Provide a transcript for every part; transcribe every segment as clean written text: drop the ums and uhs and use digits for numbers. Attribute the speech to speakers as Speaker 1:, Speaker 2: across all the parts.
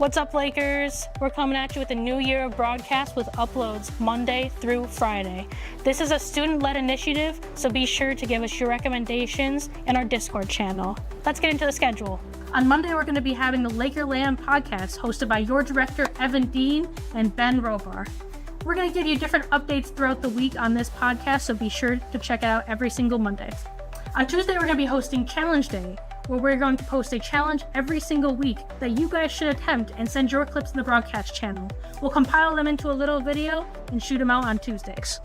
Speaker 1: What's up, Lakers? We're coming at you with a new year of broadcasts with uploads Monday through Friday. This is a student-led initiative, so be sure to give us your recommendations in our Discord channel. Let's get into the schedule. On Monday, we're going to be having the Lakerland podcast hosted by your director, Evan Dean and Ben Robar. We're going to give you different updates throughout the week on this podcast, so be sure to check it out every single Monday. On Tuesday, we're going to be hosting Challenge Day, where we're going to post a challenge every single week that you guys should attempt and send your clips in the broadcast channel. We'll compile them into a little video and shoot them out on Tuesdays.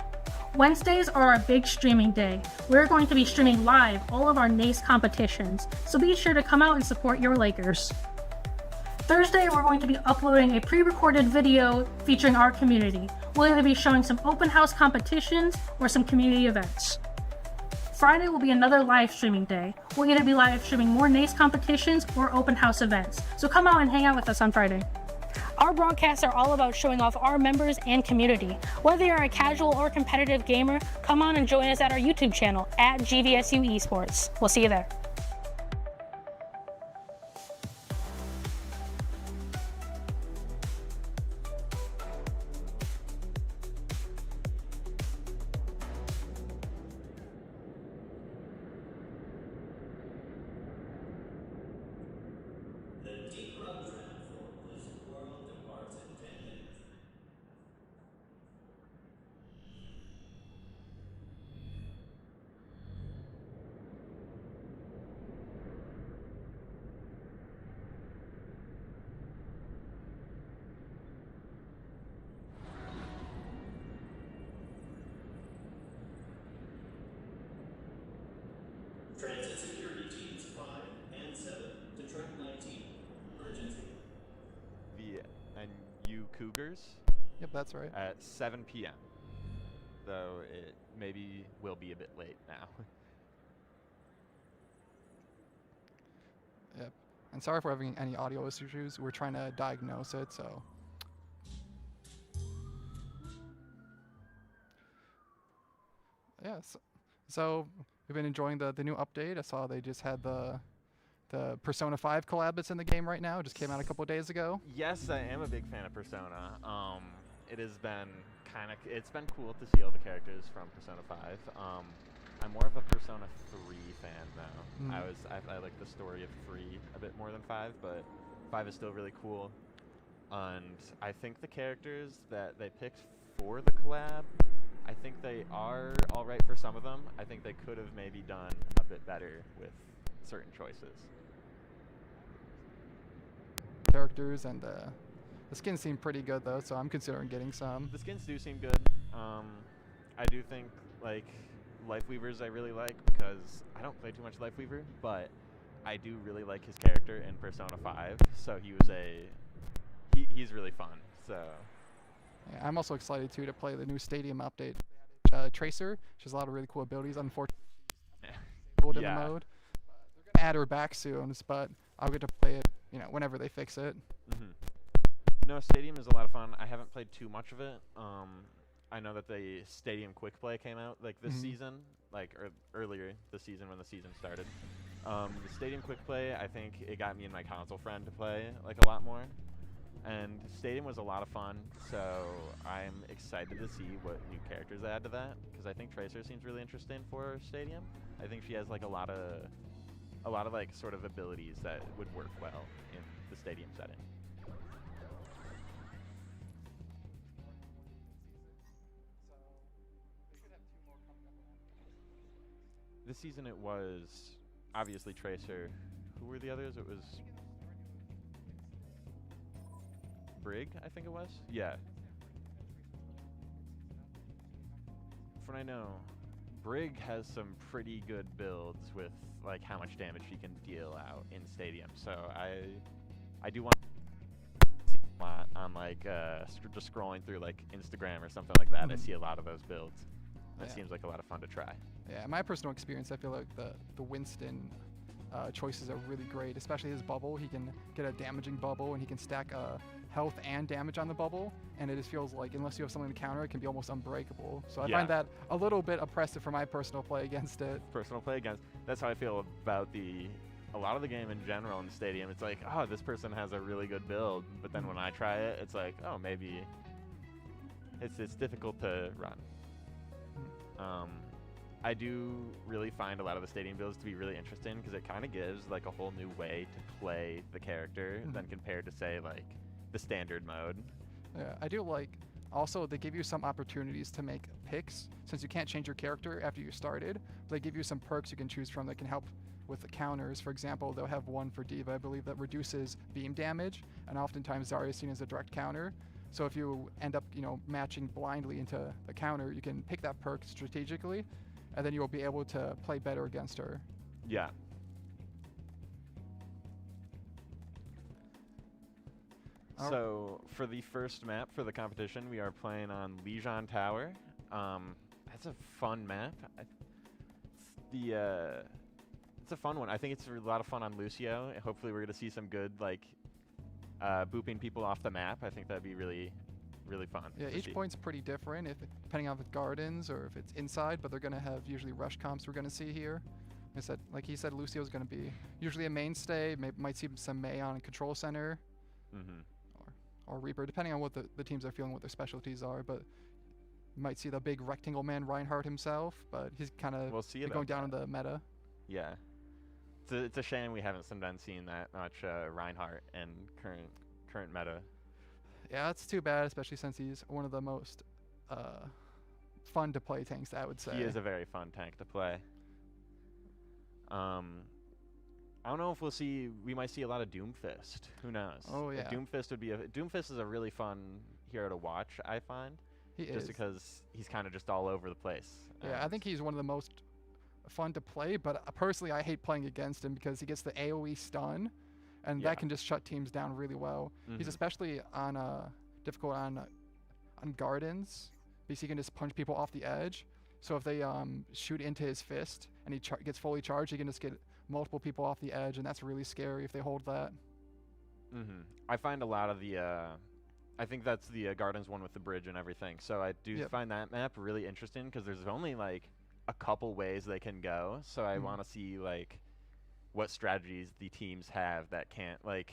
Speaker 1: Wednesdays are our big streaming day. We're going to be streaming live all of our NECC competitions, so be sure to come out and support your Lakers. Thursday, we're going to be uploading a pre-recorded video featuring our community. We'll either be showing some open house competitions or some community events. Friday will be another live streaming day. We're going to be live streaming more NECC competitions or open house events, so come out and hang out with us on Friday. Our broadcasts are all about showing off our members and community. Whether you're a casual or competitive gamer, come on and join us at our YouTube channel at GVSU Esports. We'll see you there.
Speaker 2: Transit security teams 5 and 7 to track 19. Urgency.
Speaker 3: The NU Cougars?
Speaker 4: Yep, that's right.
Speaker 3: At 7 p.m. Though it maybe will be a bit late now.
Speaker 4: Yep. And sorry for having any audio issues. We're trying to diagnose it, so. Yes. So we've been enjoying the new update. I saw they just had the Persona 5 collab that's in the game right now. It just came out a couple of days ago.
Speaker 3: Yes, I am a big fan of Persona. It has been it's been cool to see all the characters from Persona 5. I'm more of a Persona 3 fan now. I like the story of 3 a bit more than 5, but 5 is still really cool. And I think the characters that they picked for the collab, I think they are alright for some of them. I think they could have maybe done a bit better with certain choices.
Speaker 4: Characters and the skins seem pretty good though, so I'm considering getting some.
Speaker 3: The skins do seem good. I do think like Lifeweavers I really like because I don't play too much Lifeweaver, but I do really like his character in Persona 5. So he's really fun. So.
Speaker 4: Yeah, I'm also excited too to play the new Stadium update. Tracer, she has a lot of really cool abilities. Unfortunately, in the mode. They're gonna add her back soon, but I'll get to play it, whenever they fix it.
Speaker 3: No, Stadium is a lot of fun. I haven't played too much of it. I know that the Stadium Quick Play came out this season, earlier this season when the season started. The Stadium Quick Play, I think it got me and my console friend to play a lot more. And Stadium was a lot of fun, so I'm excited to see what new characters they add to that, because I think Tracer seems really interesting for Stadium. I think she has a lot of sort of abilities that would work well in the Stadium setting. This season it was obviously Tracer. Who were the others? It was Brig, I think it was? Yeah. From what I know, Brig has some pretty good builds with how much damage she can deal out in Stadium. So I do want to see a lot on just scrolling through Instagram or something like that. I see a lot of those builds. That seems like a lot of fun to try.
Speaker 4: Yeah, in my personal experience, I feel like the Winston choices are really great, especially his bubble. He can get a damaging bubble, and he can stack health and damage on the bubble, and it just feels like, unless you have something to counter, it can be almost unbreakable. So I find that a little bit oppressive for my personal play against it.
Speaker 3: Personal play against. That's how I feel about the a lot of the game in general in Stadium, it's like, oh, this person has a really good build, but then when I try it, it's like, oh, maybe it's difficult to run. I do really find a lot of the Stadium builds to be really interesting because it kind of gives like a whole new way to play the character than compared to, say, like the standard mode.
Speaker 4: Yeah, I do like. Also, they give you some opportunities to make picks since you can't change your character after you started. They give you some perks you can choose from that can help with the counters. For example, they'll have one for D.Va, I believe, that reduces beam damage, and oftentimes Zarya is seen as a direct counter. So if you end up, matching blindly into the counter, you can pick that perk strategically, and then you'll be able to play better against her.
Speaker 3: Yeah. So for the first map for the competition, we are playing on LiJiang Tower. That's a fun map. It's a fun one. I think it's a lot of fun on Lucio. Hopefully we're going to see some good, booping people off the map. I think that'd be really, really fun.
Speaker 4: Yeah, each point's pretty different, depending on if it's gardens or if it's inside, but they're going to have usually rush comps we're going to see here. Like he said, Lucio's going to be usually a mainstay. Might see some Mei on Control Center. Or Reaper, depending on what the teams are feeling, what their specialties are, but you might see the big rectangle man Reinhardt himself, but he's kind of going down in the meta.
Speaker 3: Yeah. It's a shame we haven't sometimes seen that much Reinhardt in current meta.
Speaker 4: Yeah, it's too bad, especially since he's one of the most fun to play tanks, I would say.
Speaker 3: He is a very fun tank to play. I don't know if we might see a lot of Doomfist. Who knows?
Speaker 4: Oh yeah.
Speaker 3: Doomfist is a really fun hero to watch, I find.
Speaker 4: He is.
Speaker 3: Just because he's kind of just all over the place.
Speaker 4: Yeah, I think he's one of the most fun to play, but personally I hate playing against him because he gets the AoE stun, and that can just shut teams down really well. He's especially difficult on gardens because he can just punch people off the edge. So if they shoot into his fist and he gets fully charged, he can just get multiple people off the edge, and that's really scary if they hold that.
Speaker 3: I find a lot of the I think that's the Gardens one with the bridge and everything. So I do find that map really interesting because there's only like a couple ways they can go. So I want to see like what strategies the teams have that can't, like,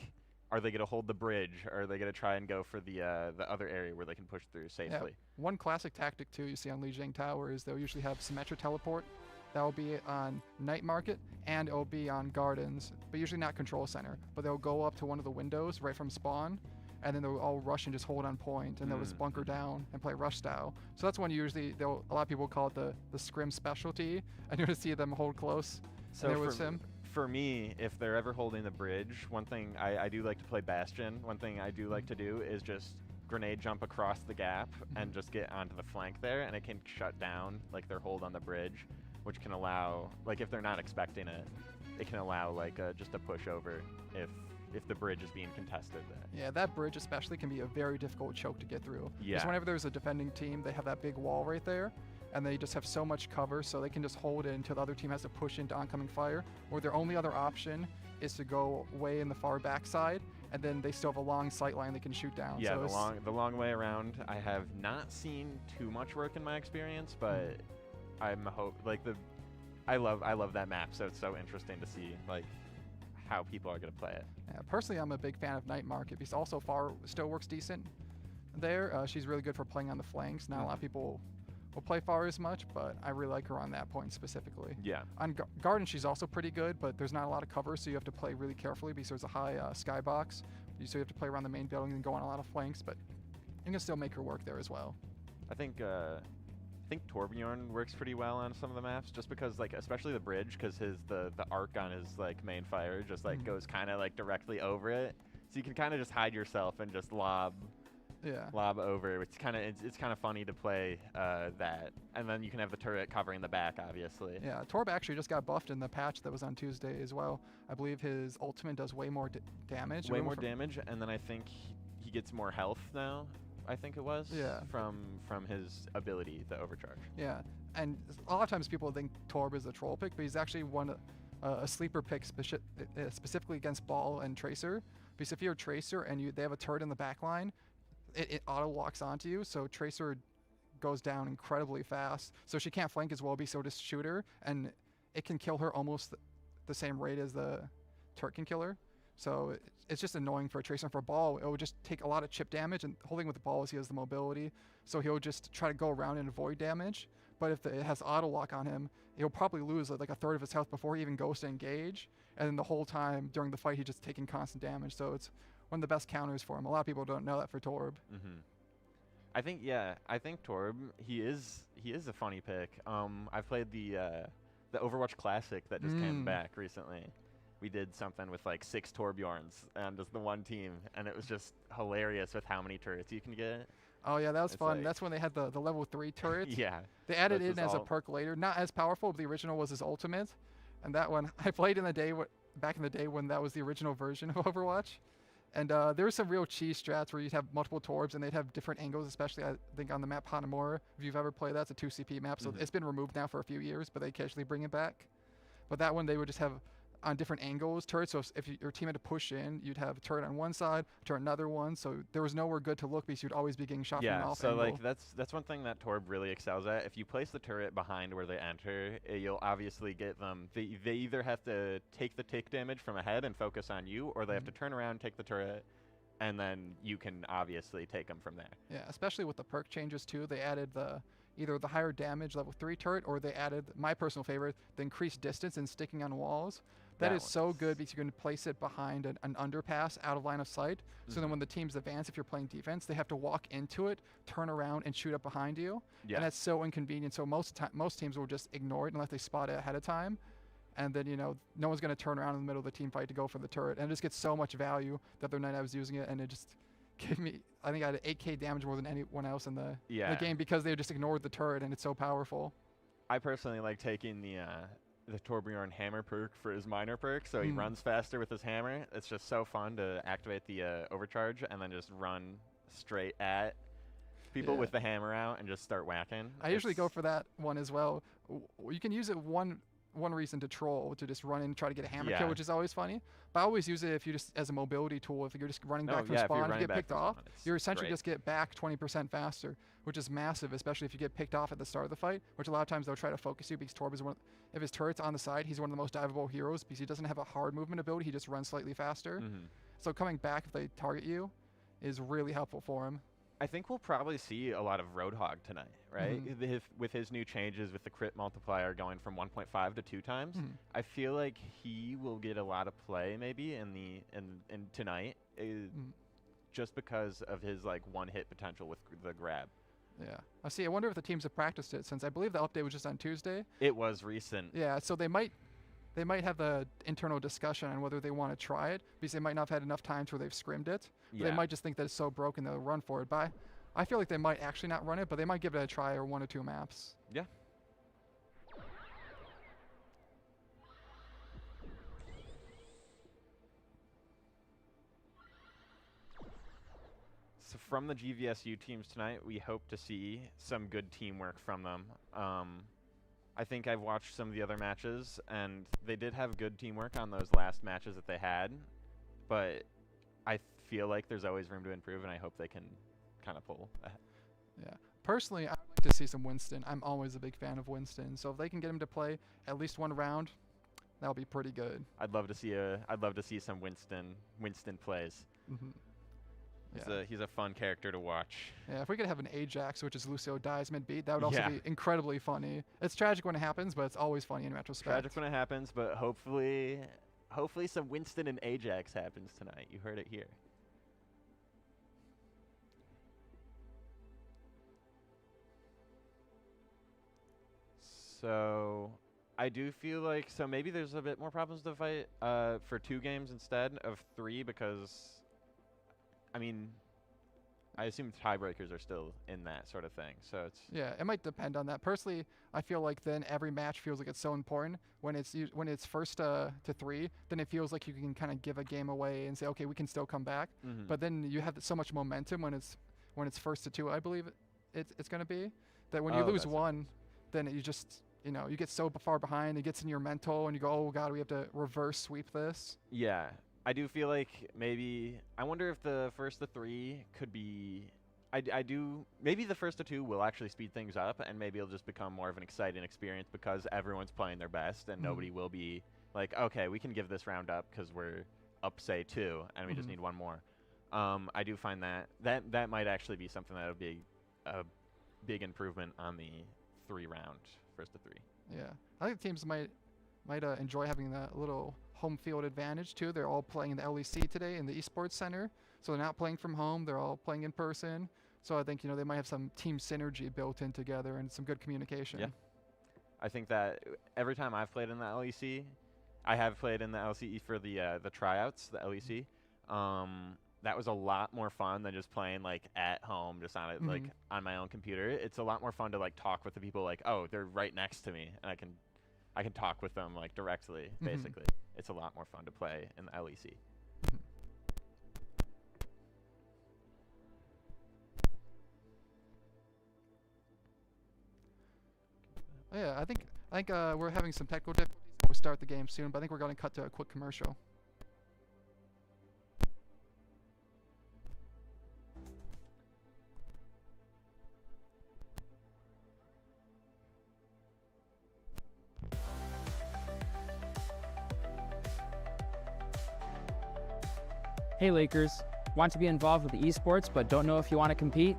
Speaker 3: are they going to hold the bridge, or are they going to try and go for the other area where they can push through safely?
Speaker 4: Yeah. One classic tactic too you see on LiJiang Tower is they'll usually have Symmetra teleport. That will be on Night Market, and it'll be on Gardens, but usually not Control Center. But they'll go up to one of the windows right from spawn, and then they'll all rush and just hold on point, and they'll just bunker down and play rush style. So that's when usually a lot of people call it the scrim specialty, and you're going to see them hold close.
Speaker 3: So for me, if they're ever holding the bridge, one thing I do like to play Bastion. One thing I do like to do is just grenade jump across the gap and just get onto the flank there, and it can shut down like their hold on the bridge, which can allow, like, if they're not expecting it, it can allow like just a push over if the bridge is being contested there.
Speaker 4: Yeah, that bridge especially can be a very difficult choke to get through.
Speaker 3: Yeah.
Speaker 4: Because whenever there's a defending team, they have that big wall right there, and they just have so much cover, so they can just hold it until the other team has to push into oncoming fire, or their only other option is to go way in the far backside, and then they still have a long sight line they can shoot down.
Speaker 3: Yeah,
Speaker 4: so
Speaker 3: the long way around. I have not seen too much work in my experience, but I love that map, so it's so interesting to see like how people are going to play it.
Speaker 4: Yeah, personally, I'm a big fan of Night Market because also Far still works decent there. She's really good for playing on the flanks. Not a lot of people will play Far as much, but I really like her on that point specifically.
Speaker 3: Yeah. On
Speaker 4: Garden, she's also pretty good, but there's not a lot of cover, so you have to play really carefully because there's a high skybox. So you have to play around the main building and go on a lot of flanks, but you can still make her work there as well.
Speaker 3: I think Torbjorn works pretty well on some of the maps, just because, like, especially the bridge, because the arc on his like main fire just like goes kind of like directly over it, so you can kind of just hide yourself and just lob over. It's kind of funny to play that, and then you can have the turret covering the back, obviously.
Speaker 4: Yeah, Torb actually just got buffed in the patch that was on Tuesday as well. I believe his ultimate does way more damage.
Speaker 3: Way more damage, and then I think he gets more health now. I think it was.
Speaker 4: Yeah.
Speaker 3: From his ability, the overcharge.
Speaker 4: Yeah, and a lot of times people think Torb is a troll pick, but he's actually a sleeper pick specifically against Ball and Tracer. Because if you're a Tracer and they have a turret in the back line, it auto locks onto you, so Tracer goes down incredibly fast. So she can't flank as well, so just shoot her, and it can kill her almost the same rate as the Turkin killer. So it's just annoying for a tracer. And for a ball, it would just take a lot of chip damage, and holding with the balls, he has the mobility, so he'll just try to go around and avoid damage. But if it has auto lock on him, he'll probably lose like a third of his health before he even goes to engage, and then the whole time during the fight, he's just taking constant damage. So it's one of the best counters for him. A lot of people don't know that for Torb.
Speaker 3: I think Torb, he is a funny pick. I've played the Overwatch Classic that just came back recently. We did something with like 6 Torbjorns and just the one team, and it was just hilarious with how many turrets you can get.
Speaker 4: Oh yeah, that was
Speaker 3: It's
Speaker 4: fun.
Speaker 3: like-
Speaker 4: That's when they had the level 3 turrets.
Speaker 3: Yeah.
Speaker 4: They added
Speaker 3: That's
Speaker 4: in
Speaker 3: just
Speaker 4: as a
Speaker 3: all-
Speaker 4: perk later. Not as powerful, but the original was his ultimate. And that one, I played in the day, back in the day when that was the original version of Overwatch. And there were some real cheese strats where you'd have multiple Torbs and they'd have different angles, especially I think on the map Hanamura. If you've ever played that, it's a 2 CP map, so it's been removed now for a few years, but they occasionally bring it back. But that one, they would just have on different angles turrets. So if your team had to push in, you'd have a turret on one side, turret another one. So there was nowhere good to look because you'd always be getting shot from an
Speaker 3: Yeah,
Speaker 4: off
Speaker 3: so
Speaker 4: angle.
Speaker 3: like that's one thing that Torb really excels at. If you place the turret behind where they enter, you'll obviously get them. They either have to take the tick damage from ahead and focus on you, or they have to turn around, take the turret, and then you can obviously take them from there.
Speaker 4: Yeah, especially with the perk changes too. They added either the higher damage level 3 turret, or they added my personal favorite, the increased distance and sticking on walls. That is so good because you can place it behind an underpass out of line of sight. So then when the teams advance, if you're playing defense, they have to walk into it, turn around, and shoot up behind you.
Speaker 3: Yeah.
Speaker 4: And that's so inconvenient. So most teams will just ignore it unless they spot it ahead of time. And then, no one's going to turn around in the middle of the team fight to go for the turret. And it just gets so much value the other night I was using it, and it just gave me, I think I had 8k damage more than anyone else in the game because they just ignored the turret, and it's so powerful.
Speaker 3: I personally like taking the Torbjorn hammer perk for his minor perk, so he runs faster with his hammer. It's just so fun to activate the overcharge and then just run straight at people with the hammer out and just start whacking.
Speaker 4: I usually go for that one as well. You can use it one reason to troll, to just run in and try to get a hammer kill, which is always funny. But I always use it if you just as a mobility tool. If you're just running back from spawn and get picked off, you're essentially just get back 20% faster, which is massive, especially if you get picked off at the start of the fight, which a lot of times they'll try to focus you because Torb is if his turret's on the side, he's one of the most diveable heroes because he doesn't have a hard movement ability, he just runs slightly faster. So coming back if they target you is really helpful for him.
Speaker 3: I think we'll probably see a lot of Roadhog tonight, right? With his new changes with the crit multiplier going from 1.5 to 2 times, I feel like he will get a lot of play maybe in tonight, just because of his like one-hit potential with the grab.
Speaker 4: Yeah, I wonder if the teams have practiced it, since I believe the update was just on Tuesday.
Speaker 3: It was recent.
Speaker 4: Yeah, so they might have the internal discussion on whether they want to try it, because they might not have had enough times where they've scrimmed it. They might just think that it's so broken they'll run for it. But I feel like they might actually not run it, but they might give it a try or 1 or 2 maps.
Speaker 3: Yeah. So from the GVSU teams tonight, we hope to see some good teamwork from them. I think I've watched some of the other matches, and they did have good teamwork on those last matches that they had, but I feel like there's always room to improve, and I hope they can kind of pull ahead.
Speaker 4: Yeah. Personally, I'd like to see some Winston. I'm always a big fan of Winston, so if they can get him to play at least 1 round, that'll be pretty good.
Speaker 3: I'd love to see some Winston plays. He's a fun character to watch.
Speaker 4: Yeah, if we could have an Ajax, which is Lucio dies mid-beat, that would also be incredibly funny. It's tragic when it happens, but it's always funny in retrospect.
Speaker 3: Tragic when it happens, but hopefully some Winston and Ajax happens tonight. You heard it here. So I do feel like maybe there's a bit more problems to fight for 2 games instead of 3, because I mean, I assume tiebreakers are still in that sort of thing. So it's
Speaker 4: it might depend on that. Personally, I feel like then every match feels like it's so important when it's first to 3. Then it feels like you can kind of give a game away and say, okay, we can still come back. But then you have so much momentum when it's first to 2. I believe it's going to be that when you lose 1, then you just you get so far behind. It gets in your mental, and you go, oh god, we have to reverse sweep this.
Speaker 3: Yeah. I do feel like maybe I wonder if the first to 3 could be. Maybe the first to 2 will actually speed things up, and maybe it'll just become more of an exciting experience because everyone's playing their best and nobody will be like, okay, we can give this round up because we're up, say, 2, and we just need one more. I do find that might actually be something that would be a big improvement on the 3-round, first to 3.
Speaker 4: Yeah, I think teams might enjoy having that little home field advantage too. They're all playing in the LEC today in the Esports Center, so they're not playing from home. They're all playing in person. So I think they might have some team synergy built in together and some good communication.
Speaker 3: Yeah, I think that every time I've played in the LEC, I have played in the LCE for the tryouts, the LEC. That was a lot more fun than just playing like at home, just on it like on my own computer. It's a lot more fun to like talk with the people, like, oh, they're right next to me, and I can talk with them like directly. Basically, it's a lot more fun to play in the LEC.
Speaker 4: Oh, yeah, I think we're having some technical difficulties. We'll start the game soon, but I think we're going to cut to a quick commercial.
Speaker 5: Hey Lakers, want to be involved with the esports but don't know if you want to compete?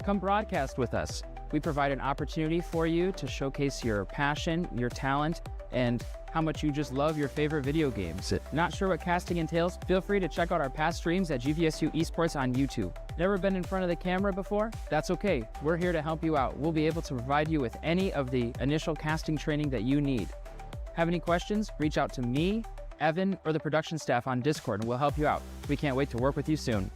Speaker 5: Come broadcast with us. We provide an opportunity for you to showcase your passion, your talent, and how much you just love your favorite video games. Not sure what casting entails? Feel free to check out our past streams at GVSU Esports on YouTube. Never been in front of the camera before? That's okay. We're here to help you out. We'll be able to provide you with any of the initial casting training that you need. Have any questions? Reach out to me, Evan, or the production staff on Discord, and we'll help you out. We can't wait to work with you soon.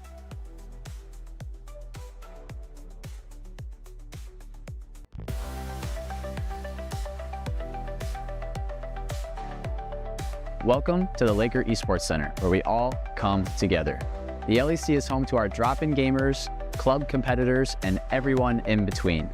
Speaker 6: Welcome to the Laker Esports Center, where we all come together. The LEC is home to our drop-in gamers, club competitors, and everyone in between.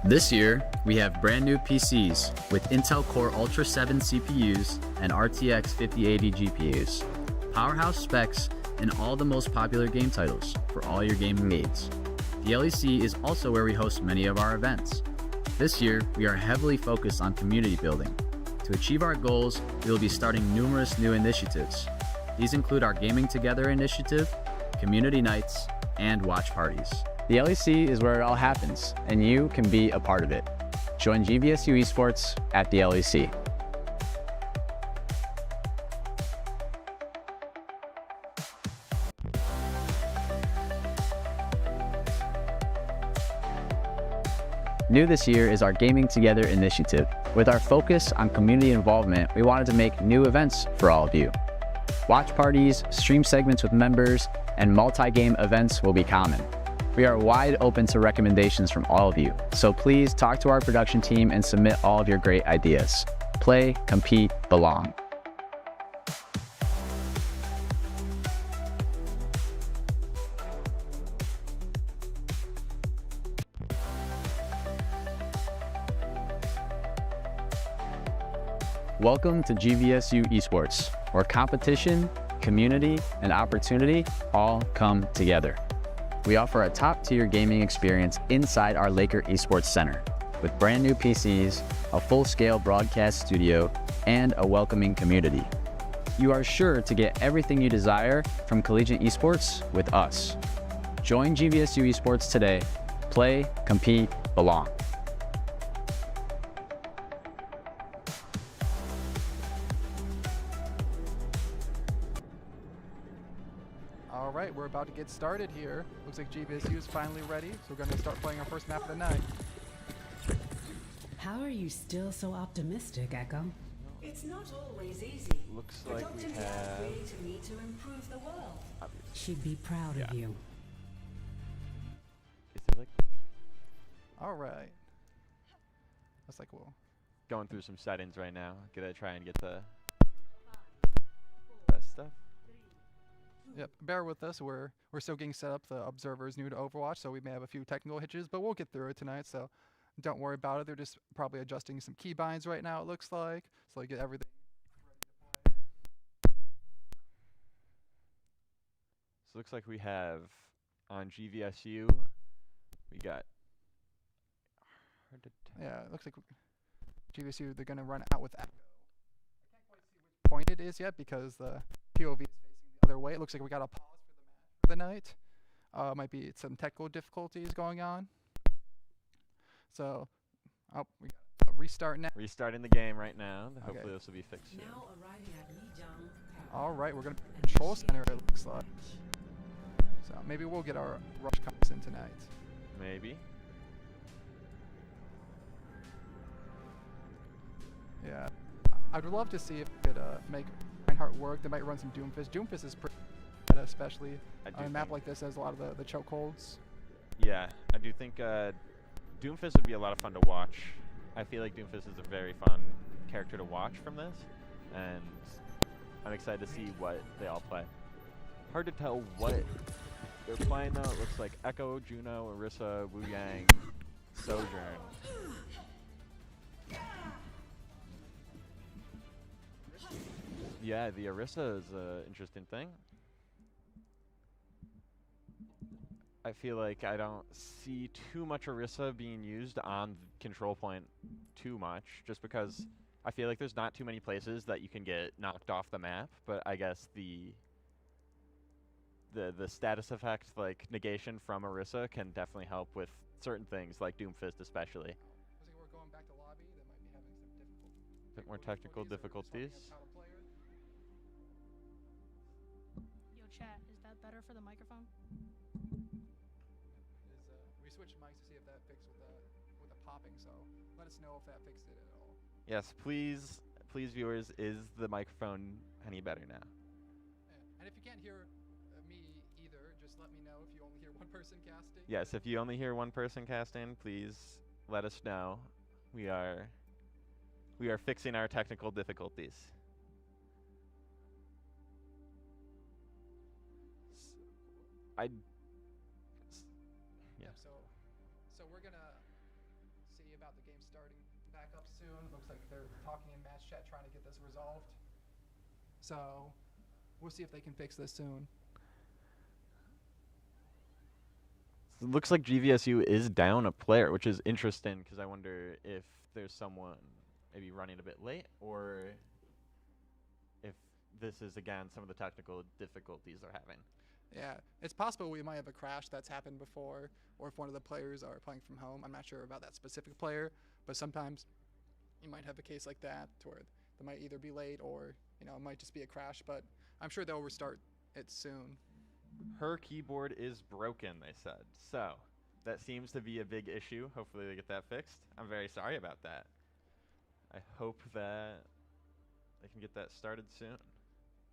Speaker 6: This year, we have brand new PCs with Intel Core Ultra 7 CPUs and RTX 5080 GPUs, powerhouse specs, and all the most popular game titles for all your gaming needs. The LEC is also where we host many of our events. This year, we are heavily focused on community building. To achieve our goals, we will be starting numerous new initiatives. These include our Gaming Together initiative, community nights, and watch parties. The LEC is where it all happens, and you can be a part of it. Join GVSU Esports at the LEC. New this year is our Gaming Together initiative. With our focus on community involvement, we wanted to make new events for all of you. Watch parties, stream segments with members, and multi-game events will be common. We are wide open to recommendations from all of you, so please talk to our production team and submit all of your great ideas. Play, compete, belong. Welcome to GVSU Esports, where competition, community, and opportunity all come together. We offer a top-tier gaming experience inside our Laker Esports Center, with brand new PCs, a full-scale broadcast studio, and a welcoming community. You are sure to get everything you desire from collegiate esports with us. Join GVSU Esports today. Play, compete, belong.
Speaker 4: All right, we're about to get started here. Looks like GVSU is finally ready, so we're going to start playing our first map of the night.
Speaker 7: How are you still so optimistic, Echo?
Speaker 8: It's not always easy.
Speaker 3: Looks like we have.
Speaker 8: Created me to improve the world.
Speaker 7: She'd be proud of you.
Speaker 3: Is there like
Speaker 4: All right. That's like cool.
Speaker 3: going through some settings right now? Gonna try and get the best stuff.
Speaker 4: Yep, bear with us. We're still getting set up. The observer is new to Overwatch, so we may have a few technical hitches, but we'll get through it tonight. So don't worry about it. They're just probably adjusting some keybinds right now. It looks like so they get everything ready to play.
Speaker 3: So looks like we have on GVSU, we got. Hard to tell.
Speaker 4: Yeah, it looks like GVSU they're gonna run out with Echo. I can't quite see which point it is yet because the POV is facing the other way. It looks like we got a pause for the match for the night. Might be some technical difficulties going on. So, we got a restart now.
Speaker 3: Restarting the game right now.
Speaker 4: Okay.
Speaker 3: Hopefully this will be fixed soon.
Speaker 8: Now arriving at LiJiang Tower.
Speaker 4: All right, we're gonna control center. It looks like. So maybe we'll get our rush comps in tonight.
Speaker 3: Maybe.
Speaker 4: Yeah, I'd love to see if we could make Reinhardt work. They might run some Doomfist. Doomfist is pretty good, especially on a map like this. Has a lot of the chokeholds.
Speaker 3: Yeah, I do think Doomfist would be a lot of fun to watch. I feel like Doomfist is a very fun character to watch from this, and I'm excited to see what they all play. Hard to tell what they're playing though. It looks like Echo, Juno, Orisa, Wu Yang, Sojourn. Yeah, the Orisa is an interesting thing. I feel like I don't see too much Orisa being used on control point too much, just because I feel like there's not too many places that you can get knocked off the map, but I guess the status effect, like negation from Orisa, can definitely help with certain things, like Doomfist especially.
Speaker 4: Looks like we're going back to lobby. They might be having some
Speaker 3: A bit more technical difficulties.
Speaker 1: Yo, chat, is that better for the microphone?
Speaker 4: We switched mics to see if that fixed with the popping. So let us know if that fixed it at all.
Speaker 3: Yes, please, viewers, is the microphone any better now?
Speaker 4: Yeah. And if you can't hear me either, just let me know if you only hear one person casting.
Speaker 3: Yes, if you only hear one person casting, please let us know. We are fixing our technical difficulties.
Speaker 4: So we're gonna see about the game starting back up soon. Looks like they're talking in match chat trying to get this resolved. So we'll see if they can fix this soon.
Speaker 3: It looks like GVSU is down a player, which is interesting because I wonder if there's someone maybe running a bit late, or if this is again some of the technical difficulties they're having.
Speaker 4: Yeah, it's possible we might have a crash that's happened before, or if one of the players are playing from home. I'm not sure about that specific player, but sometimes you might have a case like that to where they might either be late or, it might just be a crash, but I'm sure they'll restart it soon.
Speaker 3: Her keyboard is broken, they said. So that seems to be a big issue. Hopefully they get that fixed. I'm very sorry about that. I hope that they can get that started soon.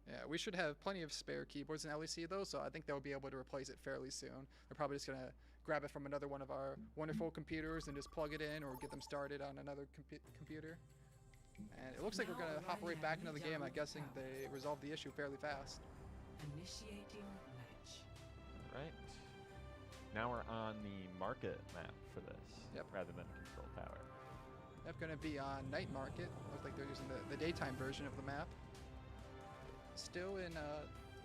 Speaker 4: Yeah, we should have plenty of spare keyboards in LEC though, so I think they'll be able to replace it fairly soon. They're probably just gonna grab it from another one of our wonderful computers and just plug it in, or get them started on another computer. And it looks like we're gonna hop right back into the game. I'm guessing they resolved the issue fairly fast.
Speaker 8: Initiating match.
Speaker 3: Right. Now we're on the market map for this,
Speaker 4: Yep.
Speaker 3: rather than control tower.
Speaker 4: Yep, gonna be on night market. Looks like they're using the daytime version of the map. Still in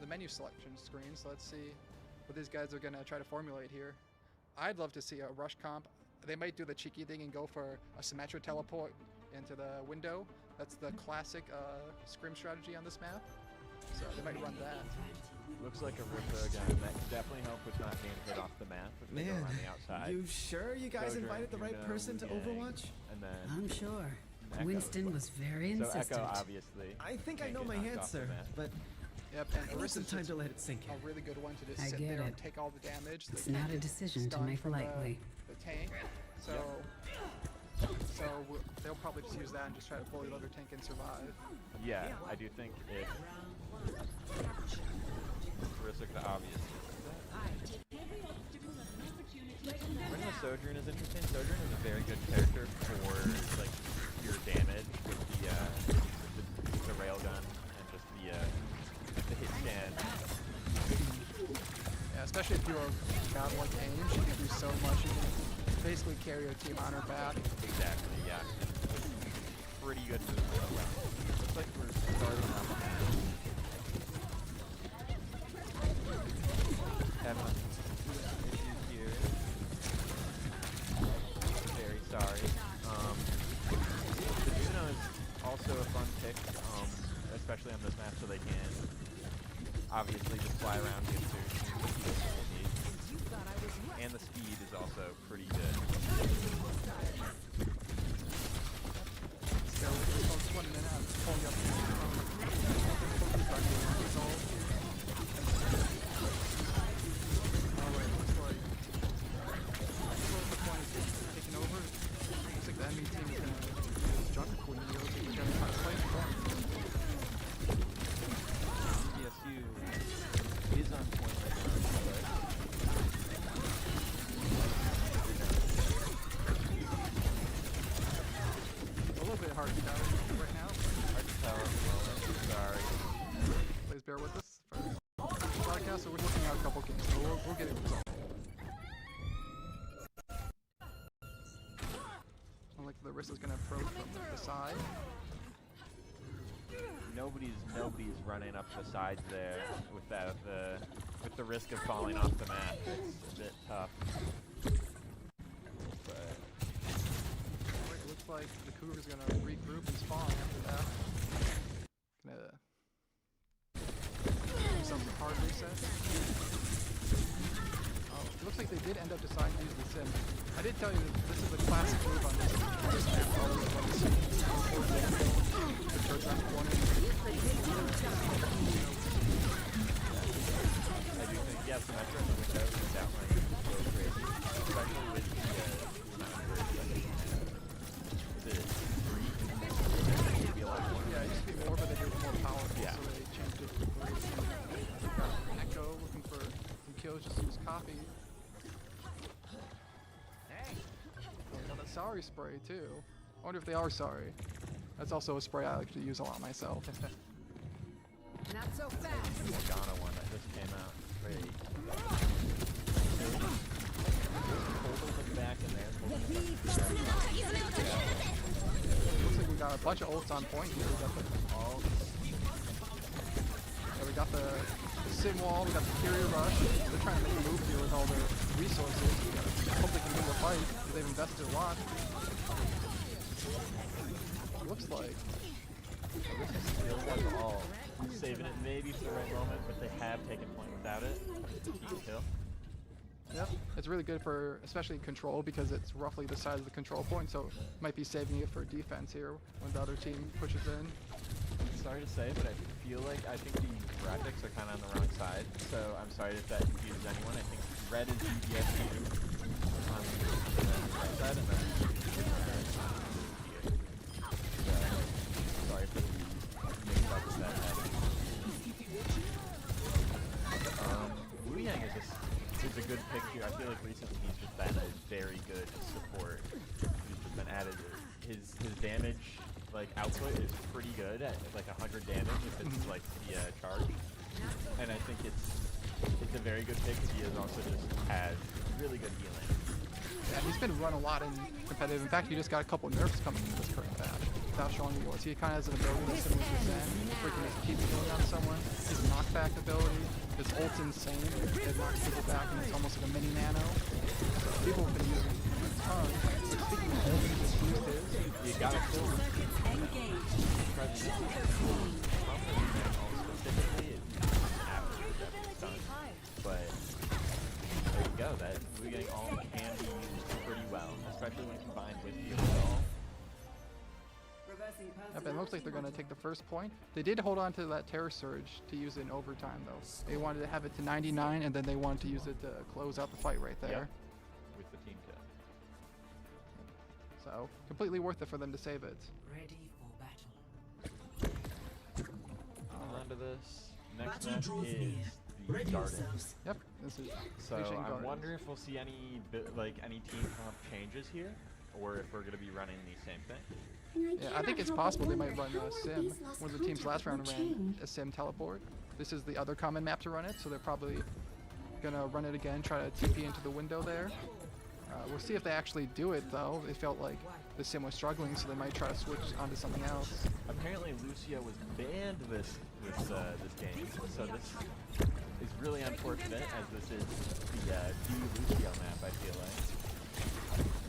Speaker 4: the menu selection screen, so let's see what these guys are gonna try to formulate here. I'd love to see a rush comp. They might do the cheeky thing and go for a Symmetra teleport into the window. That's the classic scrim strategy on this map. So they might run that.
Speaker 3: Looks like Orisa again. That can definitely help with not being hit off the map if they go around the outside.
Speaker 9: You sure you guys
Speaker 3: Sojourn,
Speaker 9: invited the right
Speaker 3: Juno,
Speaker 9: person to
Speaker 3: Wu Yang,
Speaker 9: Overwatch?
Speaker 3: And then
Speaker 7: I'm sure.
Speaker 3: Echo
Speaker 7: Winston was very
Speaker 3: so
Speaker 7: insistent.
Speaker 3: Echo, obviously.
Speaker 9: I think I
Speaker 3: can't
Speaker 9: know
Speaker 3: get
Speaker 9: my
Speaker 3: knocked off the
Speaker 9: answer,
Speaker 3: map.
Speaker 9: but
Speaker 4: Yep, and
Speaker 9: I need some
Speaker 4: Orisa's
Speaker 9: time
Speaker 4: just
Speaker 9: to let it sink
Speaker 4: a
Speaker 9: in.
Speaker 4: really good one to just
Speaker 7: I
Speaker 4: sit
Speaker 7: get
Speaker 4: there and
Speaker 7: it.
Speaker 4: take all the damage.
Speaker 7: It's
Speaker 4: They can't
Speaker 7: not a
Speaker 4: get
Speaker 7: decision to
Speaker 4: stunned
Speaker 7: make
Speaker 4: from
Speaker 7: lightly.
Speaker 4: the tank. So they'll probably just use that and just try to fully load their tank and survive.
Speaker 3: Yeah, I do think if Orisa could obviously. Running a Sojourn is interesting. Sojourn is a very good character for like pure damage with the railgun and just the hit scan.
Speaker 4: Yeah, especially if you're godlike Ainge, you can do so much. You can basically carry your team on her back.
Speaker 3: Exactly, yeah. Pretty good move as well. Looks like we're starting on the map. Having some issues here. Very sorry. The Juno is also a fun pick, especially on this map, so they can obviously just fly around, get to the field that they need. And the speed is also pretty good.
Speaker 4: So we're almost 1 minute. I'm pulling up. Taking over. Looks like the enemy team is gonna use Jungle Queen. They're gonna try to play the point.
Speaker 3: GVSU is on point right now.
Speaker 4: A little bit hard to tell right now.
Speaker 3: Hard to tell at the moment. Sorry.
Speaker 4: Please bear with us for the broadcast. So we're looking at a couple games. So we'll get it resolved. Like the wrist is gonna approach from the side.
Speaker 3: Nobody's running up the sides there with the risk of falling off the map. It's a bit tough. But
Speaker 4: It looks like the Cougar's gonna regroup and spawn after that. Gonna do some hard reset. Oh, it looks like they did end up deciding to use the sim. I did tell you that this is a classic move on this map. Always when you see the church on the corner.
Speaker 3: I do think, yeah, Symmetra in the window is definitely so crazy. Especially with the amount of is it 3? It used to be a lot more.
Speaker 4: Yeah, it used to be more, but they did it more powerful,
Speaker 3: Yeah.
Speaker 4: so they changed it to 3. Got Echo looking for some kills just to use copy. Got a sorry spray too. I wonder if they are sorry. That's also a spray I like to use a lot myself.
Speaker 8: Not so fast.
Speaker 3: The Morgana one that just came out. Great. Hold them back in there.
Speaker 4: Looks like we got a bunch of ults on point here. We got the we got the sim wall, we got the carrier rush. They're trying to make a move here with all their resources. I hope they can win the fight because they've invested a lot. Looks like.
Speaker 3: This is still like all saving it maybe for the right moment, but they have taken point without it. Team kill.
Speaker 4: Yep, it's really good for especially control because it's roughly the size of the control point, so might be saving it for defense here when the other team pushes in.
Speaker 3: Sorry to say, but I think the graphics are kind of on the wrong side, so I'm sorry if that confuses anyone. I think red is GVSU on the right side, and then sorry for the mix up with that. LiJiang is a good pick here. I feel like recently he's just been a very good support. He's just been added. His damage output is pretty good at like 100 damage if it's like the charge. And I think it's a very good pick because he has also just has really good healing.
Speaker 4: Yeah, he's been run a lot in competitive. In fact, he just got a couple nerfs coming in this current patch without showing you what. He kind of has an ability that's similar to Zen, where he can just keep healing on someone. His knockback ability, his ult's insane. It knocks people back and it's almost like a mini nano. So people have been using it a ton. But speaking of ult, he just used his.
Speaker 3: You gotta kill him. Specifically, it's done. But there you go. That LiJiang all can be used pretty well, especially when combined with the overall.
Speaker 4: Yep, it looks like they're going to take the first point. They did hold on to that Terror Surge to use it in overtime, though. They wanted to have it to 99, and then they wanted to use it to close out the fight right there.
Speaker 3: Yep. With the team kill.
Speaker 4: So, completely worth it for them to save it.
Speaker 8: Ready for battle.
Speaker 3: On to this. Next match is the Garden.
Speaker 4: Yep, this is
Speaker 3: So
Speaker 4: LiJiang
Speaker 3: I'm
Speaker 4: Gardens.
Speaker 3: wondering if we'll see any any team comp changes here, or if we're going to be running the same thing.
Speaker 4: Yeah, I think it's possible they might run a sim. One of the teams last round ran a sim teleport. This is the other common map to run it, so they're probably gonna run it again, try to TP into the window there. We'll see if they actually do it though. They felt like the sim was struggling, so they might try to switch onto something else.
Speaker 3: Apparently Lucio was banned this game, so this is really unfortunate as this is the Lucio map, I feel like.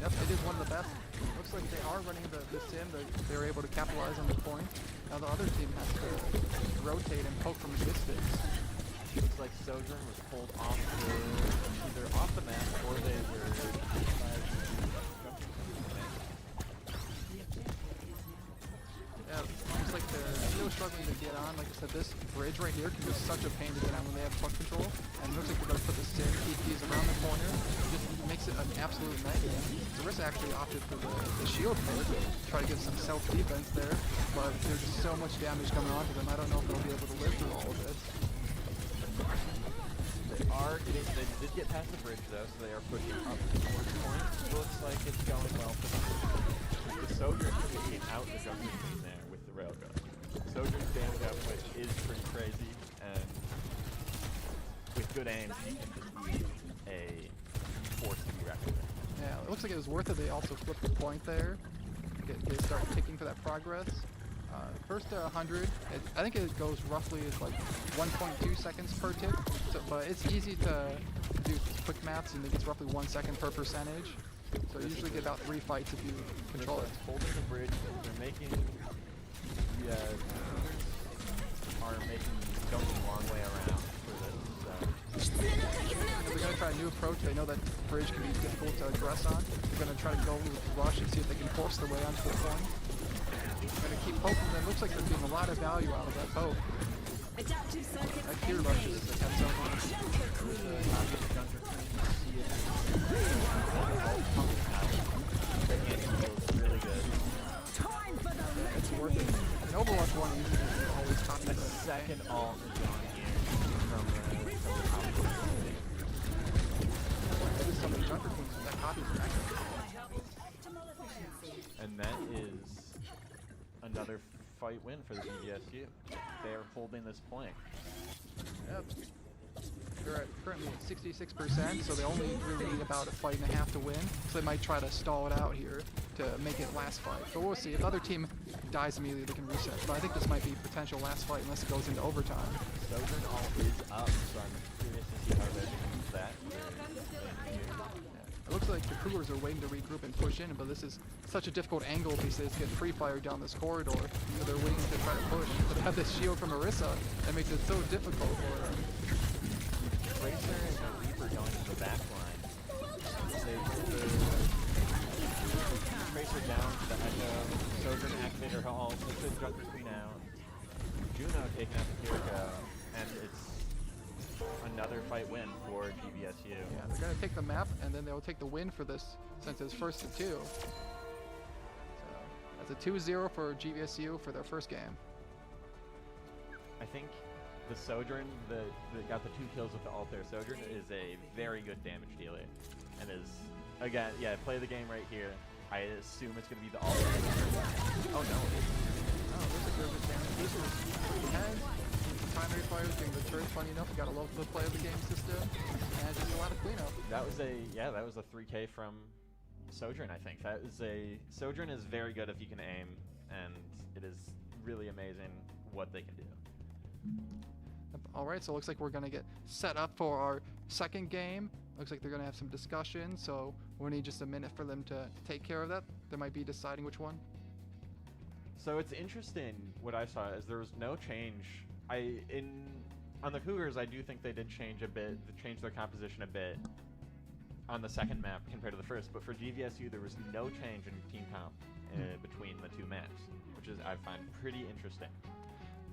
Speaker 4: Yep, it is one of the best. Looks like they are running the sim. They were able to capitalize on the point. Now the other team has to rotate and poke from a distance.
Speaker 3: Looks like Sojourn was pulled off either off the map or they were
Speaker 4: Yeah, looks like they're still struggling to get on. Like I said, this bridge right here can be such a pain to get on when they have puck control. And it looks like they're going to put the Sin TPs around the corner. It just makes it an absolute nightmare. Zarissa actually opted for the shield there to try to get some self-defense there. But there's just so much damage coming onto them. I don't know if they'll be able to live through all of this.
Speaker 3: They did get past the bridge though, so they are pushing up towards point. Looks like it's going well for them. The Sojourn taking out the jungle team there with the railgun. Sojourn's damage output is pretty crazy, and with good aim, he can just be a force to be reckoned with.
Speaker 4: Yeah, it looks like it was worth it. They also flipped the point there. They start ticking for that progress. First 100, I think it goes roughly as like 1.2 seconds per tick, so, but it's easy to do quick maths, and it gets roughly 1 second per percentage. So you usually get about 3 fights if you control it.
Speaker 3: Holding the bridge, they're making are making going a long way around for this.
Speaker 4: They're going to try a new approach. They know that bridge can be difficult to address on. They're going to try to go with rush and see if they can force their way onto the point. They're going to keep poking them. Looks like they're getting a lot of value out of that poke. That tier rush is like so much.
Speaker 3: Really good.
Speaker 4: Yeah, it's worth it. In Overwatch 1, you usually always copy the
Speaker 3: Second ult is on here from the top.
Speaker 4: There's so many Junker Queens that copies are actually.
Speaker 3: And that is another fight win for the GVSU. They are holding this point.
Speaker 4: Yep. They're currently at 66%, so they only really need about a fight and a half to win. So they might try to stall it out here to make it last fight. But we'll see. If the other team dies immediately, they can reset. But I think this might be potential last fight unless it goes into overtime.
Speaker 3: Sojourn all is up, so I'm curious to see how they're going to use that.
Speaker 4: It looks like the Cougars are waiting to regroup and push in, but this is such a difficult angle because they get free fire down this corridor, so they're waiting to try to push. But they have this shield from Marissa that makes it so difficult for them.
Speaker 3: Tracer and the Reaper going to the back line. They put the Tracer down to the Echo. Sojourn activated her ult, puts the Junker Queen out. Juno taking out the Kiriko, and it's another fight win for GVSU.
Speaker 4: Yeah, they're going to take the map, and then they'll take the win for this since it's first to 2. So that's a 2-0 for GVSU for their first game.
Speaker 3: I think the Sojourn that got the 2 kills with the ult there, Sojourn is a very good damage dealer. And is, again, yeah, play the game right here. I assume it's going to be the ult. Oh no, it is.
Speaker 4: Oh, there's a good damage. This is has primary fires during the turret, funny enough. We got a love the play of the game system, and just a lot of cleanup.
Speaker 3: That was a 3K from Sojourn, I think. Sojourn is very good if you can aim, and it is really amazing what they can do.
Speaker 4: Alright, so it looks like we're going to get set up for our second game. Looks like they're going to have some discussion, so we'll need just a minute for them to take care of that. They might be deciding which one.
Speaker 3: So it's interesting what I saw is there was no change. On the Cougars, I do think they did change their composition a bit on the second map compared to the first, but for GVSU there was no change in team comp between the 2 maps, which is I find pretty interesting.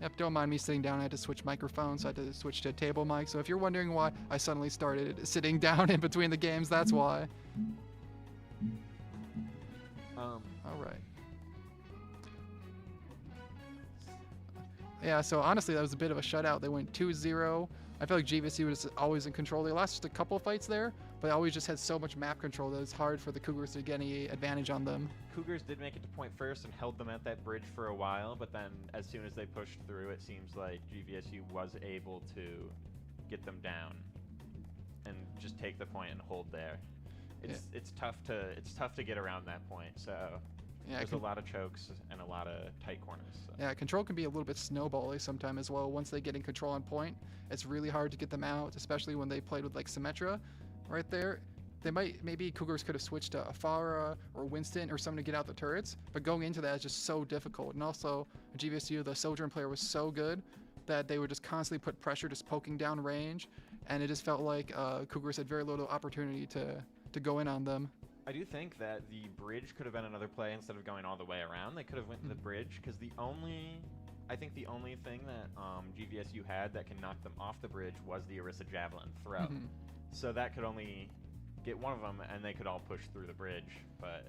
Speaker 4: Yep, don't mind me sitting down. I had to switch microphones, so I had to switch to a table mic. So if you're wondering why I suddenly started sitting down in between the games, that's why. Alright. Yeah, so honestly, that was a bit of a shutout. They went 2-0. I feel like GVSU was always in control. They lost just a couple of fights there, but they always just had so much map control that it's hard for the Cougars to get any advantage on them.
Speaker 3: Cougars did make it to point first and held them at that bridge for a while, but then as soon as they pushed through, it seems like GVSU was able to get them down and just take the point and hold there. It's tough to get around that point, so yeah, there's a lot of chokes and a lot of tight corners. So.
Speaker 4: Yeah, control can be a little bit snowbally sometimes as well. Once they get in control on point, it's really hard to get them out, especially when they played with like Symmetra right there. Maybe Cougars could have switched to Afara or Winston or someone to get out the turrets, but going into that is just so difficult. And also, GVSU, the Sojourn player was so good, that they would just constantly put pressure, just poking down range, and it just felt like Cougars had very little opportunity to go in on them.
Speaker 3: I do think that the bridge could have been another play instead of going all the way around. They could have went to the bridge because I think the only thing that GVSU had that can knock them off the bridge was the Orisa Javelin throw. So that could only get one of them, and they could all push through the bridge, but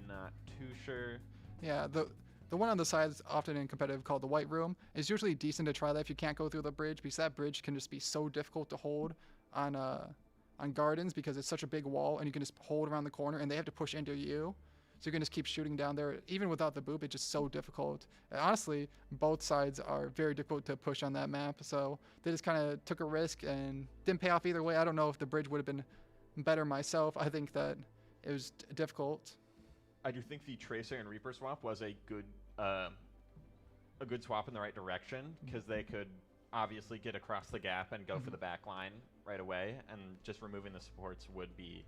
Speaker 3: not too sure.
Speaker 4: Yeah, the one on the side is often in competitive called the White Room. It's usually decent to try that if you can't go through the bridge, because that bridge can just be so difficult to hold on gardens because it's such a big wall, and you can just hold around the corner, and they have to push into you. So you can just keep shooting down there. Even without the boop, it's just so difficult. And honestly, both sides are very difficult to push on that map. So they just kind of took a risk and didn't pay off either way. I don't know if the bridge would have been better myself. I think that it was difficult.
Speaker 3: I do think the Tracer and Reaper swap was a good swap in the right direction, because they could obviously get across the gap and go for the back line right away, and just removing the supports would be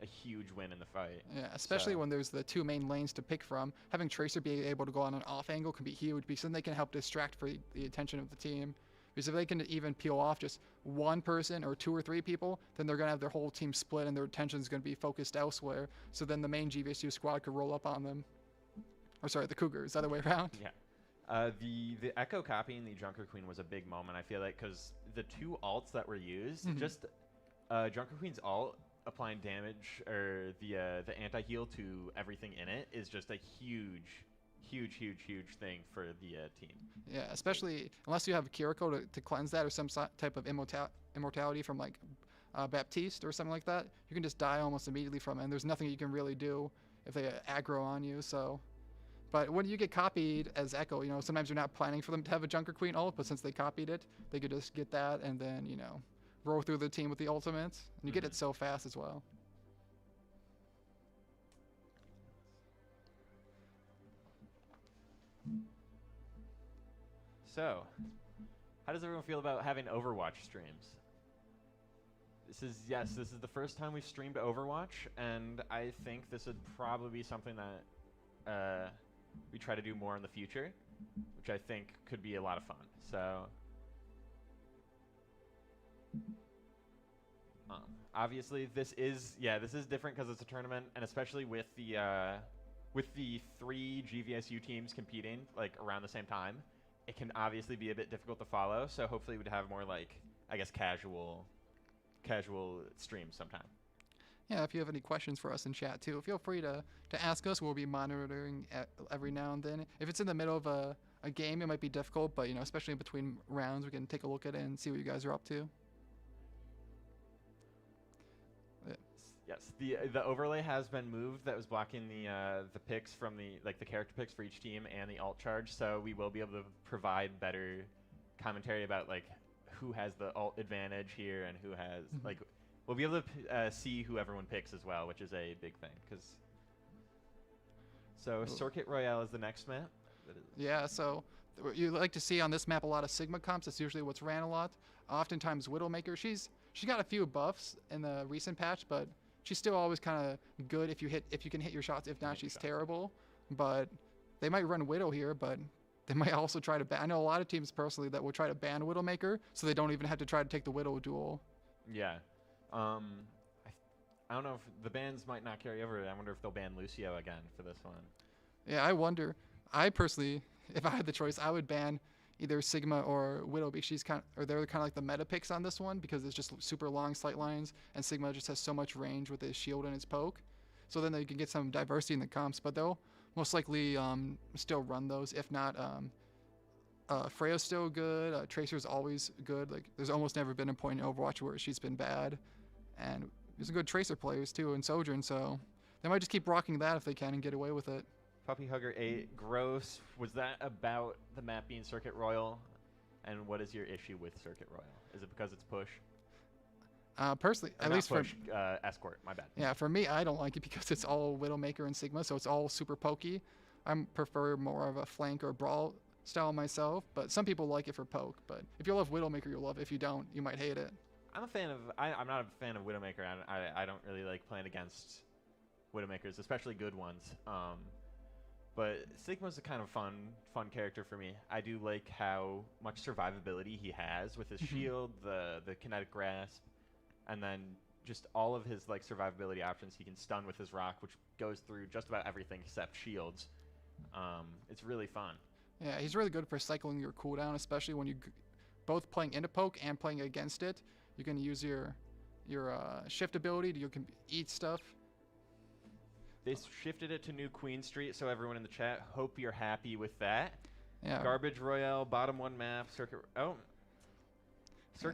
Speaker 3: a huge win in the fight.
Speaker 4: Yeah, especially when there's the two main lanes to pick from. Having Tracer be able to go on an off angle can be huge, because then they can help distract for the attention of the team. Because if they can even peel off just one person or 2 or 3 people, then they're going to have their whole team split and their attention is going to be focused elsewhere. So then the main GVSU squad could roll up on them. Or sorry, the Cougars, the other way around.
Speaker 3: Yeah. The Echo copying the Junker Queen was a big moment, I feel like, because the 2 alts that were used, just Junker Queen's alt applying damage, or the anti-heal to everything in it, is just a huge thing for the team.
Speaker 4: Yeah, especially unless you have Kiriko to cleanse that, or some type of immortality from like Baptiste or something like that. You can just die almost immediately from it, and there's nothing you can really do if they aggro on you. So, but when you get copied as Echo, you know, sometimes you're not planning for them to have a Junker Queen ult, but since they copied it, they could just get that and then, you know, roll through the team with the ultimates, and you get it so fast as well.
Speaker 3: So, how does everyone feel about having Overwatch streams? This is the first time we've streamed Overwatch, and I think this would probably be something that we try to do more in the future, which I think could be a lot of fun. So, obviously this is different because it's a tournament, and especially with the 3 GVSU teams competing like around the same time, it can obviously be a bit difficult to follow. So hopefully we'd have more, like, I guess, casual streams sometime.
Speaker 4: Yeah, if you have any questions for us in chat too, feel free to ask us. We'll be monitoring every now and then. If it's in the middle of a game, it might be difficult, but, you know, especially in between rounds, we can take a look at it and see what you guys are up to.
Speaker 3: Yes, the overlay has been moved. That was blocking the picks from the character picks for each team and the alt charge. So we will be able to provide better commentary about, like, who has the alt advantage here and who has like, we'll be able to see who everyone picks as well, which is a big thing. So Circuit Royale is the next map.
Speaker 4: Yeah, so you like to see on this map a lot of Sigma comps. That's usually what's ran a lot. Oftentimes Widowmaker. She's got a few buffs in the recent patch, but she's still always kind of good if you can hit your shots. If not, she's terrible. But they might run Widow here, but they might also try to ban. I know a lot of teams personally that will try to ban Widowmaker, so they don't even have to try to take the Widow duel.
Speaker 3: Yeah. I don't know if the bans might not carry over. I wonder if they'll ban Lucio again for this one.
Speaker 4: Yeah, I wonder. I personally, if I had the choice, I would ban either Sigma or Widow, because they're kind of like the meta picks on this one, because it's just super long sight lines, and Sigma just has so much range with his shield and his poke. So then they can get some diversity in the comps, but they'll most likely still run those. If not, Freya's still good. Tracer's always good. Like, there's almost never been a point in Overwatch where she's been bad. And there's some good Tracer players too in Sojourn, so they might just keep rocking that if they can and get away with it.
Speaker 3: Puppy Hugger 8, gross. Was that about the map being Circuit Royal? And what is your issue with Circuit Royal? Is it because it's push?
Speaker 4: Personally,
Speaker 3: Or
Speaker 4: at
Speaker 3: not
Speaker 4: least
Speaker 3: push,
Speaker 4: for
Speaker 3: Escort, my bad.
Speaker 4: Yeah, for me, I don't like it because it's all Widowmaker and Sigma, so it's all super pokey. I prefer more of a flank or brawl style myself, but some people like it for poke. But if you love Widowmaker, you'll love it. If you don't, you might hate it.
Speaker 3: I'm not a fan of Widowmaker. I don't really like playing against Widowmakers, especially good ones. But Sigma's a kind of fun character for me. I do like how much survivability he has with his shield, the kinetic grasp, and then just all of his like survivability options. He can stun with his rock, which goes through just about everything except shields. It's really fun.
Speaker 4: Yeah, he's really good for cycling your cooldown, especially when you both playing into poke and playing against it. You can use your shift ability. You can eat stuff.
Speaker 3: They shifted it to New Queen Street, so everyone in the chat, hope you're happy with that.
Speaker 4: Yeah.
Speaker 3: Garbage Royale, bottom one map, Circuit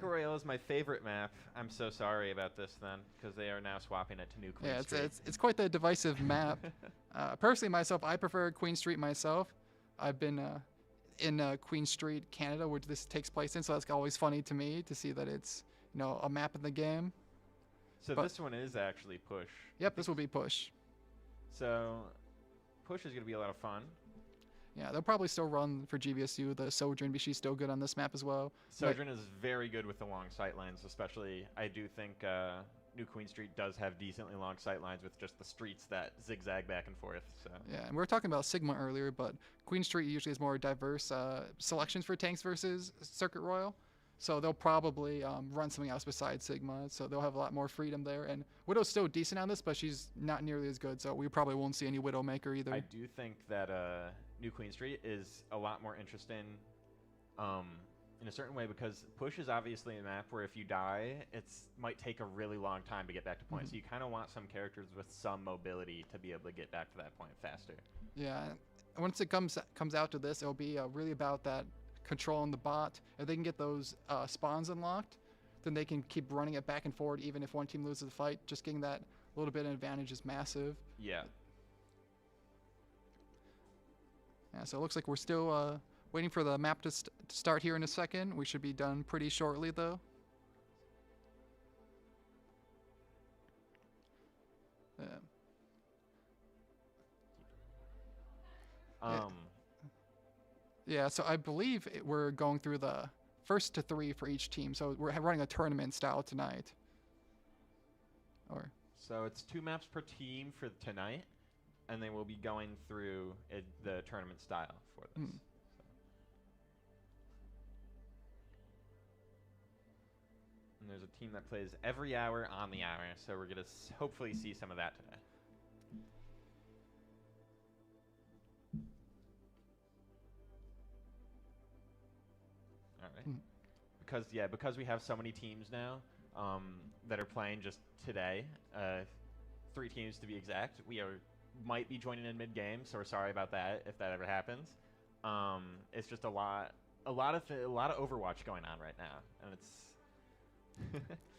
Speaker 3: Royale is my favorite map. I'm so sorry about this then, because they are now swapping it to New Queen Street.
Speaker 4: Yeah, it's quite the divisive map. Personally, myself, I prefer Queen Street myself. I've been in Queen Street, Canada, which this takes place in, so that's always funny to me to see that it's a map in the game.
Speaker 3: So this one is actually push.
Speaker 4: Yep, this will be push.
Speaker 3: So push is going to be a lot of fun.
Speaker 4: Yeah, they'll probably still run for GVSU the Sojourn, but she's still good on this map as well.
Speaker 3: Sojourn is very good with the long sight lines, especially I do think New Queen Street does have decently long sight lines with just the streets that zigzag back and forth. So
Speaker 4: yeah, and we were talking about Sigma earlier, but Queen Street usually has more diverse selections for tanks versus Circuit Royale. So they'll probably run something else besides Sigma, so they'll have a lot more freedom there. And Widow's still decent on this, but she's not nearly as good, so we probably won't see any Widowmaker either.
Speaker 3: I do think that New Queen Street is a lot more interesting in a certain way, because push is obviously a map where if you die, it might take a really long time to get back to point. So you kind of want some characters with some mobility to be able to get back to that point faster.
Speaker 4: Yeah, once it comes out to this, it'll be really about that controlling the bot. If they can get those spawns unlocked, then they can keep running it back and forward even if one team loses the fight. Just getting that little bit of advantage is massive.
Speaker 3: Yeah.
Speaker 4: Yeah, so it looks like we're still waiting for the map to start here in a second. We should be done pretty shortly though. Yeah, so I believe we're going through the first to 3 for each team. So we're running a tournament style tonight.
Speaker 3: So it's 2 maps per team for tonight, and then we'll be going through the tournament style for this. And there's a team that plays every hour on the hour, so we're going to hopefully see some of that today. Because we have so many teams now that are playing just today, 3 teams to be exact. We might be joining in mid-game, so we're sorry about that if that ever happens. It's just a lot of Overwatch going on right now, and it's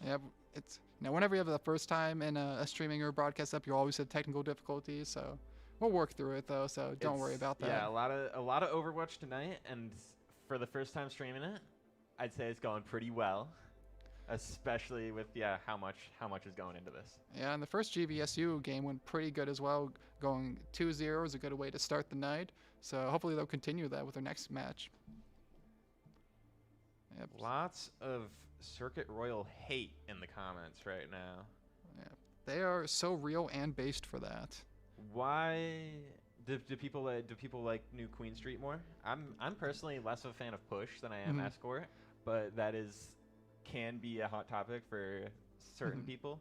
Speaker 4: yeah, it's whenever you have the first time in a streaming or broadcast up, you always have technical difficulties. So we'll work through it though. So don't worry about that.
Speaker 3: Yeah, a lot of Overwatch tonight, and for the first time streaming it, I'd say it's going pretty well, especially with how much is going into this.
Speaker 4: Yeah, and the first GVSU game went pretty good as well. Going 2-0 is a good way to start the night. So hopefully they'll continue that with their next match. Yep.
Speaker 3: Lots of Circuit Royale hate in the comments right now.
Speaker 4: Yeah, they are so real and based for that.
Speaker 3: Why do people like New Queen Street more? I'm personally less of a fan of push than I am escort, but that can be a hot topic for certain people.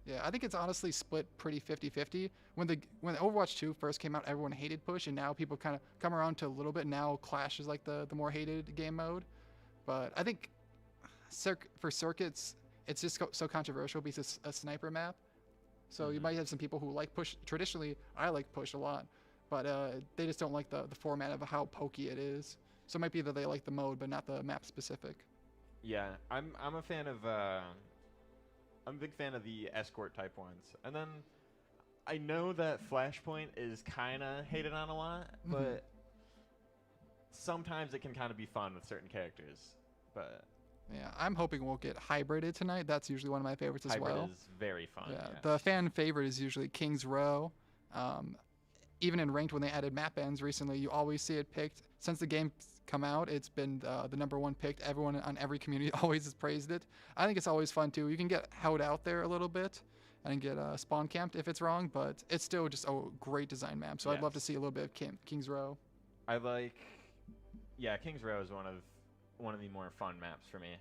Speaker 4: Yeah, I think it's honestly split pretty 50-50. When Overwatch 2 first came out, everyone hated push, and now people kind of come around to a little bit. Now Clash is like the more hated game mode. But I think for circuits, it's just so controversial because it's a sniper map. So you might have some people who like push. Traditionally, I like push a lot, but they just don't like the format of how pokey it is. So it might be that they like the mode, but not the map specific.
Speaker 3: Yeah, I'm a fan of I'm a big fan of the escort type ones. And then I know that Flashpoint is kind of hated on a lot, but sometimes it can kind of be fun with certain characters. But
Speaker 4: yeah, I'm hoping we'll get hybrided tonight. That's usually one of my favorites as well.
Speaker 3: Hybrid is very fun.
Speaker 4: Yeah,
Speaker 3: yes.
Speaker 4: The fan favorite is usually King's Row. Even in ranked when they added map ends recently, you always see it picked. Since the game's come out, it's been the #1 picked. Everyone on every community always has praised it. I think it's always fun too. You can get held out there a little bit, and get spawn camped if it's wrong, but it's still just a great design map. So I'd love to
Speaker 3: Yes.
Speaker 4: see a little bit of King's Row.
Speaker 3: I like, yeah, Kings Row is one of the more fun maps for me.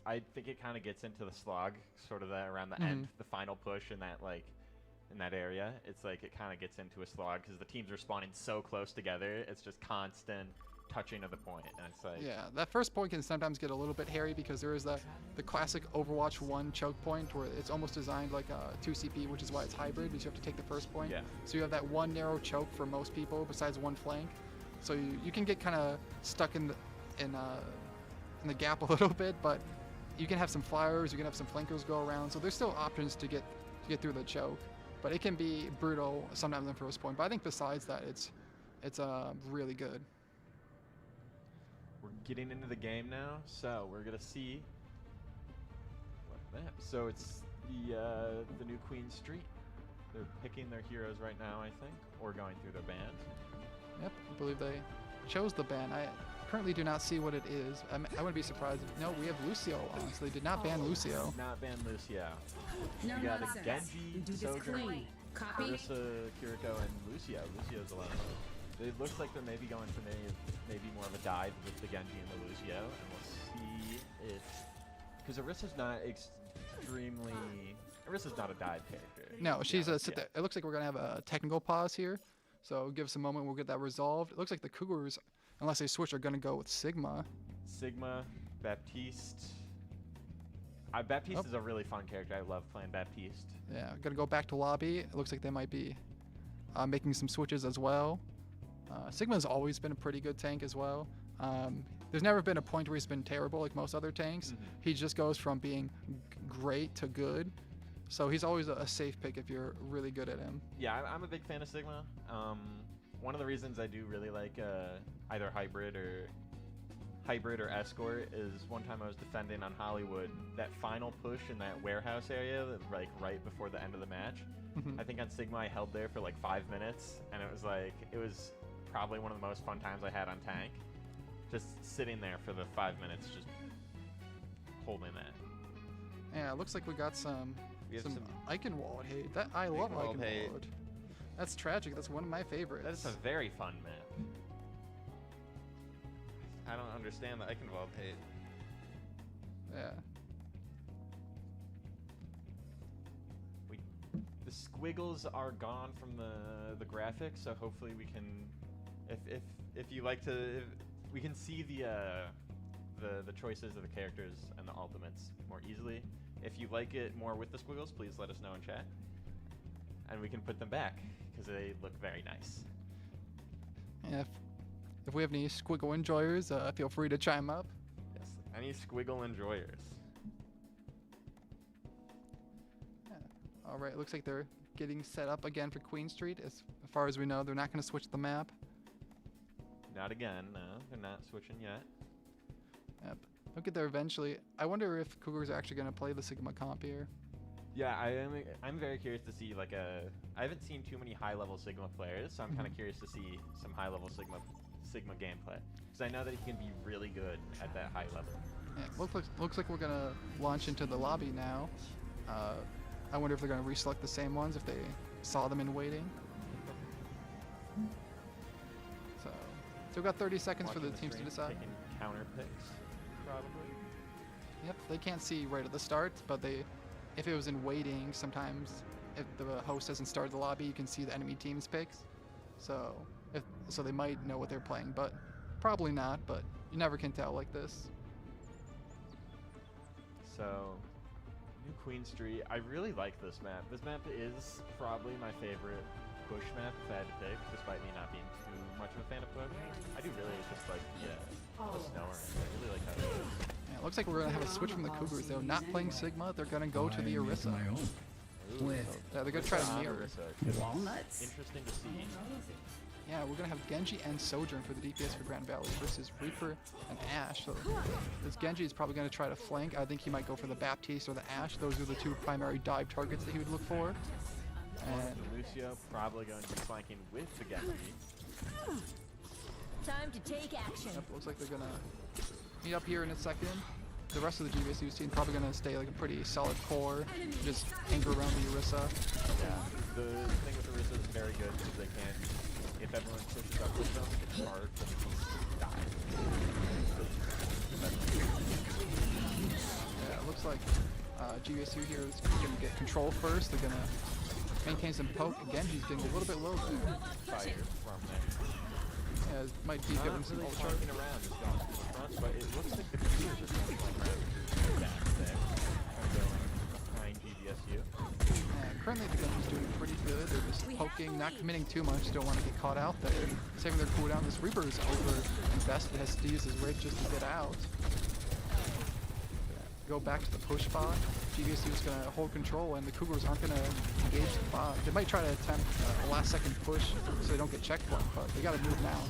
Speaker 3: I think it kind of gets into the slog, sort of around the end, the final push in that area. It's like it kind of gets into a slog because the teams are spawning so close together. It's just constant touching of the point, and it's like,
Speaker 4: Yeah, that first point can sometimes get a little bit hairy because there is the classic Overwatch 1 choke point where it's almost designed like a 2CP, which is why it's hybrid, because you have to take the first point.
Speaker 3: Yeah.
Speaker 4: So you have that one narrow choke for most people besides one flank. So you can get kind of stuck in the gap a little bit, but you can have some flyers, you can have some flankers go around. So there's still options to get through the choke, but it can be brutal sometimes in first point. But I think besides that, it's really good.
Speaker 3: we're getting into the game now, so we're gonna see what map. So it's the new Queen Street. They're picking their heroes right now, I think, or going through their band.
Speaker 4: Yep, I believe they chose the ban. I currently do not see what it is. I wouldn't be surprised. No, we have Lucio on, so they did not ban Lucio.
Speaker 3: Not ban Lucio.
Speaker 7: No
Speaker 3: We got a
Speaker 7: nonsense.
Speaker 3: Genji,
Speaker 7: We do this
Speaker 3: Sojourn,
Speaker 7: clean. Copy.
Speaker 3: Marissa, Kiriko, and Lucio. Lucio's alone. It looks like they're maybe going for maybe more of a dive with the Genji and the Lucio, and we'll see if, because Arissa's not extremely. Arissa's not a dive character.
Speaker 4: No, she's a.
Speaker 3: Yeah.
Speaker 4: It looks like we're gonna have a technical pause here, so give us a moment. We'll get that resolved. It looks like the Cougars, unless they switch, are gonna go with Sigma.
Speaker 3: Sigma, Baptiste. Baptiste is a really fun character. I love playing Baptiste.
Speaker 4: Yeah, gonna go back to lobby. It looks like they might be making some switches as well. Sigma's always been a pretty good tank as well. There's never been a point where he's been terrible like most other tanks. He just goes from being great to good. So he's always a safe pick if you're really good at him.
Speaker 3: Yeah, I'm a big fan of Sigma. One of the reasons I do really like either hybrid or escort is one time I was defending on Hollywood, that final push in that warehouse area, like right before the end of the match. I think on Sigma I held there for like 5 minutes, and it was probably one of the most fun times I had on tank. Just sitting there for the 5 minutes, just holding that.
Speaker 4: Yeah, it looks like we got some
Speaker 3: We have
Speaker 4: some
Speaker 3: some
Speaker 4: Eichenwald hate. That I love
Speaker 3: Eichenwald hate.
Speaker 4: Eichenwald. That's tragic. That's one of my favorites.
Speaker 3: That is a very fun map. I don't understand the Eichenwald hate.
Speaker 4: Yeah.
Speaker 3: The squiggles are gone from the graphics, so hopefully we can, if you like to, we can see the choices of the characters and the ultimates more easily. If you like it more with the squiggles, please let us know in chat, and we can put them back because they look very nice.
Speaker 4: Yeah. If we have any squiggle enjoyers, feel free to chime up.
Speaker 3: Yes, any squiggle enjoyers.
Speaker 4: All right, looks like they're getting set up again for Queen Street. As far as we know, they're not going to switch the map.
Speaker 3: Not again, no, they're not switching yet.
Speaker 4: Yep. They'll get there eventually. I wonder if Cougars are actually going to play the Sigma comp here.
Speaker 3: Yeah, I'm very curious to see I haven't seen too many high-level Sigma players, so I'm kind of curious to see some high-level Sigma gameplay, because I know that he can be really good at that high level.
Speaker 4: Yeah, looks like we're going to launch into the lobby now. I wonder if they're going to reselect the same ones if they saw them in waiting. So, still got 30 seconds for the
Speaker 3: Watching
Speaker 4: teams to
Speaker 3: stream,
Speaker 4: decide.
Speaker 3: Taking counter picks, probably.
Speaker 4: Yep, they can't see right at the start, but if it was in waiting, sometimes if the host hasn't started the lobby, you can see the enemy team's picks. So they might know what they're playing, but probably not. But you never can tell like this.
Speaker 3: So, New Queen Street. I really like this map. This map is probably my favorite push map if I had to pick, despite me not being too much of a fan of push. I do really just like the snow around. I really like how it is.
Speaker 4: Yeah, it looks like we're gonna have a switch from the Cougars. They're not playing Sigma. They're gonna go to the Orisa.
Speaker 7: With
Speaker 4: They're gonna try to mirror.
Speaker 7: walnuts.
Speaker 3: Interesting to see.
Speaker 4: Yeah, we're gonna have Genji and Sojourn for the DPS for Grand Valley versus Reaper and Ashe. So this Genji is probably gonna try to flank. I think he might go for the Baptiste or the Ashe. Those are the two primary dive targets that he would look for. And
Speaker 3: Lucio probably going to be flanking with the Genji.
Speaker 9: Time to take action.
Speaker 4: yep, looks like they're gonna meet up here in a second. the rest of the GVSU team probably going to stay like a pretty solid core, just anchor around the Orisa.
Speaker 3: Yeah, the thing with Orisa is very good because they can, if everyone pushes up with them, it's hard for them to die.
Speaker 4: Yeah, it looks like GVSU here is going to get control first. They're going to maintain some poke. Again, he's getting a little bit low there.
Speaker 3: Fire from there.
Speaker 4: Yeah, it might be giving some
Speaker 3: really
Speaker 4: ult
Speaker 3: charging around, just going to the front, but it looks like the computers are going around back there. Going behind GVSU.
Speaker 4: Currently the Genji's doing pretty good. They're just poking, not committing too much, don't want to get caught out there. Saving their cooldown. This Reaper is over invested, has to use his rage just to get out. Go back to the push bot. GVSU is going to hold control and the Cougars aren't going to engage the bot. They might try to attempt a last second push so they don't get checkpoint, but they got to move now.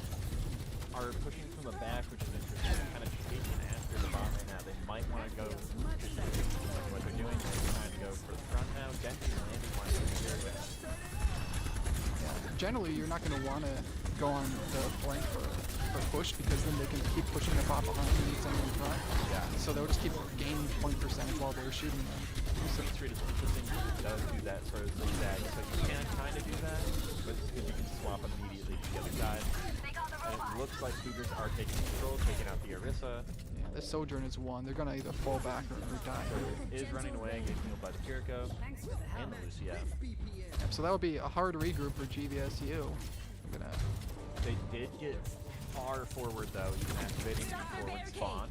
Speaker 3: Are pushing from the back, which is interesting, kind of chasing after the bot right now. They might want to go, like what they're doing, they're trying to go for the front now. Genji landing one here.
Speaker 4: Yeah, generally you're not going to want to go on the flank for push because then they can keep pushing the bot behind and need someone in front.
Speaker 3: Yeah.
Speaker 4: So they'll just keep gaining point percentage while they're shooting them.
Speaker 3: Some Street is interesting because it does do that sort of zigzag. So you can kind of do that, but you can swap immediately to the other side. And it looks like Cougars are taking control, taking out the Orisa.
Speaker 4: Yeah, the Sojourn is one. They're going to either fall back or die.
Speaker 3: Is running away, getting healed by the Kiriko and the Lucio.
Speaker 4: Yep, so that would be a hard regroup for GVSU.
Speaker 3: They did get far forward though, even activating the forward spawn.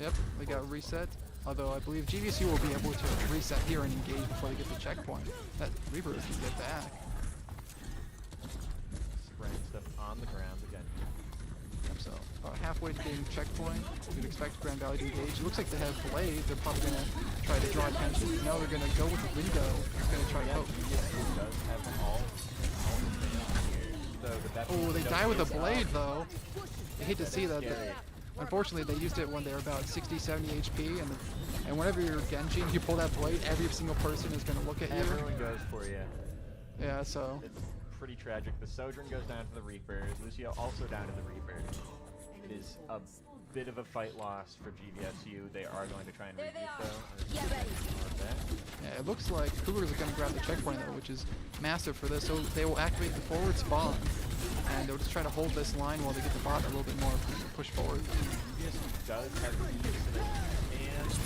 Speaker 4: Yep, they got reset. Although I believe GVSU will be able to reset here and engage before they get the checkpoint. That Reaper is going to get back.
Speaker 3: Spraying stuff on the ground again.
Speaker 4: Yep, so about halfway to getting checkpoint. You'd expect Grand Valley to engage. It looks like they have Blade. They're probably going to try to draw attention. No, they're going to go with the window. It's going to try to poke.
Speaker 3: Does have all
Speaker 4: Oh, they die with a blade though. I hate to see that. Unfortunately, they used it when they were about 60, 70 HP, and whenever you're Genji and you pull that blade, every single person is going to look at you.
Speaker 3: Everyone goes for you.
Speaker 4: Yeah, so.
Speaker 3: It's pretty tragic. The Sojourn goes down to the Reaper. Lucio also down to the Reaper. It is a bit of a fight loss for GVSU. They are going to try and regroup though.
Speaker 4: Yeah, it looks like Cougars are going to grab the checkpoint though, which is massive for this. So they will activate the forward spawn, and they'll just try to hold this line while they get the bot a little bit more push forward.
Speaker 3: GVSU does have the use so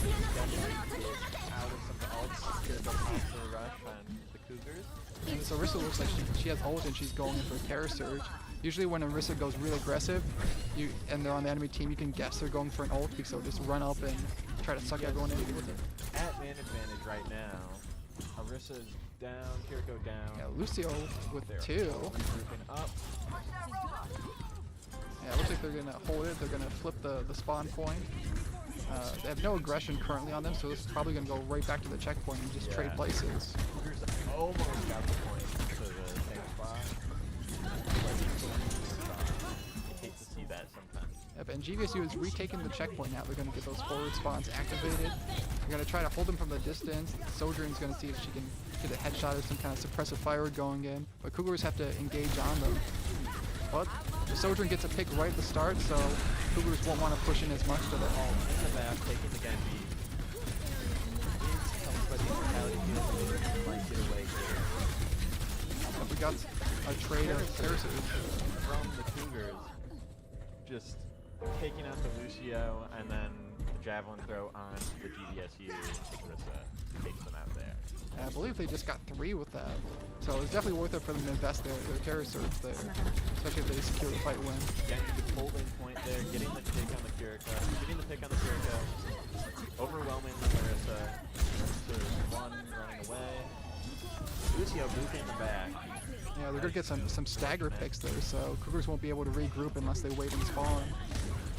Speaker 3: they can definitely get out of some ults to go off the rush on the Cougars.
Speaker 4: And so Orisa looks like she has ult and she's going in for a terror surge. Usually when Orisa goes really aggressive, and they're on the enemy team, you can guess they're going for an ult because they'll just run up and try to suck everyone in.
Speaker 3: At man advantage right now. Orisa's down, Kiriko down.
Speaker 4: Yeah, Lucio with
Speaker 3: They're
Speaker 4: 2.
Speaker 3: Grouping up.
Speaker 4: Yeah, it looks like they're going to hold it. They're going to flip the spawn point. They have no aggression currently on them, so it's probably going to go right back to the checkpoint and just trade places.
Speaker 3: Cougars almost got the point to the same spot. I hate to see that sometimes.
Speaker 4: Yep, and GVSU is retaking the checkpoint now. They're going to get those forward spawns activated. They're going to try to hold them from the distance. Sojourn's going to see if she can get a headshot or some kind of suppressive fire going in. But Cougars have to engage on them. But the Sojourn gets a pick right at the start, so Cougars won't want to push in as much to the home.
Speaker 3: In the back, taking the Genji. Might get away here.
Speaker 4: But we got a trade of terraces.
Speaker 3: From the Cougars. Just taking out the Lucio and then the javelin throw on the GVSU. Orisa takes them out there.
Speaker 4: And I believe they just got 3 with that. So it's definitely worth it for them to invest their terror surge there. Especially if they secure the fight win.
Speaker 3: Genji just holding point there, getting the pick on the Kiriko. Getting the pick on the Kiriko. Overwhelming the Orisa. To one running away. Lucio looping the back.
Speaker 4: Yeah, they're going to get some stagger picks there, so Cougars won't be able to regroup unless they wait and spawn.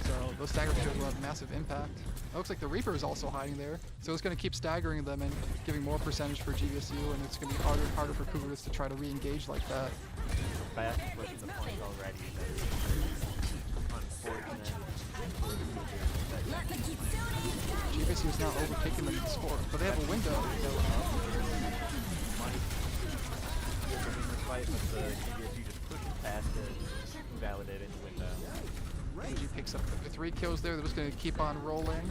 Speaker 4: So those stagger picks will have massive impact. It looks like the Reaper is also hiding there, so it's going to keep staggering them and giving more percentage for GVSU, and it's going to be harder and harder for Cougars to try to re-engage like that.
Speaker 3: Back pushing the point already. Unfortunate.
Speaker 4: GVSU is now overtaking them in the score, but they have a window.
Speaker 3: Fight, but the GVSU just pushing past it, validating the window.
Speaker 4: G picks up 3 kills there. They're just going to keep on rolling.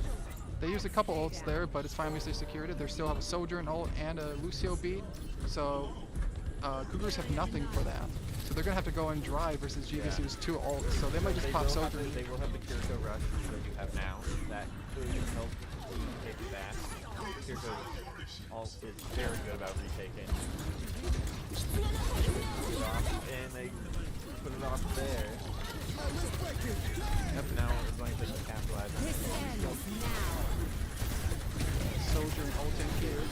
Speaker 4: They used a couple ults there, but it's fine because they secured it. They still have a Sojourn ult and a Lucio beat, so Cougars have nothing for that. So they're gonna have to go and drive versus GVSU's 2 ults. So they might just pop Sojourn.
Speaker 3: They will have the Kiriko rush that you have now. That clearly helps take it back. Kiriko ult is very good about retaking. And they put it off there. Yep, now as long as they can capitalize on it.
Speaker 4: Sojourn ulting here.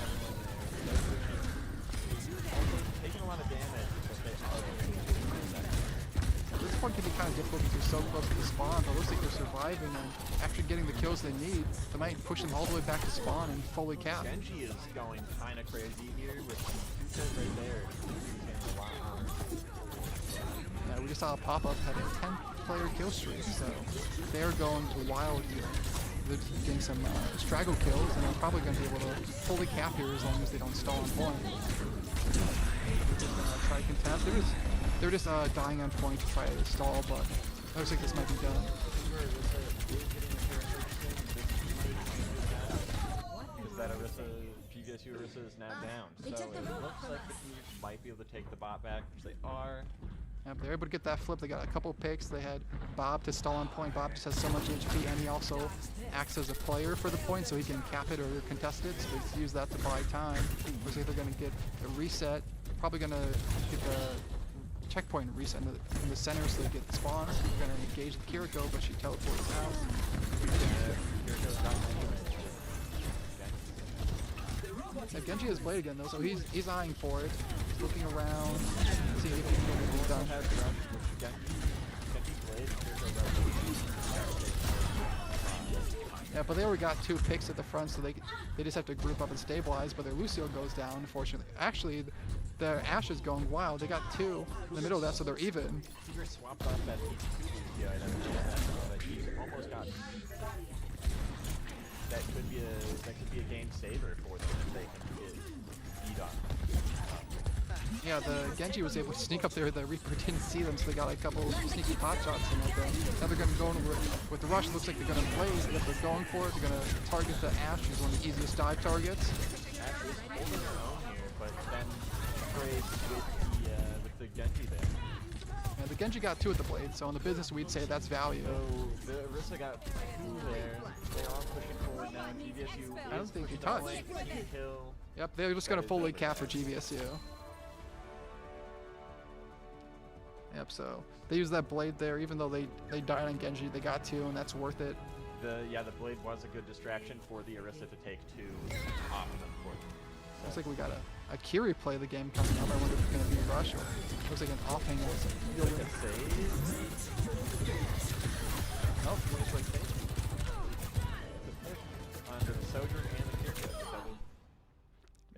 Speaker 3: Taking a lot of damage, but they are.
Speaker 4: This point can be kind of difficult because they're so close to the spawn, but it looks like they're surviving and actually getting the kills they need. They might push them all the way back to spawn and fully cap.
Speaker 3: Genji is going kind of crazy here with 2 kills right there. He's a lot on.
Speaker 4: Yeah, we just saw a pop-up had a 10-player kill streak, so they're going wild here. They're getting some straggle kills, and they're probably going to be able to fully cap here as long as they don't stall on point. Try to contest. They're just dying on point to try to stall, but it looks like this might be done.
Speaker 3: Is that GVSU Orisa is now down, so it looks like the Cougars might be able to take the bot back, which they are.
Speaker 4: Yep, they're able to get that flip. They got a couple picks. They had Bob to stall on point. Bob just has so much HP, and he also acts as a player for the point, so he can cap it or contest it. So they use that to buy time. Looks like they're going to get a reset. Probably going to get the checkpoint reset in the center so they get the spawn. They're going to engage the Kiriko, but she teleports out. Yeah, Genji has played again though, so he's eyeing for it. He's looking around, seeing if he can get it done. Yeah, but they already got 2 picks at the front, so they just have to group up and stabilize, but their Lucio goes down, unfortunately. Actually, their Ashe is going wild. They got 2 in the middle of that, so they're even.
Speaker 3: Cougars swapped off that Lucio item, but he almost got. That could be a game saver for them if they can get beat on.
Speaker 4: Yeah, the Genji was able to sneak up there. The Reaper didn't see them, so they got a couple sneaky pot shots in it. Now they're going to go in with the rush. It looks like they're going to blaze. If they're going for it, they're going to target the Ashe. She's one of the easiest dive targets.
Speaker 3: Ashe is holding her own here, but then trades with the Genji there.
Speaker 4: Yeah, the Genji got 2 at the blade, so in the business we'd say that's value.
Speaker 3: So the Orisa got 2 there. They're all pushing forward now. GVSU
Speaker 4: I don't think he touched.
Speaker 3: Kill.
Speaker 4: Yep, they're just going to fully cap for GVSU. Yep, so they use that blade there, even though they died on Genji, they got 2, and that's worth it.
Speaker 3: The blade was a good distraction for the Orisa to take 2 off of them for them. So.
Speaker 4: Looks like we got a Kiri play of the game coming up. I wonder if it's going to be a rush or looks like an offhand.
Speaker 3: Like a save? Nope, looks like save. Under the Sojourn and the Kiriko.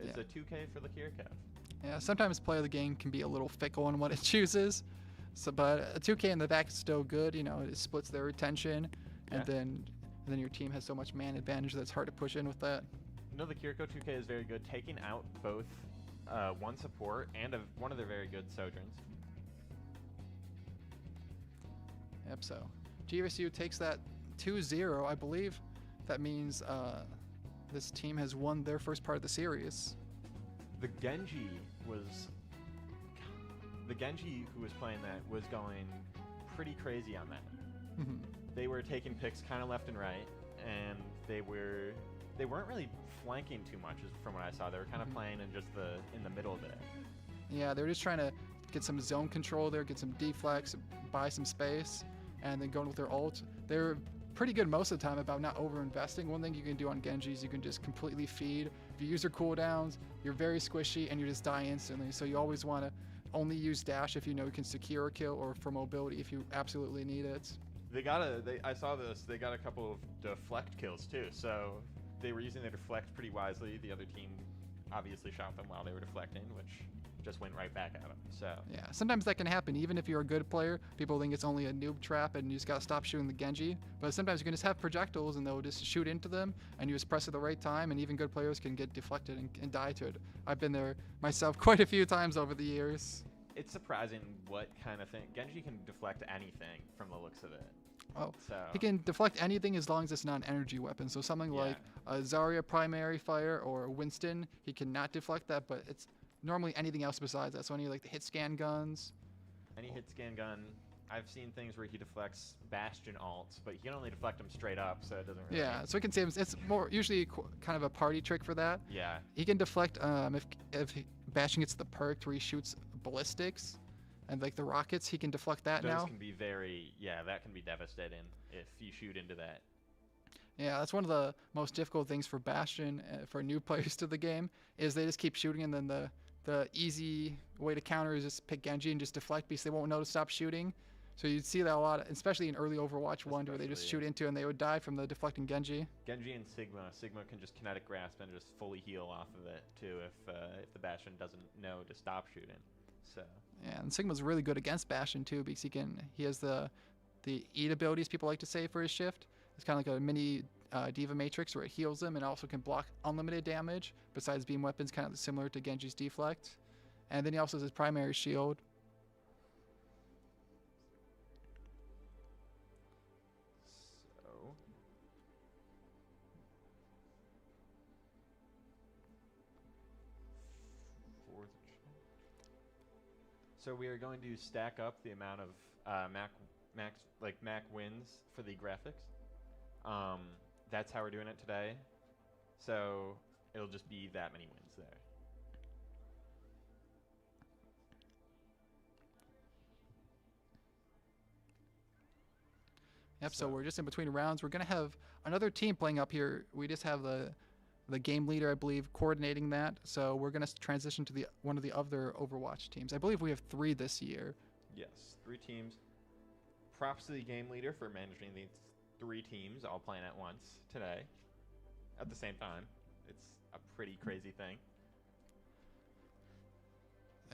Speaker 3: It's a 2K for the Kiriko.
Speaker 4: Yeah, sometimes play of the game can be a little fickle in what it chooses. So, but a 2K in the back is still good. You know, it splits their attention, and then your team has so much man advantage that it's hard to push in with that.
Speaker 3: No, the Kiriko 2K is very good, taking out both one support and one of their very good Sojourns.
Speaker 4: Yep, so GVSU takes that 2-0. I believe that means this team has won their first part of the series.
Speaker 3: The Genji who was playing that was going pretty crazy on that.
Speaker 4: Mm-hmm.
Speaker 3: They were taking picks kind of left and right, and they weren't really flanking too much from what I saw. They were kind of playing in the middle there.
Speaker 4: Yeah, they were just trying to get some zone control there, get some deflex, buy some space, and then going with their ult. They're pretty good most of the time about not over-investing. One thing you can do on Genji is you can just completely feed. If you use your cooldowns, you're very squishy and you just die instantly. So you always want to only use dash if you know you can secure a kill, or for mobility if you absolutely need it.
Speaker 3: I saw this. They got a couple of deflect kills too. So they were using their deflect pretty wisely. The other team obviously shot them while they were deflecting, which just went right back at them. So
Speaker 4: yeah, sometimes that can happen. Even if you're a good player, people think it's only a noob trap and you just gotta stop shooting the Genji. But sometimes you can just have projectiles and they'll just shoot into them, and you just press at the right time, and even good players can get deflected and die to it. I've been there myself quite a few times over the years.
Speaker 3: it's surprising what kind of thing Genji can deflect anything from the looks of it.
Speaker 4: Oh,
Speaker 3: So
Speaker 4: he can deflect anything as long as it's not an energy weapon. So something like a Zarya primary fire or a Winston, he cannot deflect that, but it's normally anything else besides that. So any like the hit scan guns.
Speaker 3: any hit scan gun, I've seen things where he deflects Bastion ults, but he can only deflect them straight up, so it doesn't really.
Speaker 4: Yeah, so he can save. It's more usually kind of a party trick for that.
Speaker 3: Yeah.
Speaker 4: He can deflect if Bastion gets the perk where he shoots ballistics, and like the rockets, he can deflect that
Speaker 3: Those
Speaker 4: now.
Speaker 3: can be very, that can be devastating if you shoot into that.
Speaker 4: Yeah, that's one of the most difficult things for Bastion, for new players to the game, is they just keep shooting, and then the easy way to counter is just pick Genji and just deflect because they won't know to stop shooting. So you'd see that a lot, especially in early Overwatch 1, where they just shoot into and they would die from the deflecting Genji.
Speaker 3: Genji and Sigma. Sigma can just kinetic grasp and just fully heal off of it too if the Bastion doesn't know to stop shooting. So.
Speaker 4: Yeah, and Sigma's really good against Bastion too because he has the eat abilities people like to say for his shift. It's kind of like a mini Diva Matrix where it heals them and also can block unlimited damage. Besides beam weapons, kind of similar to Genji's deflect. And then he also has his primary shield.
Speaker 3: So we are going to stack up the amount of Mac wins for the graphics. That's how we're doing it today. So it'll just be that many wins there.
Speaker 4: Yep, so we're just in between rounds. We're going to have another team playing up here. We just have the game leader, I believe, coordinating that. So we're going to transition to one of the other Overwatch teams. I believe we have 3 this year.
Speaker 3: Yes, 3 teams. Props to the game leader for managing these 3 teams all playing at once today at the same time. It's a pretty crazy thing.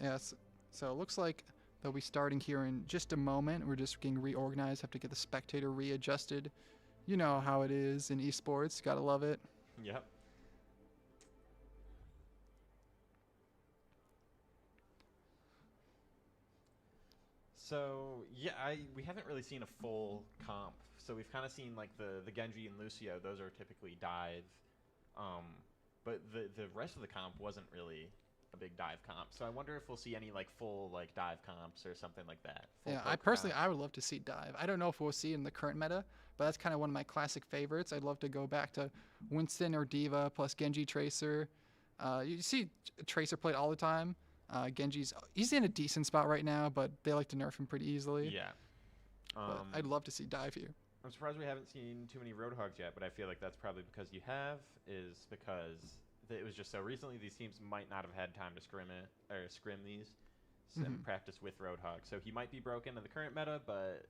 Speaker 4: Yes, so it looks like they'll be starting here in just a moment. We're just getting reorganized, have to get the spectator readjusted. You know how it is in esports, gotta love it.
Speaker 3: Yep. So yeah, we haven't really seen a full comp. So we've kind of seen like the Genji and Lucio. Those are typically dive, but the rest of the comp wasn't really a big dive comp. So I wonder if we'll see any like full like dive comps or something like that.
Speaker 4: Yeah, I personally I would love to see dive. I don't know if we'll see it in the current meta, but that's kind of one of my classic favorites. I'd love to go back to Winston or Diva plus Genji Tracer. You see Tracer played all the time. He's in a decent spot right now, but they like to nerf him pretty easily.
Speaker 3: Yeah.
Speaker 4: But I'd love to see dive here.
Speaker 3: I'm surprised we haven't seen too many Roadhogs yet, but I feel like that's probably because it was just so recently. These teams might not have had time to scrim these and practice with Roadhog. So he might be broken in the current meta, but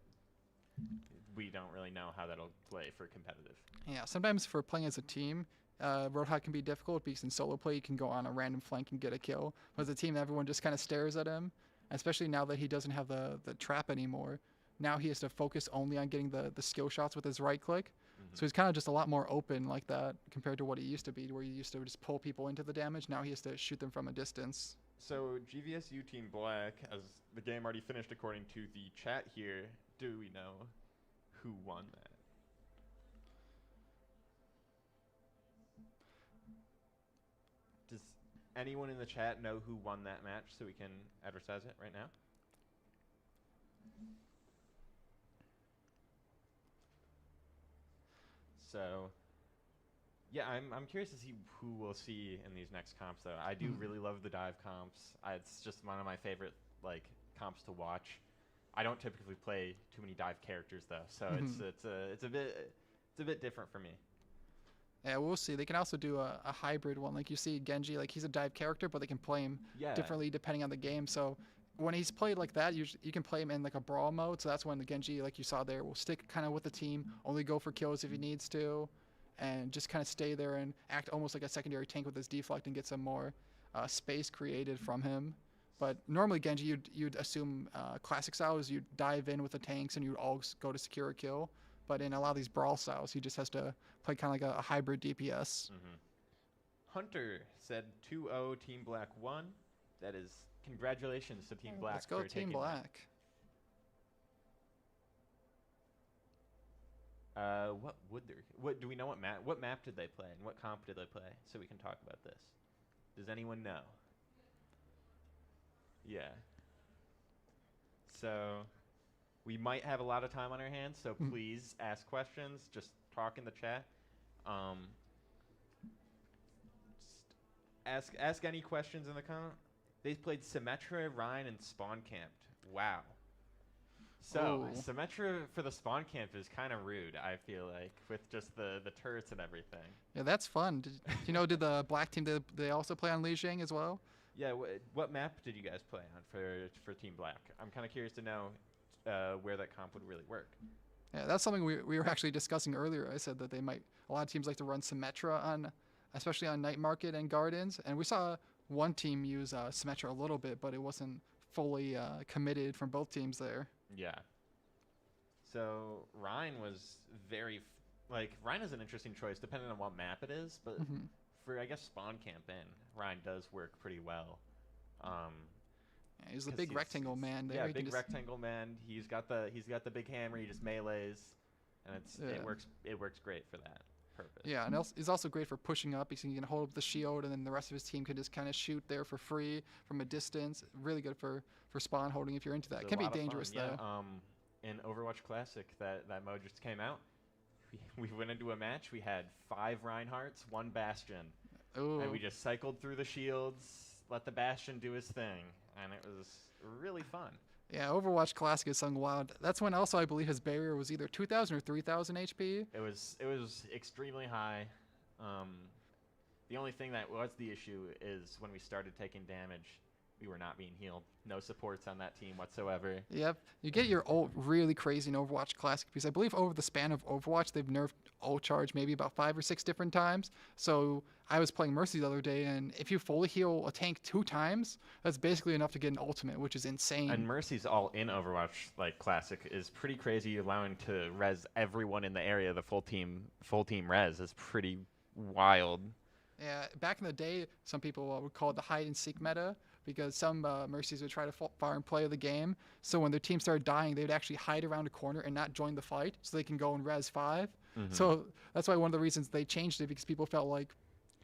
Speaker 3: we don't really know how that'll play for competitive.
Speaker 4: Yeah, sometimes for playing as a team, Roadhog can be difficult because in solo play you can go on a random flank and get a kill. But as a team, everyone just kind of stares at him, especially now that he doesn't have the trap anymore. Now he has to focus only on getting the skill shots with his right click. So he's kind of just a lot more open like that compared to what he used to be, where he used to just pull people into the damage. Now he has to shoot them from a distance.
Speaker 3: So GVSU Team Black, as the game already finished according to the chat here, do we know who won that? Does anyone in the chat know who won that match so we can advertise it right now? So, yeah, I'm curious to see who we'll see in these next comps, though. I do really love the dive comps. It's just one of my favorite comps to watch. I don't typically play too many dive characters, though, so it's a bit different for me.
Speaker 4: Yeah, we'll see. They can also do a hybrid one. Like you see Genji, like he's a dive character, but they can play him differently depending on the game. So when he's played like that, you can play him in like a brawl mode. So that's when the Genji, like you saw there, will stick kind of with the team, only go for kills if he needs to, and just kind of stay there and act almost like a secondary tank with his deflect and get some more space created from him. But normally Genji, you'd assume classic styles, you'd dive in with the tanks and you'd all go to secure a kill. But in a lot of these brawl styles, he just has to play kind of like a hybrid DPS.
Speaker 3: Hunter said 2-0 Team Black won. That is congratulations to Team Black.
Speaker 4: Let's go
Speaker 3: for
Speaker 4: Team
Speaker 3: taking
Speaker 4: Black.
Speaker 3: What would there? What do we know? What map did they play, and what comp did they play? So we can talk about this. Does anyone know? Yeah. So we might have a lot of time on our hands, so please ask questions. Just talk in the chat. Just ask any questions in the comment. They played Symmetra, Rhine, and Spawn Camped. Wow. So Symmetra for the Spawn Camp is kind of rude, I feel like, with just the turrets and everything.
Speaker 4: Yeah, that's fun. Did the black team, did they also play on LiJiang as well?
Speaker 3: Yeah, what map did you guys play on for Team Black? I'm kind of curious to know where that comp would really work.
Speaker 4: Yeah, that's something we were actually discussing earlier. I said that a lot of teams like to run Symmetra on, especially on Night Market and Gardens, and we saw one team use Symmetra a little bit, but it wasn't fully committed from both teams there.
Speaker 3: Yeah. So Rhine was Rhine is an interesting choice depending on what map it is, but for, I guess, Spawn Camp in, Rhine does work pretty well.
Speaker 4: Yeah, he's the big rectangle man there.
Speaker 3: Yeah, big rectangle man. He's got the big hammer. He just melees, and it works great for that purpose.
Speaker 4: Yeah, and he's also great for pushing up because he can hold up the shield, and then the rest of his team can just kind of shoot there for free from a distance. Really good for spawn holding if you're into that. It can be dangerous though.
Speaker 3: In Overwatch Classic, that mode just came out. We went into a match. We had 5 Reinhardts, 1 Bastion, and we just cycled through the shields, let the Bastion do his thing, and it was really fun.
Speaker 4: Yeah, Overwatch Classic is something wild. That's when also I believe his barrier was either 2,000 or 3,000 HP.
Speaker 3: It was extremely high. The only thing that was the issue is when we started taking damage, we were not being healed. No supports on that team whatsoever.
Speaker 4: Yep. You get your ult really crazy in Overwatch Classic because I believe over the span of Overwatch, they've nerfed ult charge maybe about 5 or 6 different times. So I was playing Mercy the other day, and if you fully heal a tank 2 times, that's basically enough to get an ultimate, which is insane.
Speaker 3: And Mercy's all in Overwatch Classic is pretty crazy, allowing to res everyone in the area. The full team res is pretty wild.
Speaker 4: Yeah, back in the day, some people would call it the hide and seek meta, because some Mercies would try to farm play the game. So when their team started dying, they would actually hide around a corner and not join the fight so they can go and res 5. So that's why one of the reasons they changed it, because people felt like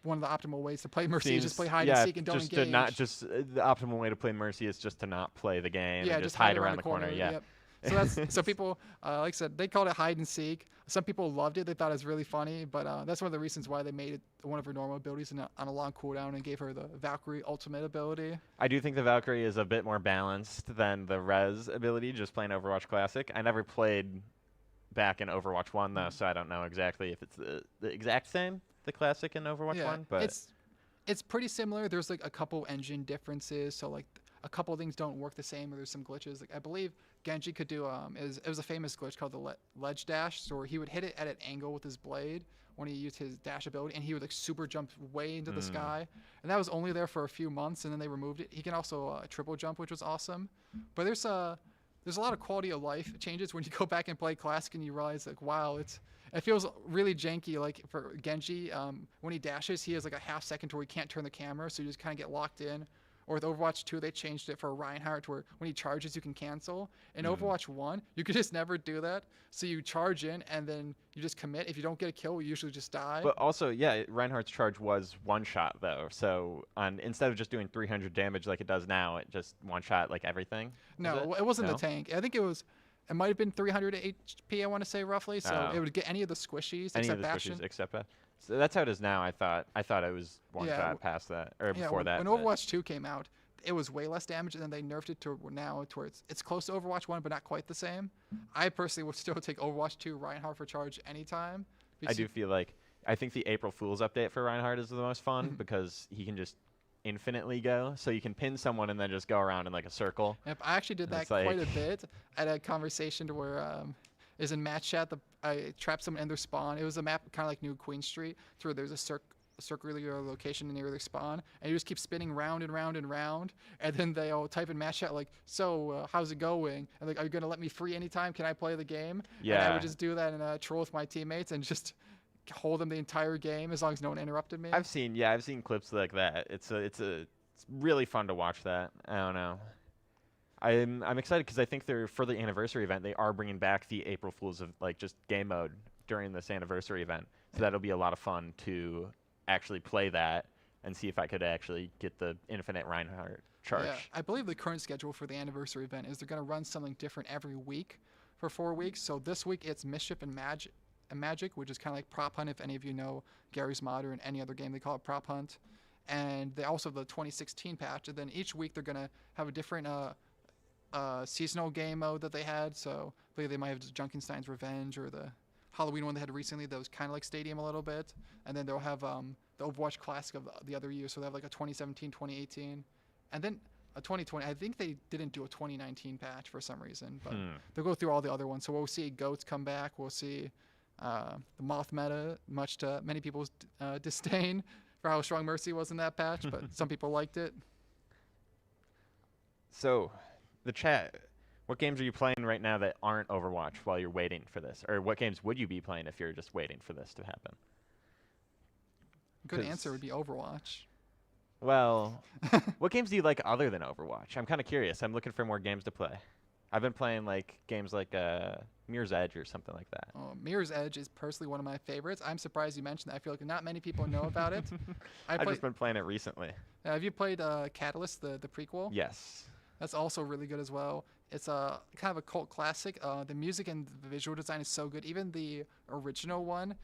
Speaker 4: one of the optimal ways to play Mercy is just play hide and seek and don't engage.
Speaker 3: The optimal way to play Mercy is just to not play the game and just hide around the corner. Yeah.
Speaker 4: Yep. So people, like I said, they called it hide and seek. Some people loved it; they thought it was really funny. But that's one of the reasons why they made it one of her normal abilities on a long cooldown and gave her the Valkyrie ultimate ability.
Speaker 3: I do think the Valkyrie is a bit more balanced than the Res ability. Just playing Overwatch Classic, I never played back in Overwatch 1 though, so I don't know exactly if it's the exact same, the Classic in Overwatch 1. But
Speaker 4: it's pretty similar. There's like a couple engine differences, so like a couple things don't work the same, or there's some glitches. Like I believe Genji could do it was a famous glitch called the ledge dash, so he would hit it at an angle with his blade when he used his dash ability, and he would like super jump way into the sky, and that was only there for a few months, and then they removed it. He can also triple jump, which was awesome. But there's a lot of quality of life changes when you go back and play Classic, and you realize like, wow, it feels really janky. Like for Genji, when he dashes, he has like a half second where he can't turn the camera, so you just kind of get locked in. Or with Overwatch 2, they changed it for Reinhardt, where when he charges, you can cancel. In Overwatch 1, you could just never do that. So you charge in, and then you just commit. If you don't get a kill, you usually just die.
Speaker 3: But also, yeah, Reinhardt's charge was one-shot, though. So instead of just doing 300 damage like it does now, it just one-shot like everything?
Speaker 4: No, it wasn't the tank. I think it might have been 300 HP, I want to say, roughly. So it would get any of the squishies except Bastion.
Speaker 3: So that's how it is now. I thought it was one shot past that, or before that.
Speaker 4: When Overwatch 2 came out, it was way less damage, and then they nerfed it to now to where it's close to Overwatch 1, but not quite the same. I personally would still take Overwatch 2 Reinhardt for charge anytime.
Speaker 3: I do feel like I think the April Fool's update for Reinhardt is the most fun because he can just infinitely go, so you can pin someone and then just go around in like a circle.
Speaker 4: Yep, I actually did that quite a bit at a conversation to where is in match chat. I trapped someone in their spawn. It was a map kind of like New Queen Street, to where there's a circular location near their spawn, and you just keep spinning round and round and round, and then they all type in match chat like, so how's it going? And like, are you gonna let me free anytime? Can I play the game?
Speaker 3: Yeah.
Speaker 4: And I would just do that and troll with my teammates and just hold them the entire game as long as no one interrupted me.
Speaker 3: I've seen clips like that. It's really fun to watch that. I don't know. I'm excited because I think for the anniversary event, they are bringing back the April Fools of like just game mode during this anniversary event. So that'll be a lot of fun to actually play that and see if I could actually get the Infinite Reinhardt charge.
Speaker 4: Yeah, I believe the current schedule for the anniversary event is they're going to run something different every week for 4 weeks. So this week it's Mischief and Magic, which is kind of like Prop Hunt. If any of you know Gary's Mod or in any other game, they call it Prop Hunt. And they also have the 2016 patch. And then each week they're going to have a different seasonal game mode that they had. So I believe they might have Junkenstein's Revenge or the Halloween one they had recently that was kind of like Stadium a little bit. And then they'll have the Overwatch Classic of the other year. So they have like a 2017, 2018. And then a 2020. I think they didn't do a 2019 patch for some reason. But they'll go through all the other ones. So we'll see Goats come back. We'll see the Moth meta, much to many people's disdain for how strong Mercy was in that patch. But some people liked it.
Speaker 3: So, the chat, what games are you playing right now that aren't Overwatch while you're waiting for this? Or what games would you be playing if you're just waiting for this to happen?
Speaker 4: Good answer would be Overwatch.
Speaker 3: Well, what games do you like other than Overwatch? I'm kind of curious. I'm looking for more games to play. I've been playing like games like Mirror's Edge or something like that.
Speaker 4: Oh, Mirror's Edge is personally one of my favorites. I'm surprised you mentioned that. I feel like not many people know about it.
Speaker 3: I've just been playing it recently.
Speaker 4: Have you played Catalyst, the prequel?
Speaker 3: Yes.
Speaker 4: That's also really good as well. It's a kind of a cult classic. The music and the visual design is so good. Even the original one,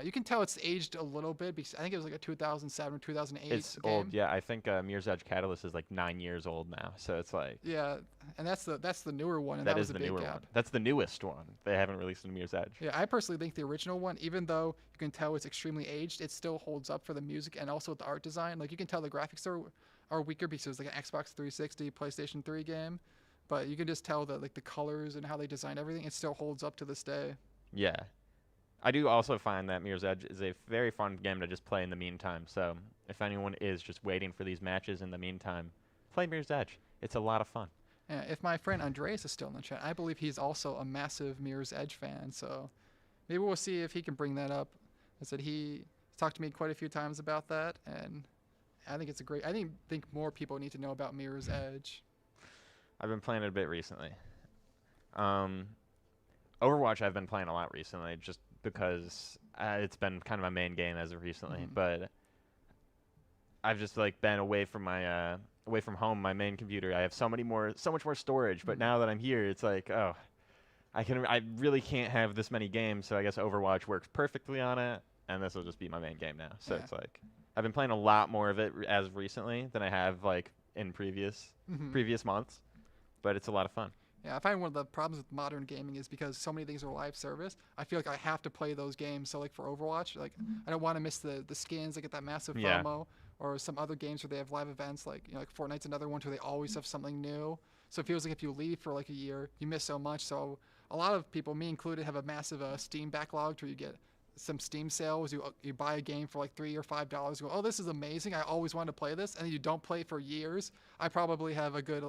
Speaker 4: you can tell it's aged a little bit because I think it was like a 2007 or 2008
Speaker 3: It's
Speaker 4: game.
Speaker 3: old, yeah. I think Mirror's Edge Catalyst is like 9 years old now, so it's like
Speaker 4: Yeah, and that's the newer one, and that
Speaker 3: that
Speaker 4: was
Speaker 3: is
Speaker 4: a
Speaker 3: the
Speaker 4: big
Speaker 3: newer
Speaker 4: gap.
Speaker 3: one. That's the newest one. They haven't released a Mirror's Edge.
Speaker 4: Yeah, I personally think the original one, even though you can tell it's extremely aged, it still holds up for the music and also the art design. Like you can tell the graphics are weaker because it's like an Xbox 360, PlayStation 3 game, but you can just tell that like the colors and how they design everything, it still holds up to this day.
Speaker 3: Yeah. I do also find that Mirror's Edge is a very fun game to just play in the meantime. So if anyone is just waiting for these matches in the meantime, play Mirror's Edge. It's a lot of fun.
Speaker 4: Yeah, if my friend Andreas is still in the chat, I believe he's also a massive Mirror's Edge fan. So maybe we'll see if he can bring that up. I said he talked to me quite a few times about that, and I think it's a great. I think more people need to know about Mirror's Edge.
Speaker 3: I've been playing it a bit recently. Overwatch I've been playing a lot recently just because it's been kind of my main game as of recently. But I've just like been away from my away from home, my main computer. I have so much more storage. But now that I'm here, it's like, oh, I really can't have this many games. So I guess Overwatch works perfectly on it, and this will just be my main game now. So it's like I've been playing a lot more of it as of recently than I have like in previous months. But it's a lot of fun.
Speaker 4: Yeah, I find one of the problems with modern gaming is because so many things are live service. I feel like I have to play those games. So like for Overwatch, like I don't want to miss the skins. I get that massive FOMO. Or some other games where they have live events, like like Fortnite's another one where they always have something new. So it feels like if you leave for like a year, you miss so much. So a lot of people, me included, have a massive Steam backlog where you get some Steam sales. You buy a game for like $3 or $5. You go, oh, this is amazing. I always wanted to play this, and then you don't play it for years. I probably have a good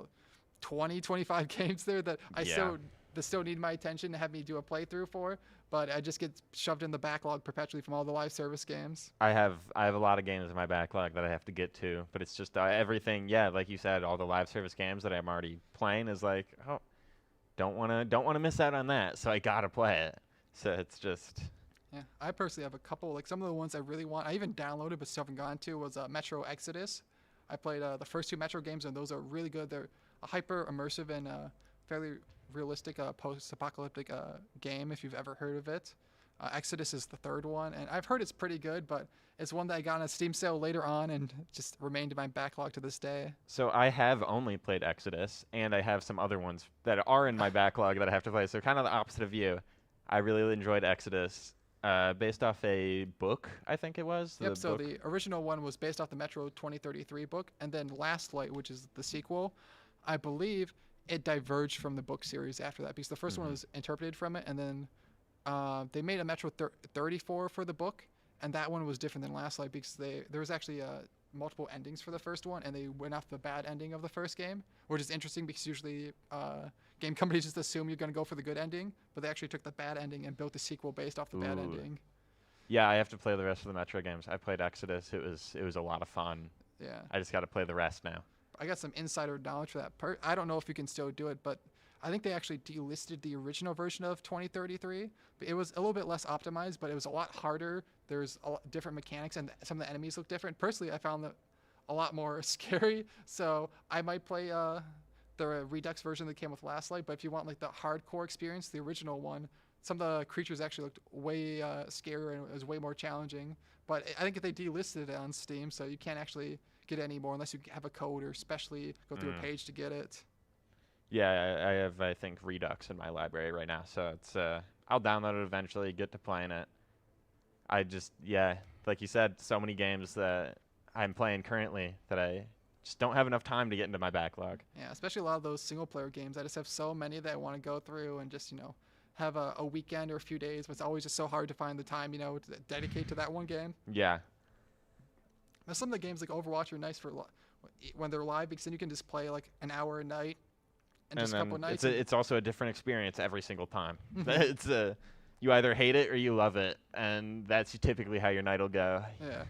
Speaker 4: 20, 25 games there that I still need my attention to have me do a playthrough for, but I just get shoved in the backlog perpetually from all the live service games.
Speaker 3: I have a lot of games in my backlog that I have to get to, but it's just everything. Yeah, like you said, all the live service games that I'm already playing is like, oh, don't wanna miss out on that, so I gotta play it. So it's just.
Speaker 4: Yeah, I personally have a couple. Like some of the ones I really want, I even downloaded but still haven't gone to was Metro Exodus. I played the first 2 Metro games, and those are really good. They're a hyper immersive and fairly realistic post-apocalyptic game, if you've ever heard of it. Exodus is the 3rd one, and I've heard it's pretty good, but it's one that I got on a Steam sale later on and just remained in my backlog to this day.
Speaker 3: So I have only played Exodus, and I have some other ones that are in my backlog that I have to play. So kind of the opposite of you. I really enjoyed Exodus, based off a book, I think it was.
Speaker 4: Yep, so the original one was based off the Metro 2033 book, and then Last Light, which is the sequel, I believe it diverged from the book series after that because the first one was interpreted from it, and then they made a Metro 34 for the book, and that one was different than Last Light because there was actually multiple endings for the first one, and they went off the bad ending of the first game, which is interesting because usually game companies just assume you're going to go for the good ending, but they actually took the bad ending and built the sequel based off the bad ending.
Speaker 3: Yeah, I have to play the rest of the Metro games. I played Exodus. It was a lot of fun.
Speaker 4: Yeah.
Speaker 3: I just got to play the rest now.
Speaker 4: I got some insider knowledge for that part. I don't know if you can still do it, but I think they actually delisted the original version of 2033. It was a little bit less optimized, but it was a lot harder. There's different mechanics, and some of the enemies look different. Personally, I found that a lot more scary, so I might play the Redux version that came with Last Light. But if you want like the hardcore experience, the original one, some of the creatures actually looked way scarier, and it was way more challenging. But I think if they delisted it on Steam, so you can't actually get it anymore unless you have a code or specially go through a page to get it.
Speaker 3: Yeah, I have, I think, Redux in my library right now, so it's I'll download it eventually, get to playing it. I just, yeah, like you said, so many games that I'm playing currently that I just don't have enough time to get into my backlog.
Speaker 4: Yeah, especially a lot of those single-player games. I just have so many that I want to go through and just, have a weekend or a few days, but it's always just so hard to find the time, to dedicate to that one game.
Speaker 3: Yeah.
Speaker 4: Now, some of the games like Overwatch are nice for when they're live, because then you can just play like an hour a night and just a couple of nights.
Speaker 3: It's also a different experience every single time. It's you either hate it or you love it, and that's typically how your night will go.
Speaker 4: Yeah.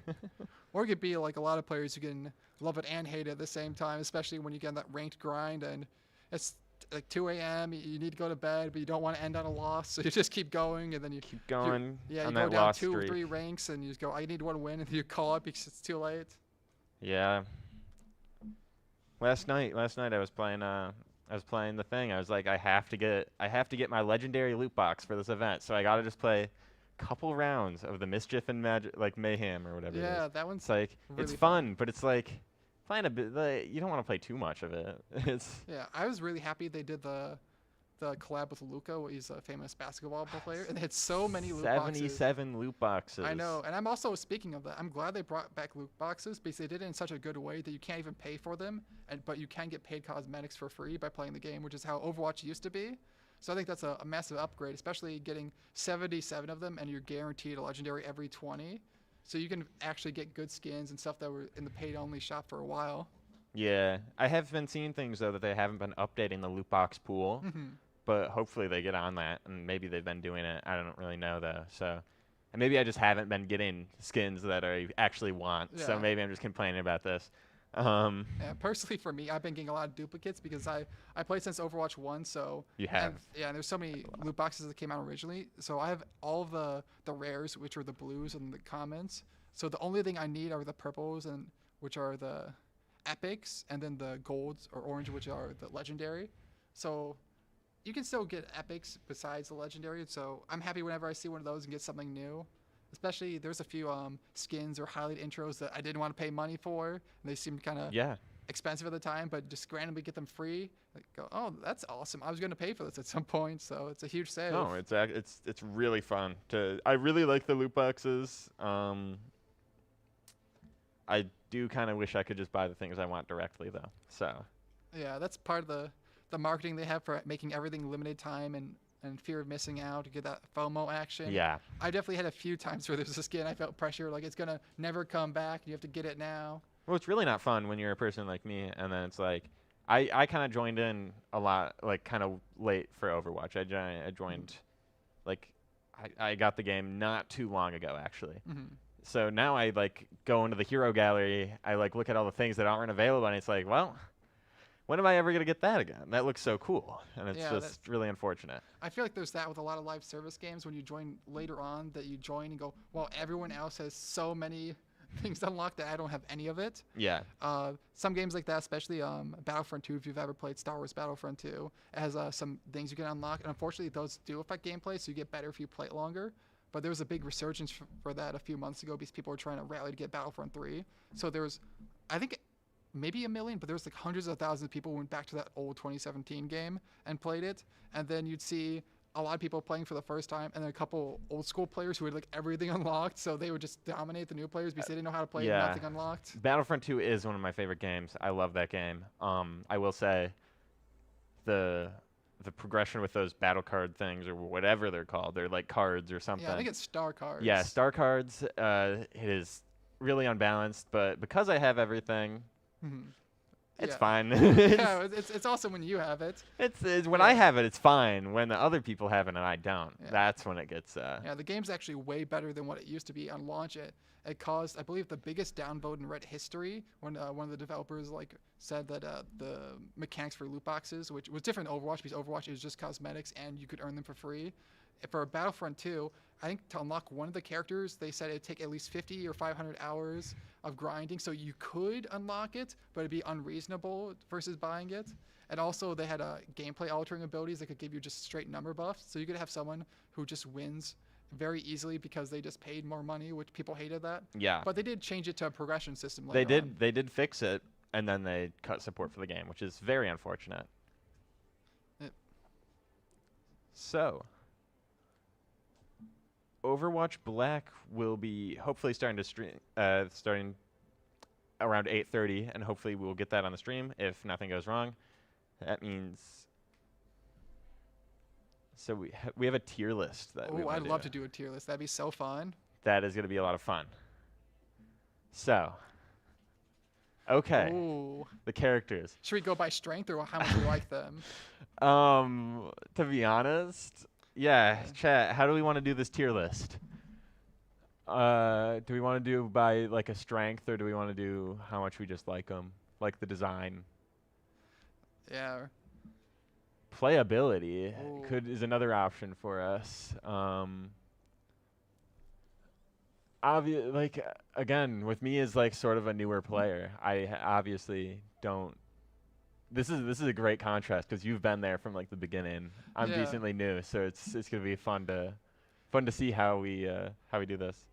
Speaker 4: Or it could be like a lot of players who can love it and hate it at the same time, especially when you get in that ranked grind and it's like 2 a.m. You need to go to bed, but you don't want to end on a loss, so you just keep going, and then you
Speaker 3: keep going.
Speaker 4: Yeah,
Speaker 3: on
Speaker 4: you go
Speaker 3: that
Speaker 4: down
Speaker 3: loss
Speaker 4: 2 or
Speaker 3: streak.
Speaker 4: 3 ranks, and you just go, I need one win, and you call it because it's too late.
Speaker 3: Yeah. Last night I was playing the thing. I was like, I have to get my legendary loot box for this event, so I gotta just play a couple rounds of the Mischief and Magic, like Mayhem or whatever.
Speaker 4: Yeah,
Speaker 3: it is.
Speaker 4: that one's
Speaker 3: It's like
Speaker 4: really
Speaker 3: it's fun, but it's like playing a bit. Like, you don't want to play too much of it.
Speaker 4: Yeah, I was really happy they did the collab with Luka. He's a famous basketball player, and they had so many loot boxes.
Speaker 3: 77 loot boxes.
Speaker 4: I know, and I'm also, speaking of that, I'm glad they brought back loot boxes because they did it in such a good way that you can't even pay for them, but you can get paid cosmetics for free by playing the game, which is how Overwatch used to be. So I think that's a massive upgrade, especially getting 77 of them, and you're guaranteed a legendary every 20. So you can actually get good skins and stuff that were in the paid-only shop for a while.
Speaker 3: Yeah, I have been seeing things though that they haven't been updating the loot box pool. But hopefully they get on that, and maybe they've been doing it. I don't really know though. So, and maybe I just haven't been getting skins that I actually want.
Speaker 4: Yeah.
Speaker 3: So maybe I'm just complaining about this.
Speaker 4: Yeah, personally for me, I've been getting a lot of duplicates because I played since Overwatch 1, so
Speaker 3: You have.
Speaker 4: and there's so many loot boxes that came out originally. So I have all of the rares, which are the blues and the commons. So the only thing I need are the purples, and which are the epics, and then the golds or orange, which are the legendary. So you can still get epics besides the legendary, so I'm happy whenever I see one of those and get something new. Especially there's a few skins or highlight intros that I didn't want to pay money for, and they seemed kind of expensive at the time, but just randomly get them free. Like, go, oh, that's awesome! I was going to pay for this at some point, so it's a huge save.
Speaker 3: No, it's really fun. I really like the loot boxes. I do kind of wish I could just buy the things I want directly though. So.
Speaker 4: Yeah, that's part of the marketing they have for making everything limited time and fear of missing out to get that FOMO action.
Speaker 3: Yeah.
Speaker 4: I definitely had a few times where there's a skin I felt pressure, like it's going to never come back. You have to get it now.
Speaker 3: Well, it's really not fun when you're a person like me, and then it's like, I kind of joined in a lot, like kind of late for Overwatch. I joined, like, I got the game not too long ago, actually. So now I, like, go into the hero gallery, I, like, look at all the things that aren't available, and it's like, well, when am I ever going to get that again? That looks so cool, and it's just really unfortunate.
Speaker 4: I feel like there's that with a lot of live service games when you join later on, that you join and go, well, everyone else has so many things unlocked that I don't have any of it.
Speaker 3: Yeah.
Speaker 4: Some games like that, especially Battlefront 2, if you've ever played Star Wars Battlefront 2, it has some things you can unlock, and unfortunately those do affect gameplay, so you get better if you play it longer. But there was a big resurgence for that a few months ago because people were trying to rally to get Battlefront 3. So there was, I think, maybe 1 million, but there was like hundreds of thousands of people who went back to that old 2017 game and played it. And then you'd see a lot of people playing for the first time, and then a couple old school players who had like everything unlocked, so they would just dominate the new players because they didn't know how to play with nothing unlocked.
Speaker 3: Battlefront 2 is one of my favorite games. I love that game. I will say the progression with those battle card things, or whatever they're called, they're like cards or something.
Speaker 4: Yeah, I think it's star cards.
Speaker 3: Yeah, star cards. It is really unbalanced, but because I have everything, It's
Speaker 4: Yeah.
Speaker 3: fine.
Speaker 4: Yeah, it's awesome when you have it.
Speaker 3: It's when I have it, it's fine. When the other people have it and I don't,
Speaker 4: Yeah.
Speaker 3: that's when it gets.
Speaker 4: Yeah, the game's actually way better than what it used to be on launch. It caused, I believe, the biggest downvote in Reddit history when one of the developers said that the mechanics for loot boxes, which was different than Overwatch because Overwatch is just cosmetics and you could earn them for free. For Battlefront 2, I think to unlock one of the characters, they said it'd take at least 50 or 500 hours of grinding, so you could unlock it, but it'd be unreasonable versus buying it. And also, they had gameplay altering abilities that could give you just straight number buffs, so you could have someone who just wins very easily because they just paid more money, which people hated that.
Speaker 3: Yeah.
Speaker 4: But they did change it to a progression system later on.
Speaker 3: They did fix it, and then they cut support for the game, which is very unfortunate.
Speaker 4: Yep.
Speaker 3: So, Overwatch Black will be hopefully starting to stream, starting around 8:30, and hopefully we will get that on the stream if nothing goes wrong. That means. So we have a tier list that we
Speaker 4: Oh,
Speaker 3: wanna
Speaker 4: I'd love to do a tier list. That'd be so fun.
Speaker 3: That is going to be a lot of fun. So, okay,
Speaker 4: Ooh.
Speaker 3: the characters.
Speaker 4: Should we go by strength or how much we like them?
Speaker 3: To be honest, yeah, chat, how do we want to do this tier list? Do we want to do by like a strength, or do we want to do how much we just like them, like the design?
Speaker 4: Yeah.
Speaker 3: Playability
Speaker 4: Ooh.
Speaker 3: is another option for us. Again, with me as like sort of a newer player, I obviously don't. This is a great contrast because you've been there from like the beginning. I'm
Speaker 4: Yeah.
Speaker 3: decently new, so it's gonna be fun to see how we do this.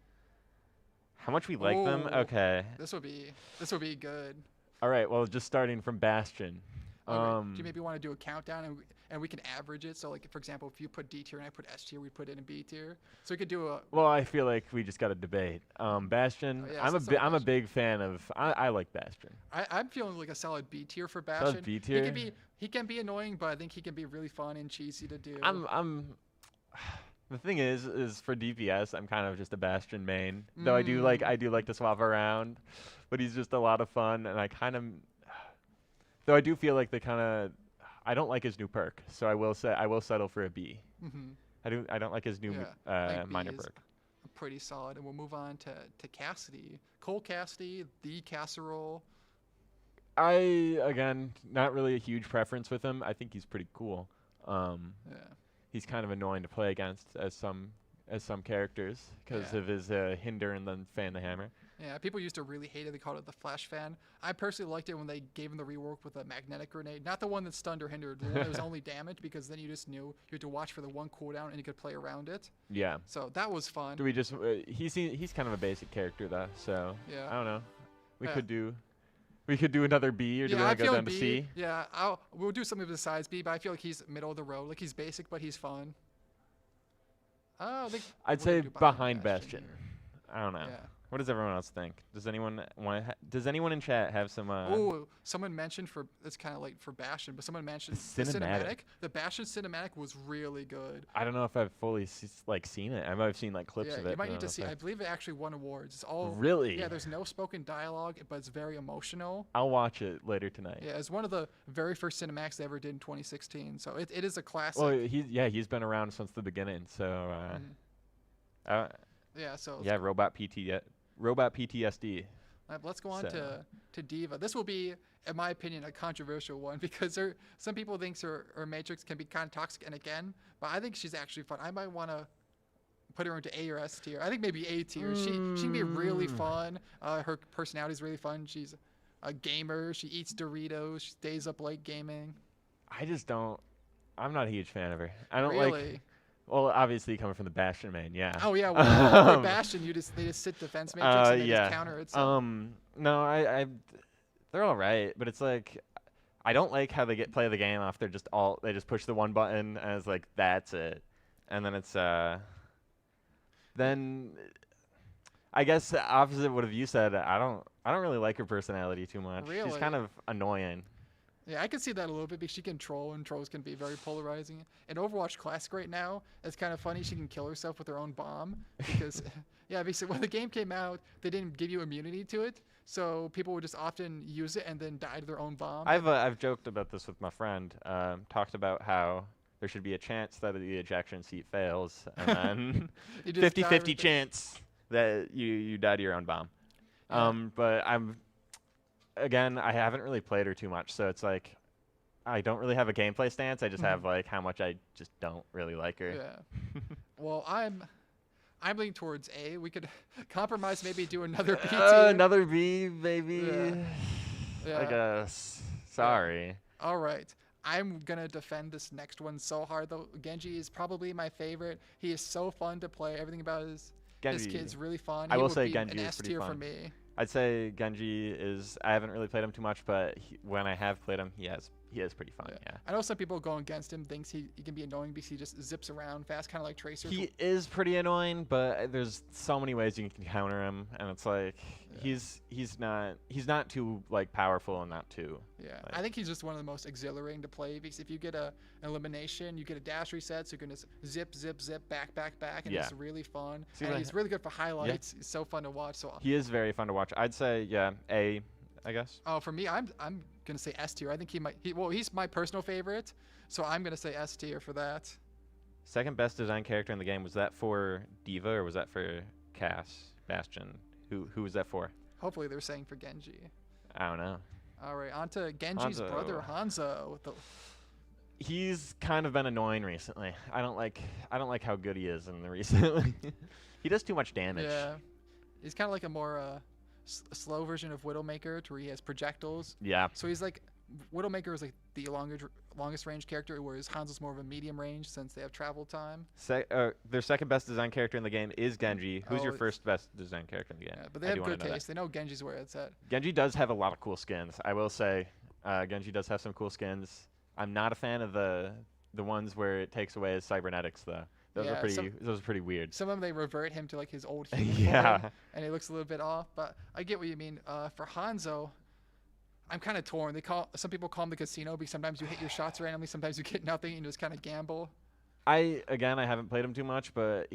Speaker 3: How much we like them?
Speaker 4: Ooh.
Speaker 3: Okay.
Speaker 4: This would be good.
Speaker 3: All right. Well, just starting from Bastion.
Speaker 4: Okay. Do you maybe want to do a countdown and we can average it? So like for example, if you put D tier and I put S tier, we put it in B tier. So we could do a.
Speaker 3: Well, I feel like we just got to debate. Bastion.
Speaker 4: Oh, yeah,
Speaker 3: I'm
Speaker 4: so
Speaker 3: I'm a
Speaker 4: Bastion.
Speaker 3: big fan of. I like Bastion.
Speaker 4: I'm feeling like a solid B tier for Bastion.
Speaker 3: B tier?
Speaker 4: He can be annoying, but I think he can be really fun and cheesy to do.
Speaker 3: The thing is for DPS, I'm kind of just a Bastion main. Though I do like to swap around, but he's just a lot of fun, and I kind of. Though I do feel like I don't like his new perk, so I will settle for a B.
Speaker 4: Mm-hmm.
Speaker 3: I don't like his new
Speaker 4: I think B
Speaker 3: minor
Speaker 4: is
Speaker 3: perk.
Speaker 4: pretty solid, and we'll move on to Cassidy. Cole Cassidy, the casserole.
Speaker 3: Again, not really a huge preference with him. I think he's pretty cool.
Speaker 4: Yeah.
Speaker 3: He's kind of annoying to play against as some characters because
Speaker 4: Yeah.
Speaker 3: of his hinder and then fan the hammer.
Speaker 4: Yeah, people used to really hate it. They called it the flash fan. I personally liked it when they gave him the rework with a magnetic grenade. Not the one that stunned or hindered, the one that was only damage, because then you just knew you had to watch for the one cooldown and you could play around it.
Speaker 3: Yeah.
Speaker 4: So that was fun.
Speaker 3: Do we just he's kind of a basic character though, so
Speaker 4: Yeah.
Speaker 3: I don't know. We
Speaker 4: Yeah.
Speaker 3: could do another B, or do we
Speaker 4: I
Speaker 3: want to
Speaker 4: feel
Speaker 3: go down
Speaker 4: B.
Speaker 3: to C?
Speaker 4: Yeah, we'll do something besides B, but I feel like he's middle of the road. Like he's basic, but he's fun. I think
Speaker 3: I'd
Speaker 4: we're
Speaker 3: say
Speaker 4: gonna do
Speaker 3: behind Bastion.
Speaker 4: here.
Speaker 3: I don't know.
Speaker 4: Yeah.
Speaker 3: What does everyone else think? Does anyone does anyone in chat have some
Speaker 4: Oh, someone mentioned it's kind of late for Bastion, but someone mentioned
Speaker 3: The cinematic.
Speaker 4: The Bastion cinematic was really good.
Speaker 3: I don't know if I've fully seen it. I might have seen like clips
Speaker 4: Yeah,
Speaker 3: of it.
Speaker 4: you
Speaker 3: but
Speaker 4: might
Speaker 3: I
Speaker 4: need
Speaker 3: don't
Speaker 4: to see.
Speaker 3: know if
Speaker 4: I believe it actually won awards. It's all
Speaker 3: Really?
Speaker 4: Yeah, there's no spoken dialogue, but it's very emotional.
Speaker 3: I'll watch it later tonight.
Speaker 4: Yeah, it's one of the very first cinematics they ever did in 2016. So it is a classic.
Speaker 3: Well, he's been around since the beginning. So
Speaker 4: yeah, so
Speaker 3: yeah, robot PTSD.
Speaker 4: Let's go on
Speaker 3: So-
Speaker 4: to Diva. This will be, in my opinion, a controversial one because some people think her Matrix can be kind of toxic, and again, but I think she's actually fun. I might want to put her into A or S tier. I think maybe A tier. She can be really fun. Her personality is really fun. She's a gamer. She eats Doritos. She stays up late gaming.
Speaker 3: I'm not a huge fan of her. I don't
Speaker 4: Really?
Speaker 3: like. Well, obviously coming from the Bastion main, yeah.
Speaker 4: Oh yeah, well, for Bastion, they just sit defense matrix and they
Speaker 3: yeah.
Speaker 4: just counter it. So.
Speaker 3: No, I they're all right, but it's like I don't like how they play the game off. They just push the one button and it's like that's it, and then it's then I guess opposite what have you said. I don't really like her personality too much. She's
Speaker 4: Really?
Speaker 3: kind of annoying.
Speaker 4: Yeah, I can see that a little bit because she can troll, and trolls can be very polarizing. In Overwatch Classic right now, it's kind of funny. She can kill herself with her own bomb because, yeah, basically when the game came out, they didn't give you immunity to it, so people would just often use it and then die to their own bomb.
Speaker 3: I've joked about this with my friend. Talked about how there should be a chance that the ejection seat fails, and then
Speaker 4: You just die
Speaker 3: 50-50
Speaker 4: with it.
Speaker 3: chance that you die to your own bomb. But again, I haven't really played her too much, so it's like I don't really have a gameplay stance. I just have like how much I just don't really like her.
Speaker 4: Yeah. Well, I'm leaning towards A. We could compromise, maybe do another B tier.
Speaker 3: Another B, maybe.
Speaker 4: Yeah.
Speaker 3: I guess. Sorry.
Speaker 4: All right. I'm going to defend this next one so hard, though. Genji is probably my favorite. He is so fun to play. Everything about his kid's really fun.
Speaker 3: I will
Speaker 4: would
Speaker 3: say
Speaker 4: be
Speaker 3: Genji
Speaker 4: an
Speaker 3: is
Speaker 4: S
Speaker 3: pretty
Speaker 4: tier for
Speaker 3: fun.
Speaker 4: me.
Speaker 3: I'd say Genji is. I haven't really played him too much, but when I have played him, he is pretty fun. Yeah.
Speaker 4: I know some people going against him thinks he can be annoying because he just zips around fast, kind of like Tracer.
Speaker 3: He is pretty annoying, but there's so many ways you can counter him, and it's like he's not too like powerful and not too.
Speaker 4: Yeah,
Speaker 3: like,
Speaker 4: I think he's just one of the most exhilarating to play because if you get an elimination, you get a dash reset, so you can just zip, back, and it's really fun.
Speaker 3: See,
Speaker 4: and
Speaker 3: like-
Speaker 4: he's really good for highlights. He's so fun to watch. So
Speaker 3: he is very fun to watch. I'd say A, I guess.
Speaker 4: oh, for me, I'm gonna say S tier. I think he's my personal favorite, so I'm gonna say S tier for that.
Speaker 3: Second best design character in the game, was that for Diva or was that for Cass, Bastion? Who was that for?
Speaker 4: Hopefully they're saying for Genji.
Speaker 3: I don't know.
Speaker 4: All right, on to Genji's
Speaker 3: Hanzo.
Speaker 4: brother Hanzo.
Speaker 3: He's kind of been annoying recently. I don't like how good he is in the recently. He does too much damage.
Speaker 4: Yeah, he's kind of like a more slow version of Widowmaker, to where he has projectiles.
Speaker 3: Yeah.
Speaker 4: So he's like, Widowmaker is like the longest range character, whereas Hanzo's more of a medium range since they have travel time.
Speaker 3: Their second best design character in the game is Genji. Who's your
Speaker 4: Oh,
Speaker 3: first best design character in the game?
Speaker 4: Yeah, but they
Speaker 3: I do
Speaker 4: have
Speaker 3: wanna
Speaker 4: good
Speaker 3: know that.
Speaker 4: taste. They know Genji's where it's at.
Speaker 3: Genji does have a lot of cool skins. I will say, Genji does have some cool skins. I'm not a fan of the ones where it takes away his cybernetics though. Those
Speaker 4: Yeah,
Speaker 3: are pretty weird.
Speaker 4: Some of them, they revert him to like his old human
Speaker 3: Yeah.
Speaker 4: form, and he looks a little bit off. But I get what you mean. For Hanzo, I'm kind of torn. Some people call him the casino because sometimes you hit your shots randomly, sometimes you get nothing and you just kind of gamble.
Speaker 3: I haven't played him too much, but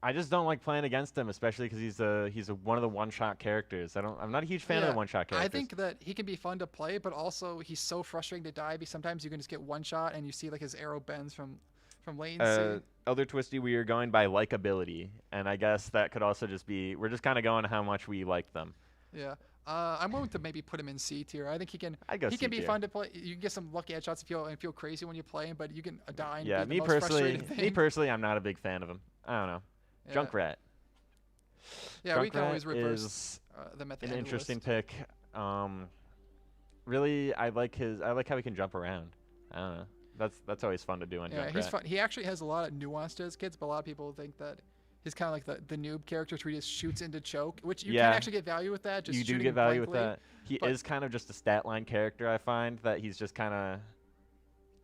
Speaker 3: I just don't like playing against him, especially because he's one of the one-shot characters. I'm not a huge fan of the one-shot characters.
Speaker 4: I think that he can be fun to play, but also he's so frustrating to die because sometimes you can just get one shot and you see like his arrow bends from latency.
Speaker 3: Elder Twisty, we are going by likability, and I guess that could also just be we're just kind of going how much we like them.
Speaker 4: Yeah. I'm willing to maybe put him in C tier. I think he can.
Speaker 3: I'd go
Speaker 4: He
Speaker 3: C
Speaker 4: can be
Speaker 3: tier.
Speaker 4: fun to play. You can get some lucky headshots and feel crazy when you play him, but you can die. And
Speaker 3: Yeah,
Speaker 4: be the most frustrating thing.
Speaker 3: me personally, I'm not a big fan of him. I don't know.
Speaker 4: Yeah.
Speaker 3: Junkrat.
Speaker 4: Yeah, we can
Speaker 3: Junkrat
Speaker 4: always reverse
Speaker 3: is
Speaker 4: them at the
Speaker 3: an
Speaker 4: end of the
Speaker 3: interesting
Speaker 4: list.
Speaker 3: pick. Really, I like how he can jump around. I don't know. That's always fun to do on
Speaker 4: Yeah,
Speaker 3: Junkrat.
Speaker 4: he's fun. He actually has a lot of nuance to his kids, but a lot of people think that he's kind of like the noob character where he just shoots into choke, which you
Speaker 3: Yeah.
Speaker 4: can actually get value with that. Just
Speaker 3: You do
Speaker 4: shooting
Speaker 3: get value with
Speaker 4: blankly.
Speaker 3: that. He
Speaker 4: but-
Speaker 3: is kind of just a stat line character. I find that he's just kind of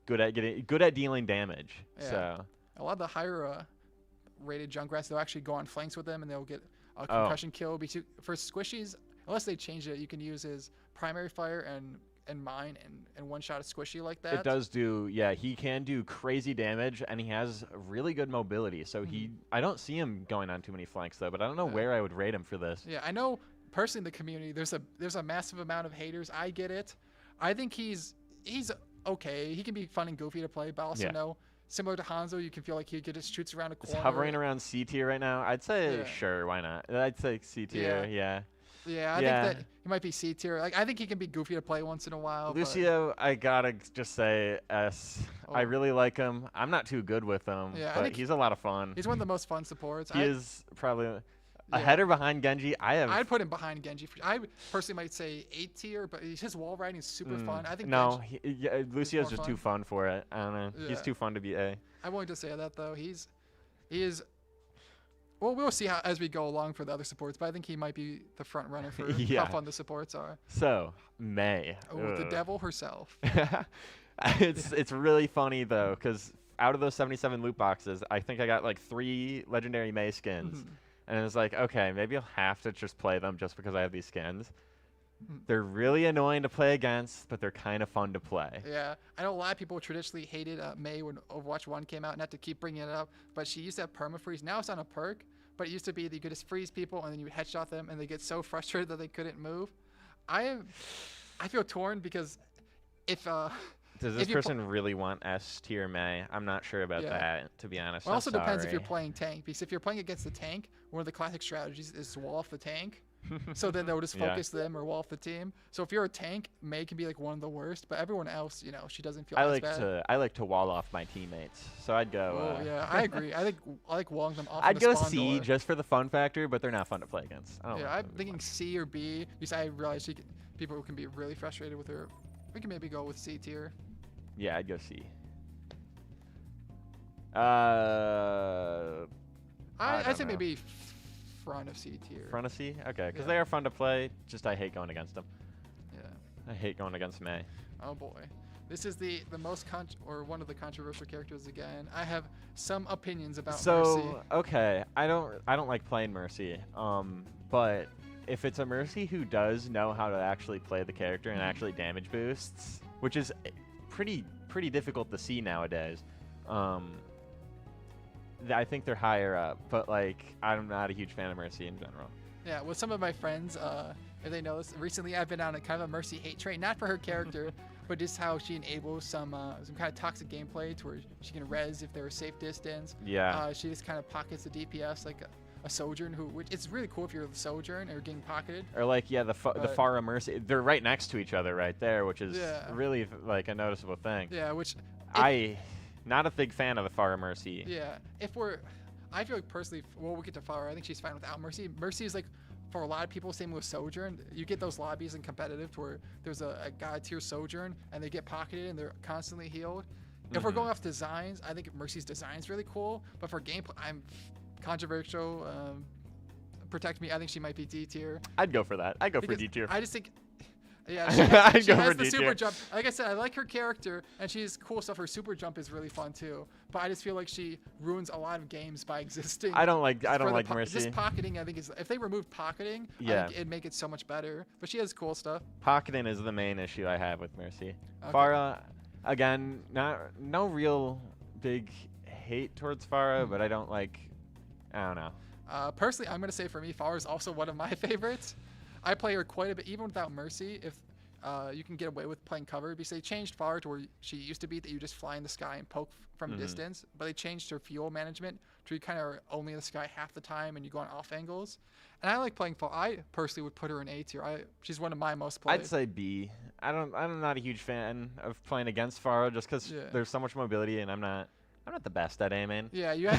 Speaker 3: good at dealing damage.
Speaker 4: Yeah.
Speaker 3: So
Speaker 4: A lot of the higher rated Junkrats, they'll actually go on flanks with him and they'll get a concussion kill. For squishies, unless they change it, you can use his primary fire and mine and one shot a squishy like that.
Speaker 3: it does do. Yeah, he can do crazy damage, and he has really good mobility. So I don't see him going on too many flanks though. But I don't know where I would rate him for this.
Speaker 4: Yeah, I know personally in the community there's a massive amount of haters. I get it. I think he's okay. He can be fun and goofy to play, but I also know similar to Hanzo, you can feel like he just shoots around a
Speaker 3: It's
Speaker 4: corner.
Speaker 3: hovering around C tier right now. I'd say sure, why not? I'd say C tier. Yeah.
Speaker 4: Yeah, I think that he might be C tier. Like I think he can be goofy to play once in a while.
Speaker 3: Lucio, I gotta just say S. I
Speaker 4: Oh.
Speaker 3: really like him. I'm not too good with him,
Speaker 4: Yeah, I
Speaker 3: but
Speaker 4: think
Speaker 3: he's a lot of fun.
Speaker 4: he's one of the most fun supports.
Speaker 3: He is probably a header behind Genji.
Speaker 4: I'd put him behind Genji. I personally might say 8 tier, but his wall riding is super fun. I think
Speaker 3: no,
Speaker 4: Genji,
Speaker 3: Lucio's
Speaker 4: more
Speaker 3: just
Speaker 4: fun.
Speaker 3: too fun for it. I don't know. He's
Speaker 4: Yeah.
Speaker 3: too fun to be A.
Speaker 4: I'm willing to say that though. He is. Well, we'll see how as we go along for the other supports, but I think he might be the front runner for
Speaker 3: Yeah.
Speaker 4: how fun the supports are.
Speaker 3: So May.
Speaker 4: Oh, the
Speaker 3: Ugh.
Speaker 4: devil herself.
Speaker 3: It's really funny though, because out of those 77 loot boxes, I think I got like 3 legendary May skins, and it's like, okay, maybe I'll have to just play them just because I have these skins. They're really annoying to play against, but they're kind of fun to play.
Speaker 4: Yeah, I know a lot of people traditionally hated Mei when Overwatch 1 came out, not to keep bringing it up, but she used to have perma-freeze. Now it's on a perk, but it used to be that you could just freeze people and then you would headshot them and they get so frustrated that they couldn't move. I feel torn because if
Speaker 3: Does this person really want S tier Mei? I'm not sure about that, to be honest.
Speaker 4: It also depends if
Speaker 3: sorry.
Speaker 4: you're playing tank, because if you're playing against the tank, one of the classic strategies is to wall off the tank. So then they'll just focus them or wall off the team. So if you're a tank, Mei can be like one of the worst, but everyone else, you know, she doesn't feel as bad.
Speaker 3: I like to wall off my teammates, so I'd go.
Speaker 4: Oh yeah, I agree. I like walling them off.
Speaker 3: I'd
Speaker 4: in the
Speaker 3: go
Speaker 4: spawn
Speaker 3: C
Speaker 4: door.
Speaker 3: just for the fun factor, but they're not fun to play against. I don't
Speaker 4: Yeah,
Speaker 3: like
Speaker 4: I'm
Speaker 3: them
Speaker 4: thinking
Speaker 3: much.
Speaker 4: C or B because I realize people can be really frustrated with her. We can maybe go with C tier.
Speaker 3: Yeah, I'd go C.
Speaker 4: I'd say
Speaker 3: don't know.
Speaker 4: maybe front of C tier.
Speaker 3: Front of C? Okay, because
Speaker 4: Yeah.
Speaker 3: they are fun to play. Just I hate going against them.
Speaker 4: Yeah.
Speaker 3: I hate going against Mei.
Speaker 4: Oh boy. This is the most or one of the controversial characters again. I have some opinions about Mercy.
Speaker 3: Okay, I don't like playing Mercy. But if it's a Mercy who does know how to actually play the character and actually damage boosts, which is pretty difficult to see nowadays, I think they're higher up. But like, I'm not a huge fan of Mercy in general.
Speaker 4: Yeah, with some of my friends, if they know this, recently I've been on a kind of a Mercy hate train, not for her character, but just how she enables some kind of toxic gameplay to where she can res if they're a safe distance.
Speaker 3: Yeah.
Speaker 4: She just kind of pockets the DPS like a Sojourn, which it's really cool if you're the Sojourn or getting pocketed.
Speaker 3: Or like, yeah, the Pharah Mercy, they're right next to each other right there, which is really like a noticeable thing.
Speaker 4: Yeah, which
Speaker 3: not a big fan of the Pharah Mercy.
Speaker 4: Yeah, I feel like personally, well, we'll get to Pharah. I think she's fine without Mercy. Mercy is like, for a lot of people, same with Sojourn. You get those lobbies in competitive to where there's a god tier Sojourn and they get pocketed and they're constantly healed. If we're going off designs, I think Mercy's design is really cool, but for gameplay, I'm controversial. Protect me. I think she might be D tier.
Speaker 3: I'd go for that. I'd go for D tier.
Speaker 4: I just think. Yeah, she has
Speaker 3: for
Speaker 4: the
Speaker 3: D
Speaker 4: super
Speaker 3: tier.
Speaker 4: jump. Like I said, I like her character, and she's cool stuff. Her super jump is really fun too. But I just feel like she ruins a lot of games by existing.
Speaker 3: I don't like Mercy.
Speaker 4: Just pocketing, I think, is if they removed pocketing, I think it'd make it so much better. But she has cool stuff.
Speaker 3: Pocketing is the main issue I have with Mercy.
Speaker 4: Okay.
Speaker 3: Pharah, again, no real big hate towards Pharah, but I don't know.
Speaker 4: Personally, I'm gonna say for me, Pharah is also one of my favorites. I play her quite a bit, even without Mercy. If you can get away with playing cover, because they changed Pharah to where she used to be that you just fly in the sky and poke from a distance, but they changed her fuel management to you kind of are only in the sky half the time and you go on off angles. And I like playing Pharah. I personally would put her in A tier. She's one of my most played.
Speaker 3: I'd say B. I'm not a huge fan of playing against Pharah just because there's so much mobility and I'm not the best at aiming.
Speaker 4: Yeah, you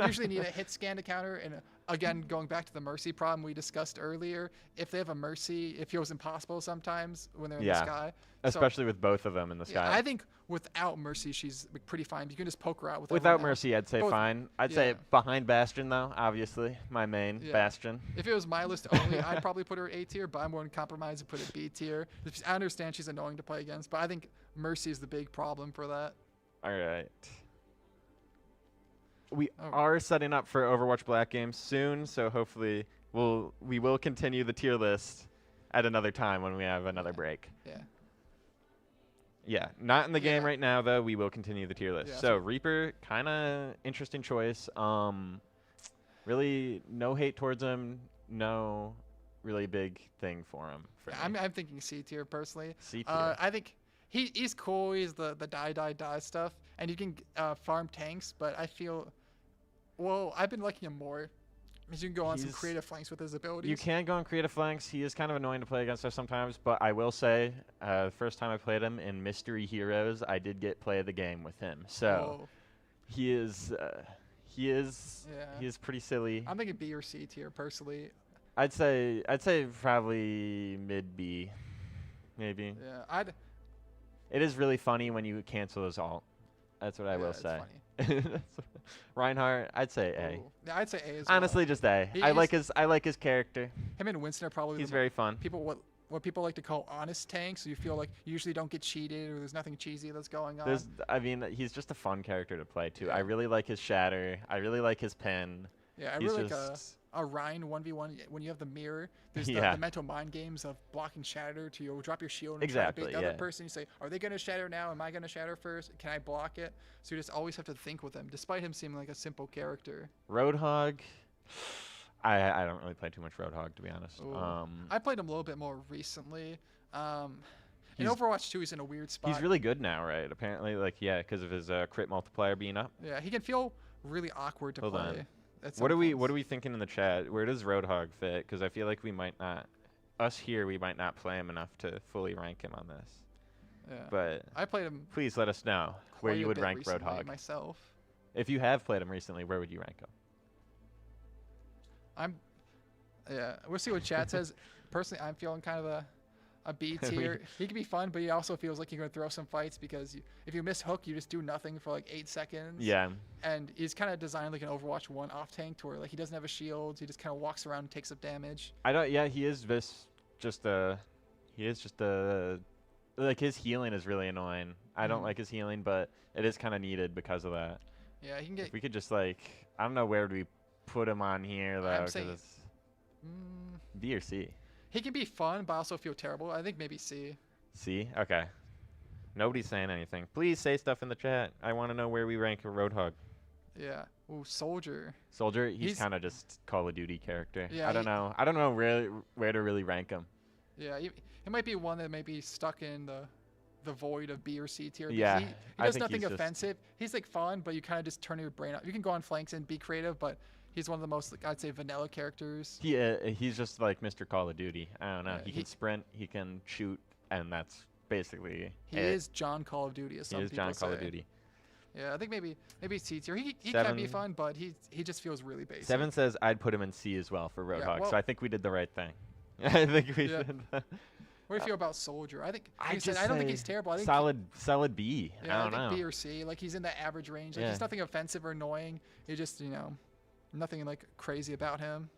Speaker 4: usually need a hit scan to counter. And again, going back to the Mercy problem we discussed earlier, if they have a Mercy, it feels impossible sometimes when they're in the sky.
Speaker 3: Especially with both of them in the sky.
Speaker 4: I think without Mercy, she's pretty fine. You can just poke her out
Speaker 3: without
Speaker 4: everyone
Speaker 3: Mercy,
Speaker 4: else.
Speaker 3: I'd say fine. I'd say behind Bastion, though, obviously. My main, Bastion.
Speaker 4: If it was my list only, I'd probably put her A tier, but I'm willing to compromise and put it B tier. I understand she's annoying to play against, but I think Mercy is the big problem for that.
Speaker 3: All right. We are setting up for Overwatch Black games soon, so hopefully we will continue the tier list at another time when we have another break.
Speaker 4: Yeah.
Speaker 3: Yeah, not in the game right now, though. We will continue the tier list.
Speaker 4: Yeah,
Speaker 3: so Reaper, kind of interesting choice. Really, no hate towards him. No really big thing for him.
Speaker 4: I'm thinking C tier personally.
Speaker 3: C tier.
Speaker 4: I think he's cool. He's the die stuff, and you can farm tanks. But I feel, well, I've been liking him more. Because you can go on some creative flanks with his abilities.
Speaker 3: You can go on creative flanks. He is kind of annoying to play against us sometimes, but I will say, the first time I played him in Mystery Heroes, I did get play of the game with him. So he is pretty silly.
Speaker 4: I'm thinking B or C tier personally.
Speaker 3: I'd say probably mid B, maybe.
Speaker 4: Yeah,
Speaker 3: It is really funny when you cancel his ult. That's what I will say. Reinhardt, I'd say A.
Speaker 4: Yeah, I'd say A as
Speaker 3: Honestly,
Speaker 4: well.
Speaker 3: just A. I like his character.
Speaker 4: Him and Winston are probably
Speaker 3: he's very fun.
Speaker 4: What people like to call honest tanks. So you feel like you usually don't get cheated or there's nothing cheesy that's going on.
Speaker 3: He's just a fun character to play too.
Speaker 4: Yeah.
Speaker 3: I really like his shatter. I really like his pin.
Speaker 4: Yeah, I really like a Ryan 1v1 when you have the mirror. There's
Speaker 3: Yeah.
Speaker 4: the mental mind games of blocking shatter to drop your shield and
Speaker 3: Exactly,
Speaker 4: try to bait the
Speaker 3: yeah.
Speaker 4: other person. You say, are they going to shatter now? Am I going to shatter first? Can I block it? So you just always have to think with him, despite him seeming like a simple character.
Speaker 3: Roadhog. I don't really play too much Roadhog, to be honest.
Speaker 4: Ooh. I played him a little bit more recently. In
Speaker 3: He's-
Speaker 4: Overwatch 2, he's in a weird spot.
Speaker 3: He's really good now, right? Apparently, like, yeah, because of his crit multiplier being up.
Speaker 4: Yeah, he can feel really awkward to
Speaker 3: Hold
Speaker 4: play.
Speaker 3: on.
Speaker 4: at
Speaker 3: What
Speaker 4: some
Speaker 3: are we
Speaker 4: points.
Speaker 3: thinking in the chat? Where does Roadhog fit? Because I feel like we might not, us here, we might not play him enough to fully rank him on this.
Speaker 4: Yeah.
Speaker 3: But
Speaker 4: I played him
Speaker 3: please let us know where
Speaker 4: quite
Speaker 3: you
Speaker 4: a
Speaker 3: would
Speaker 4: bit
Speaker 3: rank
Speaker 4: recently
Speaker 3: Roadhog.
Speaker 4: myself.
Speaker 3: If you have played him recently, where would you rank him?
Speaker 4: Yeah, we'll see what chat says. Personally, I'm feeling kind of a B tier. He can be fun, but he also feels like you're going to throw some fights because if you miss hook, you just do nothing for like 8 seconds.
Speaker 3: Yeah.
Speaker 4: And he's kind of designed like an Overwatch 1 off tank to where like he doesn't have a shield. He just kind of walks around and takes up damage.
Speaker 3: Yeah, he is just like his healing is really annoying. I don't like his healing, but it is kind of needed because of that.
Speaker 4: Yeah, he can get.
Speaker 3: If we could just like, I don't know where do we put him on here though,
Speaker 4: I'm
Speaker 3: because
Speaker 4: saying-
Speaker 3: it's B or C.
Speaker 4: He can be fun, but I also feel terrible. I think maybe C.
Speaker 3: C? Okay. Nobody's saying anything. Please say stuff in the chat. I want to know where we rank a Roadhog.
Speaker 4: Yeah. Ooh, Soldier.
Speaker 3: Soldier, he's
Speaker 4: He's-
Speaker 3: kind of just Call of Duty character.
Speaker 4: Yeah,
Speaker 3: I don't know. I don't know really where to really rank him.
Speaker 4: Yeah, he might be one that may be stuck in the void of B or C tier. because
Speaker 3: Yeah,
Speaker 4: he
Speaker 3: I
Speaker 4: does
Speaker 3: think
Speaker 4: nothing
Speaker 3: he's just-
Speaker 4: offensive. He's like fun, but you kind of just turn your brain off. You can go on flanks and be creative, but he's one of the most, like, I'd say, vanilla characters.
Speaker 3: He's just like Mr. Call of Duty. I don't know.
Speaker 4: Yeah,
Speaker 3: he
Speaker 4: he-
Speaker 3: can sprint, he can shoot, and that's basically
Speaker 4: He
Speaker 3: it.
Speaker 4: is John Call of Duty, as
Speaker 3: He
Speaker 4: some
Speaker 3: is
Speaker 4: people
Speaker 3: John
Speaker 4: say.
Speaker 3: Call of Duty.
Speaker 4: Yeah, I think maybe C tier. He can
Speaker 3: Seven-
Speaker 4: be fun, but he just feels really basic.
Speaker 3: 7 says I'd put him in C as well for Roadhog,
Speaker 4: well-
Speaker 3: so I think we did the right thing. I think we
Speaker 4: Yeah.
Speaker 3: should.
Speaker 4: What do you feel about Soldier? I think
Speaker 3: I
Speaker 4: like said,
Speaker 3: just
Speaker 4: I don't think
Speaker 3: say
Speaker 4: he's terrible. I think
Speaker 3: solid B.
Speaker 4: Yeah,
Speaker 3: I don't know.
Speaker 4: think B or C. Like he's in the average range. Like
Speaker 3: Yeah.
Speaker 4: he's nothing offensive or annoying. He just nothing like crazy about him.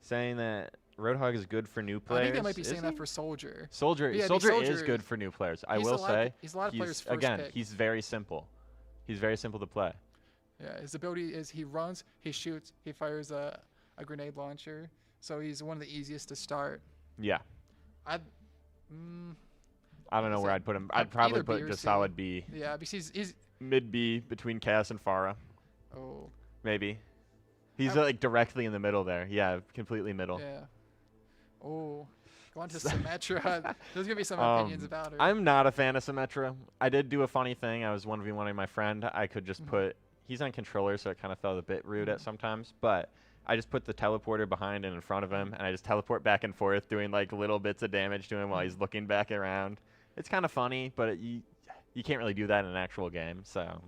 Speaker 3: Saying that Roadhog is good for new players.
Speaker 4: I think they might be
Speaker 3: is
Speaker 4: saying that
Speaker 3: he?
Speaker 4: for Soldier.
Speaker 3: Soldier.
Speaker 4: Yeah, I think
Speaker 3: Soldier is
Speaker 4: Soldier
Speaker 3: good for new players. I
Speaker 4: he's
Speaker 3: will
Speaker 4: a lot-
Speaker 3: say.
Speaker 4: he's a lot of players' first
Speaker 3: again,
Speaker 4: pick.
Speaker 3: he's very simple. He's very simple to play.
Speaker 4: Yeah, his ability is he runs, he shoots, he fires a grenade launcher. So he's one of the easiest to start.
Speaker 3: Yeah.
Speaker 4: I
Speaker 3: I don't know where
Speaker 4: say
Speaker 3: I'd put him.
Speaker 4: I'd
Speaker 3: I'd probably
Speaker 4: either B
Speaker 3: put
Speaker 4: or
Speaker 3: just
Speaker 4: C.
Speaker 3: solid B.
Speaker 4: yeah, because he's
Speaker 3: Mid B between Cass and Farah.
Speaker 4: oh
Speaker 3: Maybe. He's
Speaker 4: I'm-
Speaker 3: like directly in the middle there. Yeah, completely middle.
Speaker 4: yeah. Oh, go on to Symmetra. There's gonna be some opinions about her.
Speaker 3: I'm not a fan of Symmetra. I did do a funny thing. I was 1v1ing my friend. I could just put... He's on controller, so it kind of felt a bit rude at sometimes. But I just put the teleporter behind and in front of him, and I just teleport back and forth, doing like little bits of damage to him while he's looking back around. It's kind of funny, but you can't really do that in an actual game. So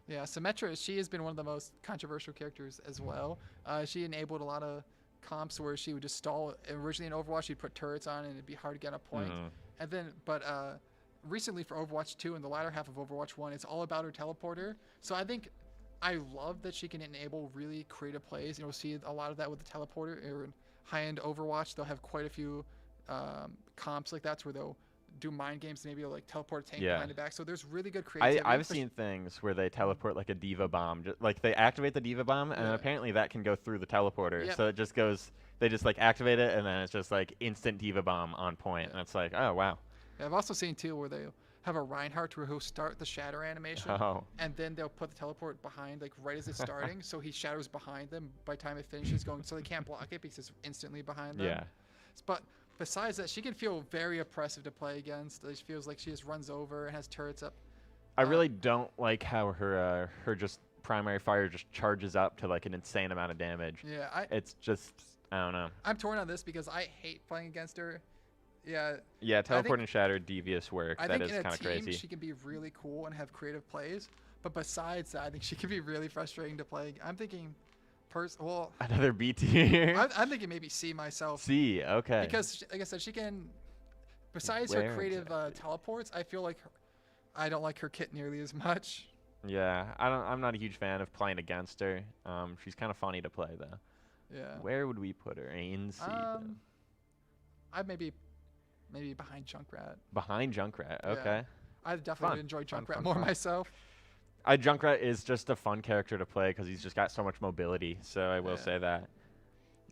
Speaker 4: Yeah, Symmetra, she has been one of the most controversial characters as well. She enabled a lot of comps where she would just stall. Originally in Overwatch, she'd put turrets on and it'd be hard to get a point. And then, but recently for Overwatch 2 and the latter half of Overwatch 1, it's all about her teleporter. So I think I love that she can enable really creative plays. You'll see a lot of that with the teleporter. Or in high-end Overwatch, they'll have quite a few comps like that where they'll do mind games, maybe like teleport a tank
Speaker 3: Yeah.
Speaker 4: behind the back. So there's really good creativity.
Speaker 3: I've seen things where they teleport like a diva bomb. Like they activate the diva bomb, and
Speaker 4: Yeah.
Speaker 3: apparently that can go through the teleporter.
Speaker 4: Yep.
Speaker 3: So it just goes. They just like activate it, and then it's just like instant diva bomb on point.
Speaker 4: Yeah.
Speaker 3: And it's like, oh wow.
Speaker 4: Yeah, I've also seen too where they have a Reinhardt where he'll start the shatter animation,
Speaker 3: Oh.
Speaker 4: and then they'll put the teleport behind, like right as it's starting, so he shatters behind them by the time it finishes going, so they can't block it because it's instantly behind them.
Speaker 3: Yeah.
Speaker 4: But besides that, she can feel very oppressive to play against. It feels like she just runs over and has turrets up.
Speaker 3: I really don't like how her just primary fire just charges up to like an insane amount of damage.
Speaker 4: Yeah,
Speaker 3: It's just I don't know.
Speaker 4: I'm torn on this because I hate playing against her. Yeah,
Speaker 3: Yeah, teleport
Speaker 4: think-
Speaker 3: and shatter, devious work.
Speaker 4: I
Speaker 3: That
Speaker 4: think
Speaker 3: is
Speaker 4: in a
Speaker 3: kind of
Speaker 4: team
Speaker 3: crazy.
Speaker 4: she can be really cool and have creative plays. But besides that, I think she can be really frustrating to play. I'm thinking,
Speaker 3: Another B tier.
Speaker 4: I'm thinking maybe C myself.
Speaker 3: C. Okay.
Speaker 4: Because, like I said, she can. Besides
Speaker 3: Where
Speaker 4: her creative
Speaker 3: exactly?
Speaker 4: teleports, I feel like I don't like her kit nearly as much.
Speaker 3: Yeah, I'm not a huge fan of playing against her. She's kind of funny to play though.
Speaker 4: Yeah.
Speaker 3: Where would we put her? In C. then.
Speaker 4: I'd maybe behind Junkrat.
Speaker 3: Behind Junkrat. Okay.
Speaker 4: I definitely
Speaker 3: Fun.
Speaker 4: would enjoy
Speaker 3: Fun,
Speaker 4: Junkrat
Speaker 3: fun,
Speaker 4: more
Speaker 3: fun.
Speaker 4: myself.
Speaker 3: Junkrat is just a fun character to play because he's just got so much mobility. So I will
Speaker 4: Yeah.
Speaker 3: say that.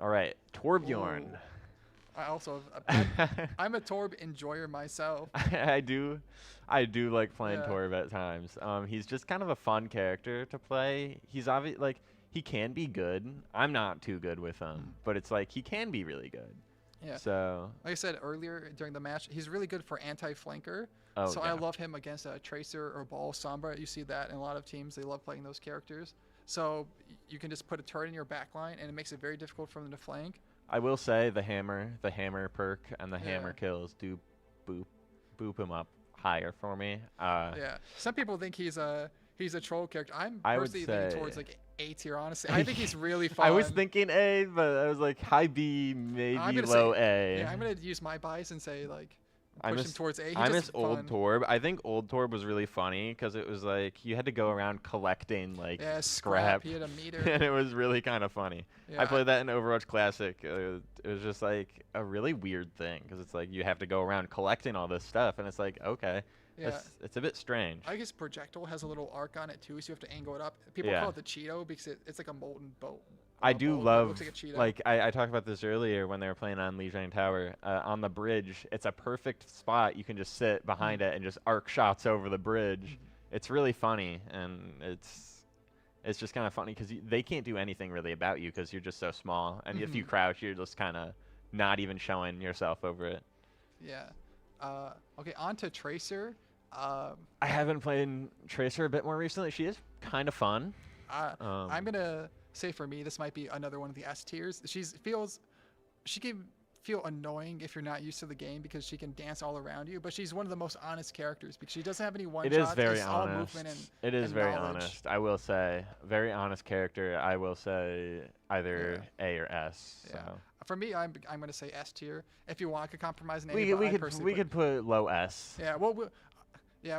Speaker 3: All right, Torbjorn.
Speaker 4: Ooh. I also, I'm a Torb enjoyer myself.
Speaker 3: I do like playing
Speaker 4: Yeah.
Speaker 3: Torb at times. He's just kind of a fun character to play. He's like he can be good. I'm not too good with him, but it's like he can be really good.
Speaker 4: Yeah.
Speaker 3: So
Speaker 4: Like I said earlier during the match, he's really good for anti-flanker.
Speaker 3: Oh,
Speaker 4: so I
Speaker 3: yeah.
Speaker 4: love him against a Tracer or Ball Sombra. You see that in a lot of teams. They love playing those characters. So you can just put a turret in your back line, and it makes it very difficult for them to flank.
Speaker 3: I will say the hammer perk and the
Speaker 4: Yeah.
Speaker 3: hammer kills do boop him up higher for me.
Speaker 4: Yeah. Some people think he's a troll character. I'm
Speaker 3: I would
Speaker 4: personally leaning
Speaker 3: say-
Speaker 4: towards like A tier, honestly. I think he's really fun.
Speaker 3: I was thinking A, but I was like high B,
Speaker 4: I'm
Speaker 3: maybe
Speaker 4: gonna
Speaker 3: low
Speaker 4: say,
Speaker 3: A.
Speaker 4: Yeah, I'm gonna use my bias and say like
Speaker 3: I
Speaker 4: push him
Speaker 3: miss-
Speaker 4: towards A. He's
Speaker 3: I
Speaker 4: just
Speaker 3: miss old
Speaker 4: fun.
Speaker 3: Torb. I think old Torb was really funny because it was like you had to go around collecting like
Speaker 4: Yeah,
Speaker 3: scrap,
Speaker 4: He had a meter.
Speaker 3: and it was really kind of funny.
Speaker 4: Yeah,
Speaker 3: I played that in Overwatch Classic. It was just like a really weird thing because it's like you have to go around collecting all this stuff, and it's like okay,
Speaker 4: Yeah.
Speaker 3: it's a bit strange.
Speaker 4: I guess projectile has a little arc on it too, so you have to angle it up. People
Speaker 3: Yeah.
Speaker 4: call it the Cheeto because it's like a molten boat.
Speaker 3: I do
Speaker 4: boat that
Speaker 3: love,
Speaker 4: looks like a Cheeto.
Speaker 3: like I talked about this earlier when they were playing on LiJiang Tower. On the bridge, it's a perfect spot. You can just sit behind it and just arc shots over the bridge. It's really funny, and it's just kind of funny because they can't do anything really about you because you're just so small. And if you crouch, you're just kind of not even showing yourself over it.
Speaker 4: Yeah. Okay, on to Tracer.
Speaker 3: I haven't played Tracer a bit more recently. She is kind of fun.
Speaker 4: I'm gonna say for me, this might be another one of the S tiers. She can feel annoying if you're not used to the game because she can dance all around you, but she's one of the most honest characters because she doesn't have any one
Speaker 3: It
Speaker 4: shots.
Speaker 3: is very
Speaker 4: It's all
Speaker 3: honest.
Speaker 4: movement and
Speaker 3: It is
Speaker 4: and
Speaker 3: very
Speaker 4: knowledge.
Speaker 3: honest. I will say, very honest character. I will say either A or S.
Speaker 4: Yeah.
Speaker 3: So.
Speaker 4: For me, I'm gonna say S tier. If you want, I could compromise an A.
Speaker 3: We
Speaker 4: but I
Speaker 3: could
Speaker 4: personally
Speaker 3: we could put low S.
Speaker 4: Yeah, well,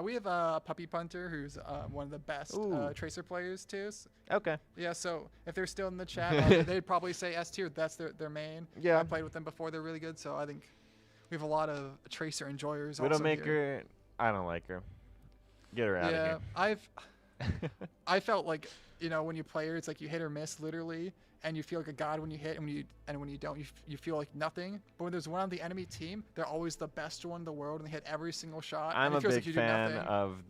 Speaker 4: we have Puppy Punter, who's one of the best
Speaker 3: Ooh.
Speaker 4: Tracer players too.
Speaker 3: Okay.
Speaker 4: Yeah, so if they're still in the chat, they'd probably say S tier. That's their main.
Speaker 3: Yeah.
Speaker 4: I played with them before. They're really good. So I think we have a lot of Tracer enjoyers. also here.
Speaker 3: Widowmaker, I don't like her. Get her out
Speaker 4: Yeah,
Speaker 3: of
Speaker 4: I felt like when you play her, it's like you hit or miss literally, and you feel like a god when you hit, and when you don't, you feel like nothing. But when there's one on the enemy team, they're always the best one in the world, and they hit every single shot.
Speaker 3: I'm
Speaker 4: and
Speaker 3: a
Speaker 4: it feels
Speaker 3: big
Speaker 4: like you do
Speaker 3: fan
Speaker 4: nothing.
Speaker 3: of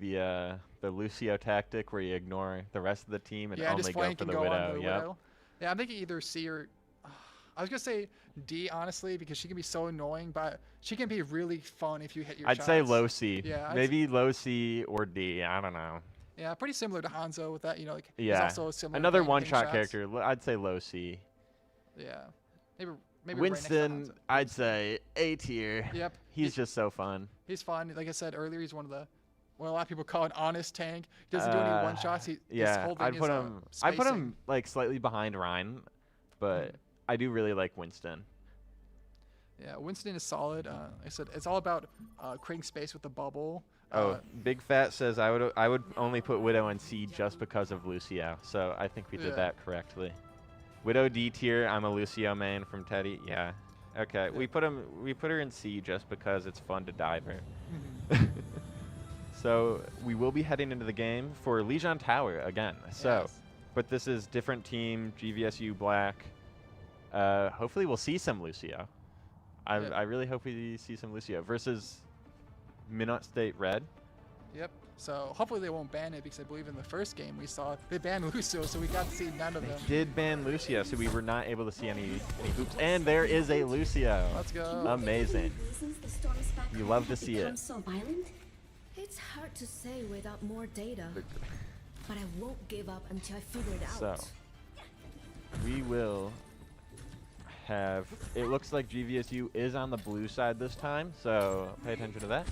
Speaker 3: the Lucio tactic where you ignore the rest of the team and
Speaker 4: Yeah,
Speaker 3: only
Speaker 4: just
Speaker 3: go
Speaker 4: flank
Speaker 3: for
Speaker 4: and
Speaker 3: the
Speaker 4: go on
Speaker 3: Widow.
Speaker 4: the
Speaker 3: Yep.
Speaker 4: Widow. Yeah, I'm thinking either C or I was gonna say D honestly because she can be so annoying, but she can be really fun if you hit your
Speaker 3: I'd
Speaker 4: shots.
Speaker 3: say low C.
Speaker 4: Yeah,
Speaker 3: Maybe low C or D. I don't know.
Speaker 4: Yeah, pretty similar to Hanzo with that. Like he's
Speaker 3: Yeah.
Speaker 4: also a similar.
Speaker 3: Another
Speaker 4: thing, hitting
Speaker 3: one-shot
Speaker 4: shots.
Speaker 3: character. I'd say low C.
Speaker 4: Yeah, maybe right
Speaker 3: Winston,
Speaker 4: next to Hanzo.
Speaker 3: I'd say A tier.
Speaker 4: Yep,
Speaker 3: He's just so fun.
Speaker 4: he's fun. Like I said earlier, he's one of the. Well, a lot of people call it honest tank. He doesn't do any one shots. His
Speaker 3: Yeah,
Speaker 4: whole thing
Speaker 3: I'd
Speaker 4: is,
Speaker 3: put him. I put
Speaker 4: spacing.
Speaker 3: him like slightly behind Ryan, but I do really like Winston.
Speaker 4: Yeah, Winston is solid. Like I said, it's all about creating space with the bubble.
Speaker 3: Oh, Big Fat says I would only put Widow in C just because of Lucio. So I think we did
Speaker 4: Yeah.
Speaker 3: that correctly. Widow D tier. I'm a Lucio main from Teddy. Yeah. Okay. We put her in C just because it's fun to dive her. So we will be heading into the game for LiJiang Tower again. So,
Speaker 4: Yes.
Speaker 3: but this is different team. GVSU Black. Hopefully we'll see some Lucio. I really hope we see some Lucio versus Minot State Red.
Speaker 4: Yep. So hopefully they won't ban it because I believe in the first game we saw they banned Lucio, so we got to see none of them.
Speaker 3: Did ban Lucio, so we were not able to see any hoops. And there is a Lucio.
Speaker 4: Let's go.
Speaker 3: Amazing. You love to see it.
Speaker 9: So violent? It's hard to say without more data, but I won't give up until I figure it out.
Speaker 3: So we will have. It looks like GVSU is on the blue side this time, so pay attention to that.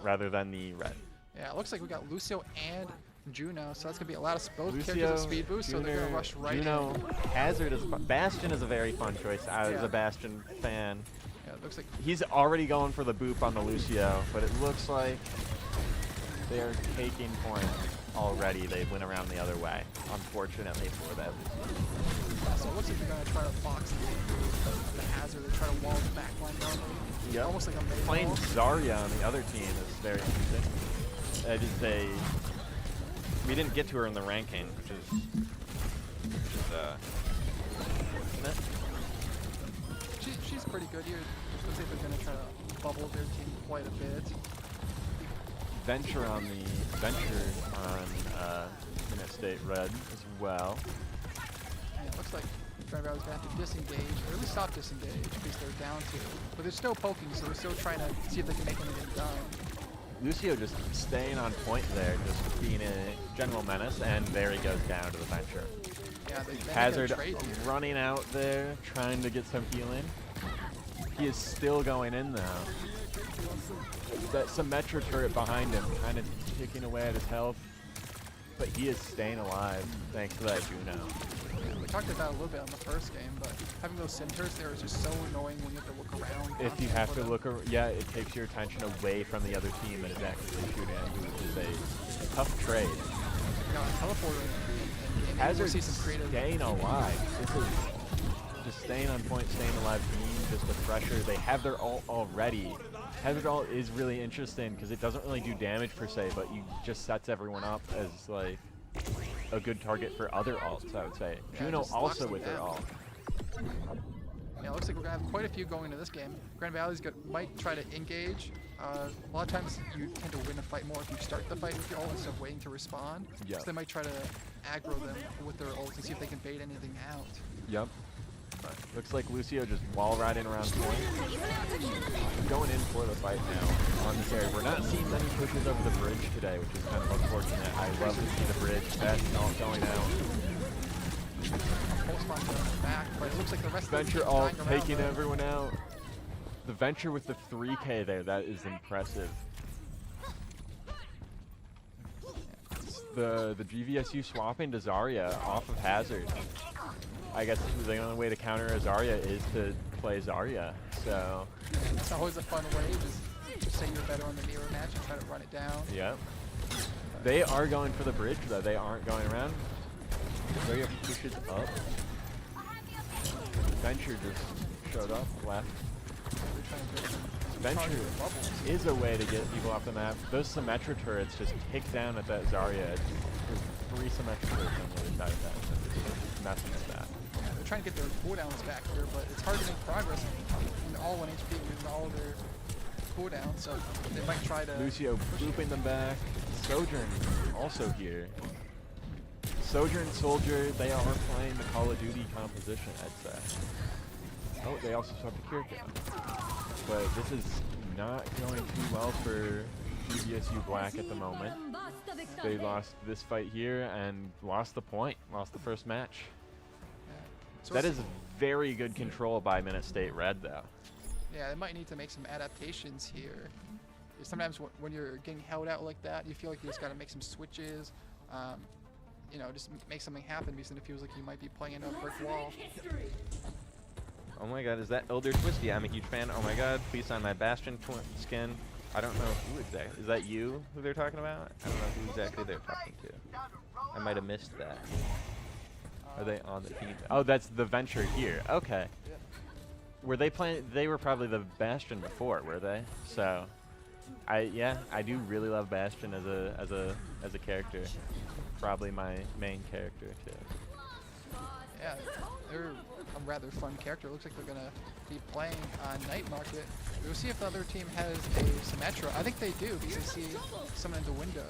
Speaker 3: Rather than the red.
Speaker 4: Yeah, it looks like we got Lucio and Juno, so that's gonna be a lot of both characters
Speaker 3: Lucio,
Speaker 4: with speed boost, so they're gonna rush right
Speaker 3: Juno,
Speaker 4: in.
Speaker 3: Hazard is Bastion is a very fun choice. I was
Speaker 4: Yeah.
Speaker 3: a Bastion fan.
Speaker 4: Yeah, it looks like
Speaker 3: He's already going for the boop on the Lucio, but it looks like they're taking point already. They went around the other way, unfortunately for that.
Speaker 4: so it looks like they're gonna try to box the Hazard. They're trying to wall the back line normally.
Speaker 3: Yep.
Speaker 4: Almost like a main
Speaker 3: Playing
Speaker 4: wall.
Speaker 3: Zarya on the other team is very interesting. We didn't get to her in the ranking, which is ultimate.
Speaker 4: She's pretty good here. Looks like they're gonna try to bubble their team quite a bit.
Speaker 3: Venture on Minute State Red as well.
Speaker 4: And it looks like Grand Valley's gonna have to disengage, or at least stop disengage, because they're down 2. But they're still poking, so they're still trying to see if they can make anything done.
Speaker 3: Lucio just staying on point there, just being a general menace, and there he goes down to the Venture.
Speaker 4: Yeah, they
Speaker 3: Hazard
Speaker 4: trade here.
Speaker 3: running out there, trying to get some healing. He is still going in though. That Symmetra turret behind him, kind of ticking away at his health. But he is staying alive, thanks to that Juno.
Speaker 4: Yeah, we talked about it a little bit on the first game, but having those Simters there is just so annoying when you have to look around.
Speaker 3: If you have to look, yeah, it takes your attention away from the other team and is actively shooting at you, which is a tough trade.
Speaker 4: You know, teleporter and
Speaker 3: Hazard
Speaker 4: see some creative.
Speaker 3: staying alive. This is just staying on point, staying alive team, just the pressure. They have their ult already. Hazard ult is really interesting because it doesn't really do damage per se, but you just sets everyone up as like a good target for other ults, I would say.
Speaker 4: Yeah,
Speaker 3: Juno
Speaker 4: just locks
Speaker 3: also
Speaker 4: them
Speaker 3: with her
Speaker 4: down.
Speaker 3: ult.
Speaker 4: Yeah, it looks like we're gonna have quite a few going into this game. Grand Valley's might try to engage. A lot of times you tend to win a fight more if you start the fight with your ult instead of waiting to respond.
Speaker 3: Yep.
Speaker 4: So they might try to aggro them with their ults and see if they can bait anything out.
Speaker 3: Yep. But looks like Lucio just wall riding around point. Going in for the fight now on this area. We're not seeing many pushes over the bridge today, which is kind of unfortunate. I love to see the bridge. That's ult going out.
Speaker 4: Pulse bomb going back, but it looks like the rest
Speaker 3: Venture
Speaker 4: of the
Speaker 3: ult
Speaker 4: team's dying around
Speaker 3: taking
Speaker 4: them.
Speaker 3: everyone out. The Venture with the 3K there, that is impressive. The GVSU swapping to Zarya off of Hazard. I guess the only way to counter a Zarya is to play Zarya. So
Speaker 4: It's always a fun way, just say you're better on the mirror match and try to run it down.
Speaker 3: yeah. They are going for the bridge though, they aren't going around. Zarya pushes up. Venture just showed up, left.
Speaker 4: They're trying to get some
Speaker 3: Venture
Speaker 4: targeted bubbles.
Speaker 3: is a way to get people off the map. Those Symmetra turrets just kick down at that Zarya. There's 3 Symmetra turrets on the other side of that. Just messing with that.
Speaker 4: Yeah, they're trying to get their cooldowns back here, but it's hard to make progress in all 1 HP with all their cooldowns, so they might try to...
Speaker 3: Lucio looping them back. Sojourn also here. Sojourn Soldier, they are playing the Call of Duty composition, I'd say. Oh, they also swapped the Kirk. But this is not going too well for GVSU Black at the moment. They lost this fight here and lost the point, lost the first match.
Speaker 4: So
Speaker 3: That
Speaker 4: it's-
Speaker 3: is very good control by Minute State Red, though.
Speaker 4: Yeah, they might need to make some adaptations here. Sometimes when you're getting held out like that, you feel like you just got to make some switches. You know, just make something happen because then it feels like you might be playing into a brick wall.
Speaker 10: Oh my god, is that Elder Twisty? I'm a huge fan. Oh my god, please sign my Bastion skin. I don't know who exactly. Is that you who they're talking about? I don't know who exactly they're talking to. I might have missed that. Are they on the team?
Speaker 3: Oh, that's the Venture here. Okay. Were they playing? They were probably the Bastion before, were they? So, I do really love Bastion as a character. Probably my main character too.
Speaker 4: Yeah, they're a rather fun character. It looks like they're gonna be playing on Night Market. We'll see if the other team has a Symmetra. I think they do because they see someone in the window.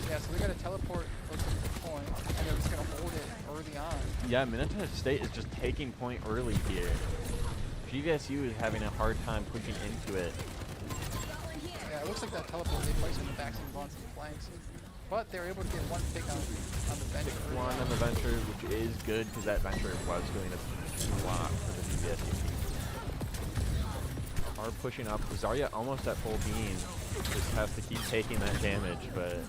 Speaker 4: Yeah, so they're gonna teleport over to the point and they're just gonna hold it early on.
Speaker 3: Yeah, Minnesota State is just taking point early here. GVSU is having a hard time pushing into it.
Speaker 4: Yeah, it looks like that teleport they placed on the backs and bonds and flanks. But they're able to get one pick on the Venture.
Speaker 3: One on the Venture, which is good because that Venture was doing a lot for the GVSU team. Are pushing up. Zarya almost at full beam. Just has to keep taking that damage, but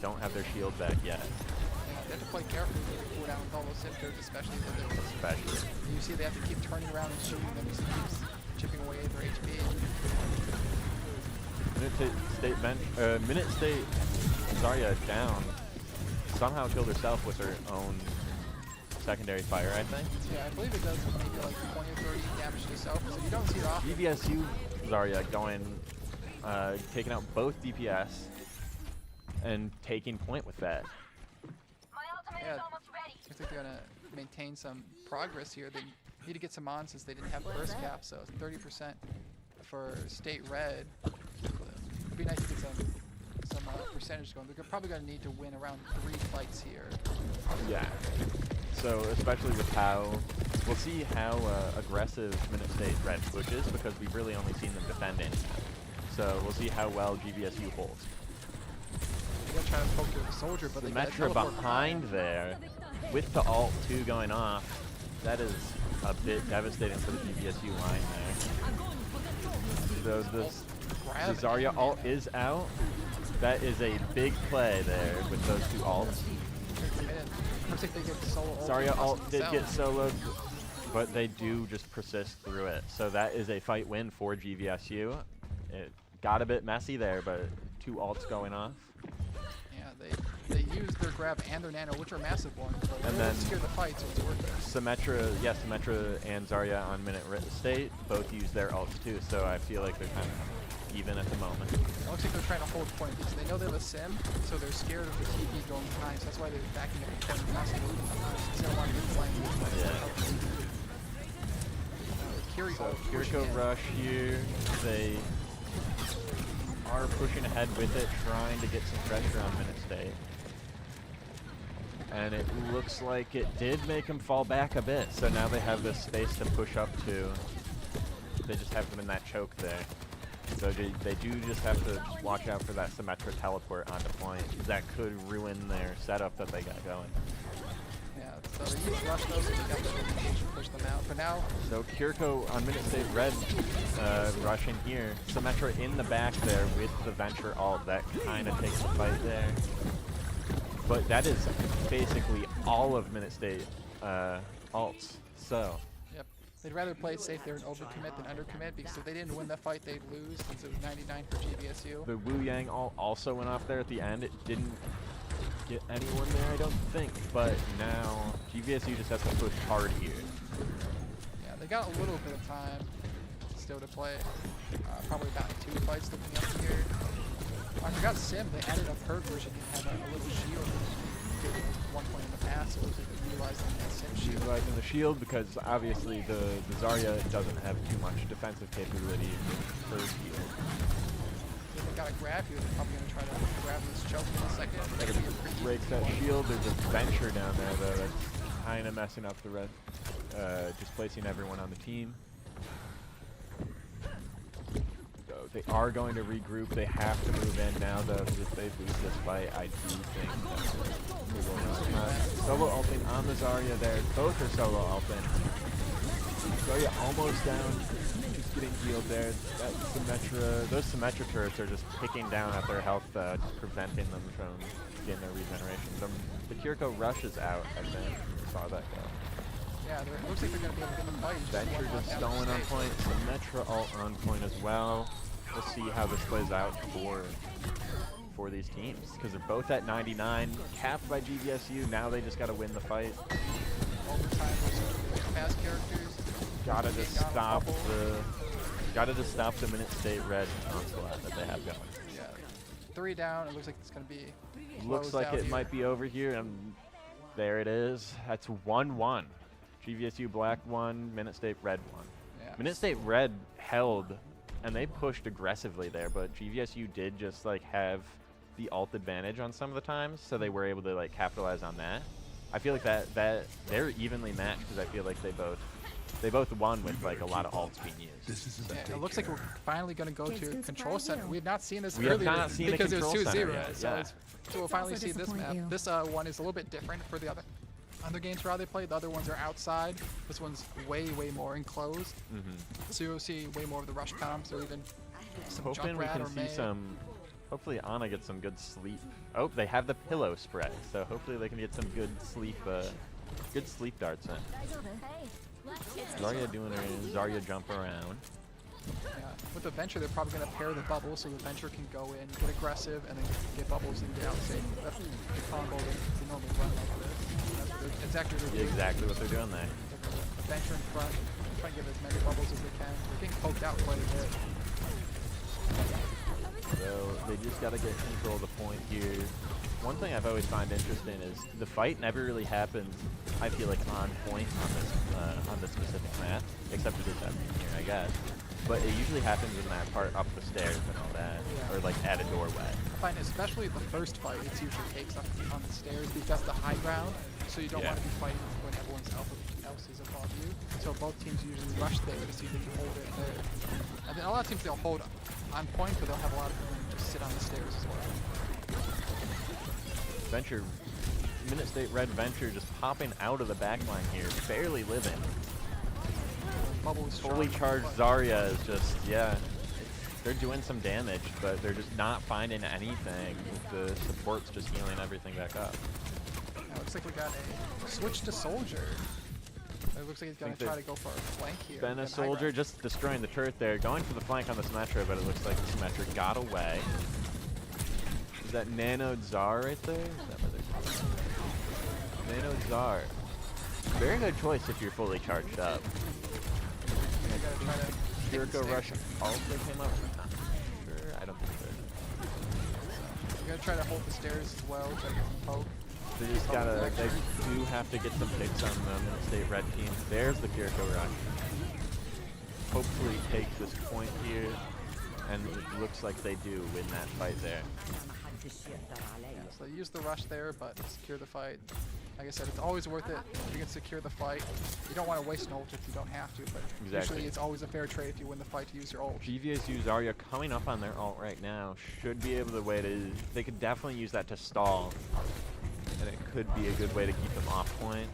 Speaker 3: don't have their shield back yet.
Speaker 4: Yeah, they have to play carefully with their cooldown with all those Simters, especially with it.
Speaker 3: Especially.
Speaker 4: You see they have to keep turning around and shooting them as it keeps chipping away at their HP.
Speaker 3: Minute State Zarya down. Somehow killed herself with her own secondary fire, I think.
Speaker 4: Yeah, I believe it does maybe like 20 or 30 damage to itself, so you don't see it often.
Speaker 3: GVSU Zarya going, taking out both DPS and taking point with that.
Speaker 4: Yeah, looks like they're gonna maintain some progress here. They need to get some on since they didn't have burst cap, so 30% for State Red. It'd be nice to get some percentage going. They're probably going to need to win around 3 fights here.
Speaker 3: Yeah. So especially with how we'll see how aggressive Minute State Red pushes, because we've really only seen them defend it. So we'll see how well GVSU holds.
Speaker 4: They gotta try to poke the soldier, but they got
Speaker 3: Symmetra behind there with the ult 2 going off. That is a bit devastating for the GVSU line there. So this the Zarya ult is out. That is a big play there with those 2 ults.
Speaker 4: Looks like they get solo ult.
Speaker 3: Zarya ult did get soloed, but they do just persist through it. So that is a fight win for GVSU. It got a bit messy there, but 2 ults going off.
Speaker 4: Yeah, they used their grab and their nano, which are massive ones.
Speaker 3: And then
Speaker 4: secure the fight, so it's worth it.
Speaker 3: Symmetra and Zarya on Minute State both use their ults too, so I feel like they're kind of even at the moment.
Speaker 4: It looks like they're trying to hold point because they know they have a sim, so they're scared of the TP going behind, so that's why they're backing up point and not moving behind, because they don't want to get flanked.
Speaker 3: So Kiriko rush here. They are pushing ahead with it, trying to get some pressure on Minute State. And it looks like it did make them fall back a bit, so now they have this space to push up to. They just have them in that choke there. So they do just have to watch out for that Symmetra teleport onto point. That could ruin their setup that they got going.
Speaker 4: Yeah, so they use rush those, so they got the engage to push them out. But now,
Speaker 3: so Kiriko on Minute State Red rushing here. Symmetra in the back there with the Venture ult. That kind of takes the fight there. But that is basically all of Minute State ults. So.
Speaker 4: Yep. They'd rather play it safe there and overcommit than undercommit, because if they didn't win that fight, they'd lose, since it was 99 for GVSU.
Speaker 3: The Wu Yang ult also went off there at the end. It didn't get anyone there, I don't think. But now GVSU just has to push hard here.
Speaker 4: Yeah, they got a little bit of time still to play. Probably about 2 fights looking up here. I forgot Sim, they added a perk where she can have a little shield. At one point in the past, it was like utilizing that Sim shield.
Speaker 3: Utilizing the shield, because obviously the Zarya doesn't have too much defensive capability for shield.
Speaker 4: If they got a grab here, they're probably going to try to grab this choke in a second.
Speaker 3: Breaks that shield. There's a Venture down there though that's kind of messing up the red, displacing everyone on the team. They are going to regroup. They have to move in now, though, because if they lose this fight, I do think that we will. Solo ulting on the Zarya there. Both are solo ulting. Zarya almost down. Just getting healed there. That Symmetra, those Symmetra turrets are just picking down at their health, just preventing them from getting their regeneration. The Kiriko rush is out, I think. Saw that go.
Speaker 4: Yeah, it looks like they're going to be able to get the fight.
Speaker 3: Venture just stolen on point. Symmetra ult on point as well. We'll see how this plays out for these teams, because they're both at 99, capped by GVSU. Now they just got to win the fight.
Speaker 4: Overtime with fast characters.
Speaker 3: Gotta just stop the Minute State Red onslaught that they have going.
Speaker 4: Yeah, 3 down. It looks like it's going to be.
Speaker 3: Looks like it might be over here, and there it is. That's 1-1. GVSU Black 1, Minute State Red 1.
Speaker 4: Yeah.
Speaker 3: Minute State Red held. And they pushed aggressively there, but GVSU did just like have the ult advantage on some of the times, so they were able to like capitalize on that. I feel like that they're evenly matched, because I feel like they both won with like a lot of ults being used.
Speaker 4: Yeah, it looks like we're finally going to go to control center. We have not seen this
Speaker 3: We
Speaker 4: earlier
Speaker 3: have not seen
Speaker 4: because it was 2-0.
Speaker 3: Yet,
Speaker 4: So,
Speaker 3: yeah.
Speaker 4: so we'll finally see this map. This one is a little bit different for the other games for how they play. The other ones are outside. This one's way more enclosed. So you'll see way more of the rush comps, or even some
Speaker 3: Hoping
Speaker 4: jump
Speaker 3: we
Speaker 4: rat
Speaker 3: can
Speaker 4: or
Speaker 3: see
Speaker 4: May.
Speaker 3: some. Hopefully Ana gets some good sleep. Oh, they have the pillow spray, so hopefully they can get some good sleep darts in. Zarya doing her Zarya jump around.
Speaker 4: Yeah. With the Venture, they're probably going to pair the bubble, so the Venture can go in, get aggressive, and then get bubbles and get out safe. That's the combo that they normally run like this. That's exactly what they're doing.
Speaker 3: Exactly what they're doing there.
Speaker 4: The Venture in front, try and get as many bubbles as they can. They're getting poked out quite a bit.
Speaker 3: So they just got to get control of the point here. One thing I've always found interesting is the fight never really happens, I feel like, on point on this specific map, except for this happening here, I guess. But it usually happens in that part up the stairs and all that, or like at a doorway.
Speaker 4: I find especially the first fight, it's usually takes up on the stairs because that's the high ground, so you don't want to be fighting when everyone else is above you. So both teams usually rush there to see if they can hold it there. And then a lot of teams they'll hold on point, but they'll have a lot of people just sit on the stairs as well.
Speaker 3: Venture, Minute State Red Venture just popping out of the back line here, barely living.
Speaker 4: Bubble is
Speaker 3: Fully charged Zarya is just, yeah, they're doing some damage, but they're just not finding anything. The support's just healing everything back up.
Speaker 4: Now it looks like we got a switch to Soldier. It looks like he's going to try to go for a flank here.
Speaker 3: Been a Soldier just destroying the turret there, going for the flank on the Symmetra, but it looks like the Symmetra got away. Is that Nano Czar right there? Is that what they're Nano Czar. Very good choice if you're fully charged up. Kiriko Rush also came up. Not sure. I don't think so.
Speaker 4: You gotta try to hold the stairs as well, try to get some poke.
Speaker 3: They just gotta, they do have to get some picks on the Minute State Red team. There's the Kiriko Rush. Hopefully take this point here, and it looks like they do win that fight there.
Speaker 4: Yeah, so they use the rush there, but secure the fight. Like I said, it's always worth it if you can secure the fight. You don't want to waste an ult if you don't have to, but usually it's always a fair trade if you win the fight to use your ult.
Speaker 3: GVSU Zarya coming up on their ult right now should be able to way to, they could definitely use that to stall, and it could be a good way to keep them off point.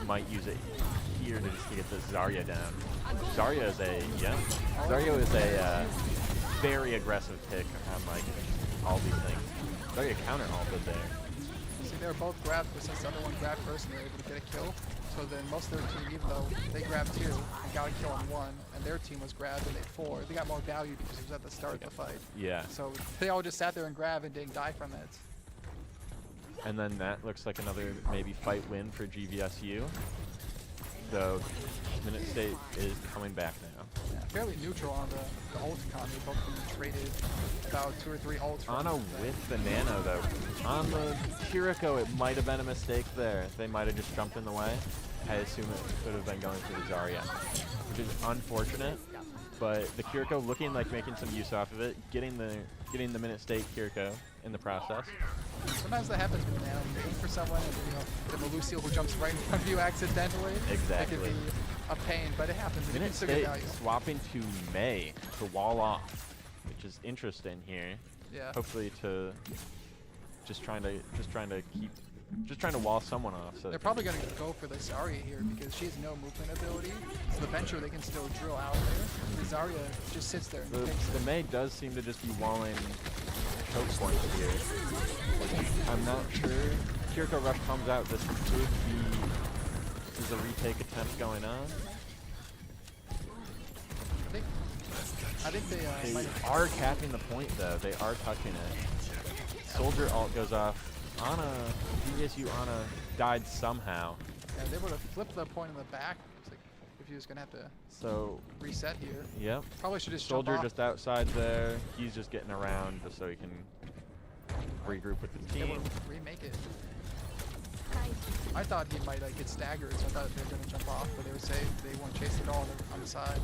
Speaker 3: Might use it here to just to get the Zarya down. Zarya is a, Zarya is a very aggressive pick on like all these things. Zarya counter ulted there.
Speaker 4: See, they were both grabbed, but since the other one grabbed first and they were able to get a kill, so then most of their team, even though they grabbed 2 and got a kill on 1, and their team was grabbed and they 4, they got more value because it was at the start of the fight.
Speaker 3: Yeah.
Speaker 4: So they all just sat there and grabbed and didn't die from it.
Speaker 3: And then that looks like another maybe fight win for GVSU. So Minute State is coming back now.
Speaker 4: Yeah, fairly neutral on the ult economy. Both of them traded about 2 or 3 ults.
Speaker 3: Anna with the Nano though. On the Kiriko, it might have been a mistake there. They might have just jumped in the way. I assume it could have been going for the Zarya, which is unfortunate. But the Kiriko looking like making some use off of it, getting the Minute State Kiriko in the process.
Speaker 4: Sometimes that happens with Nano. You aim for someone and you the Lucille who jumps right in front of you accidentally.
Speaker 3: Exactly.
Speaker 4: It can be a pain, but it happens.
Speaker 3: Minute State swapping to Mei to wall off, which is interesting here.
Speaker 4: Yeah.
Speaker 3: Hopefully to just trying to wall someone off. So
Speaker 4: they're probably going to go for the Zarya here because she has no movement ability. So the Venture they can still drill out there. The Zarya just sits there and takes
Speaker 3: the Mei does seem to just be walling choke points here. I'm not sure. Kiriko Rush comes out. This could be. There's a retake attempt going on.
Speaker 4: I think
Speaker 3: they are capping the point though. They are touching it. Soldier ult goes off. Ana, GVSU Ana died somehow.
Speaker 4: Yeah, they would have flipped the point in the back. It's like if he was gonna have to reset here.
Speaker 3: Yep.
Speaker 4: Probably should just
Speaker 3: Soldier
Speaker 4: jump off.
Speaker 3: just outside there. He's just getting around just so he can regroup with the team.
Speaker 4: Remake it. I thought he might get staggered, so I thought they were gonna jump off, but they were safe. They weren't chased at all. They were on the side.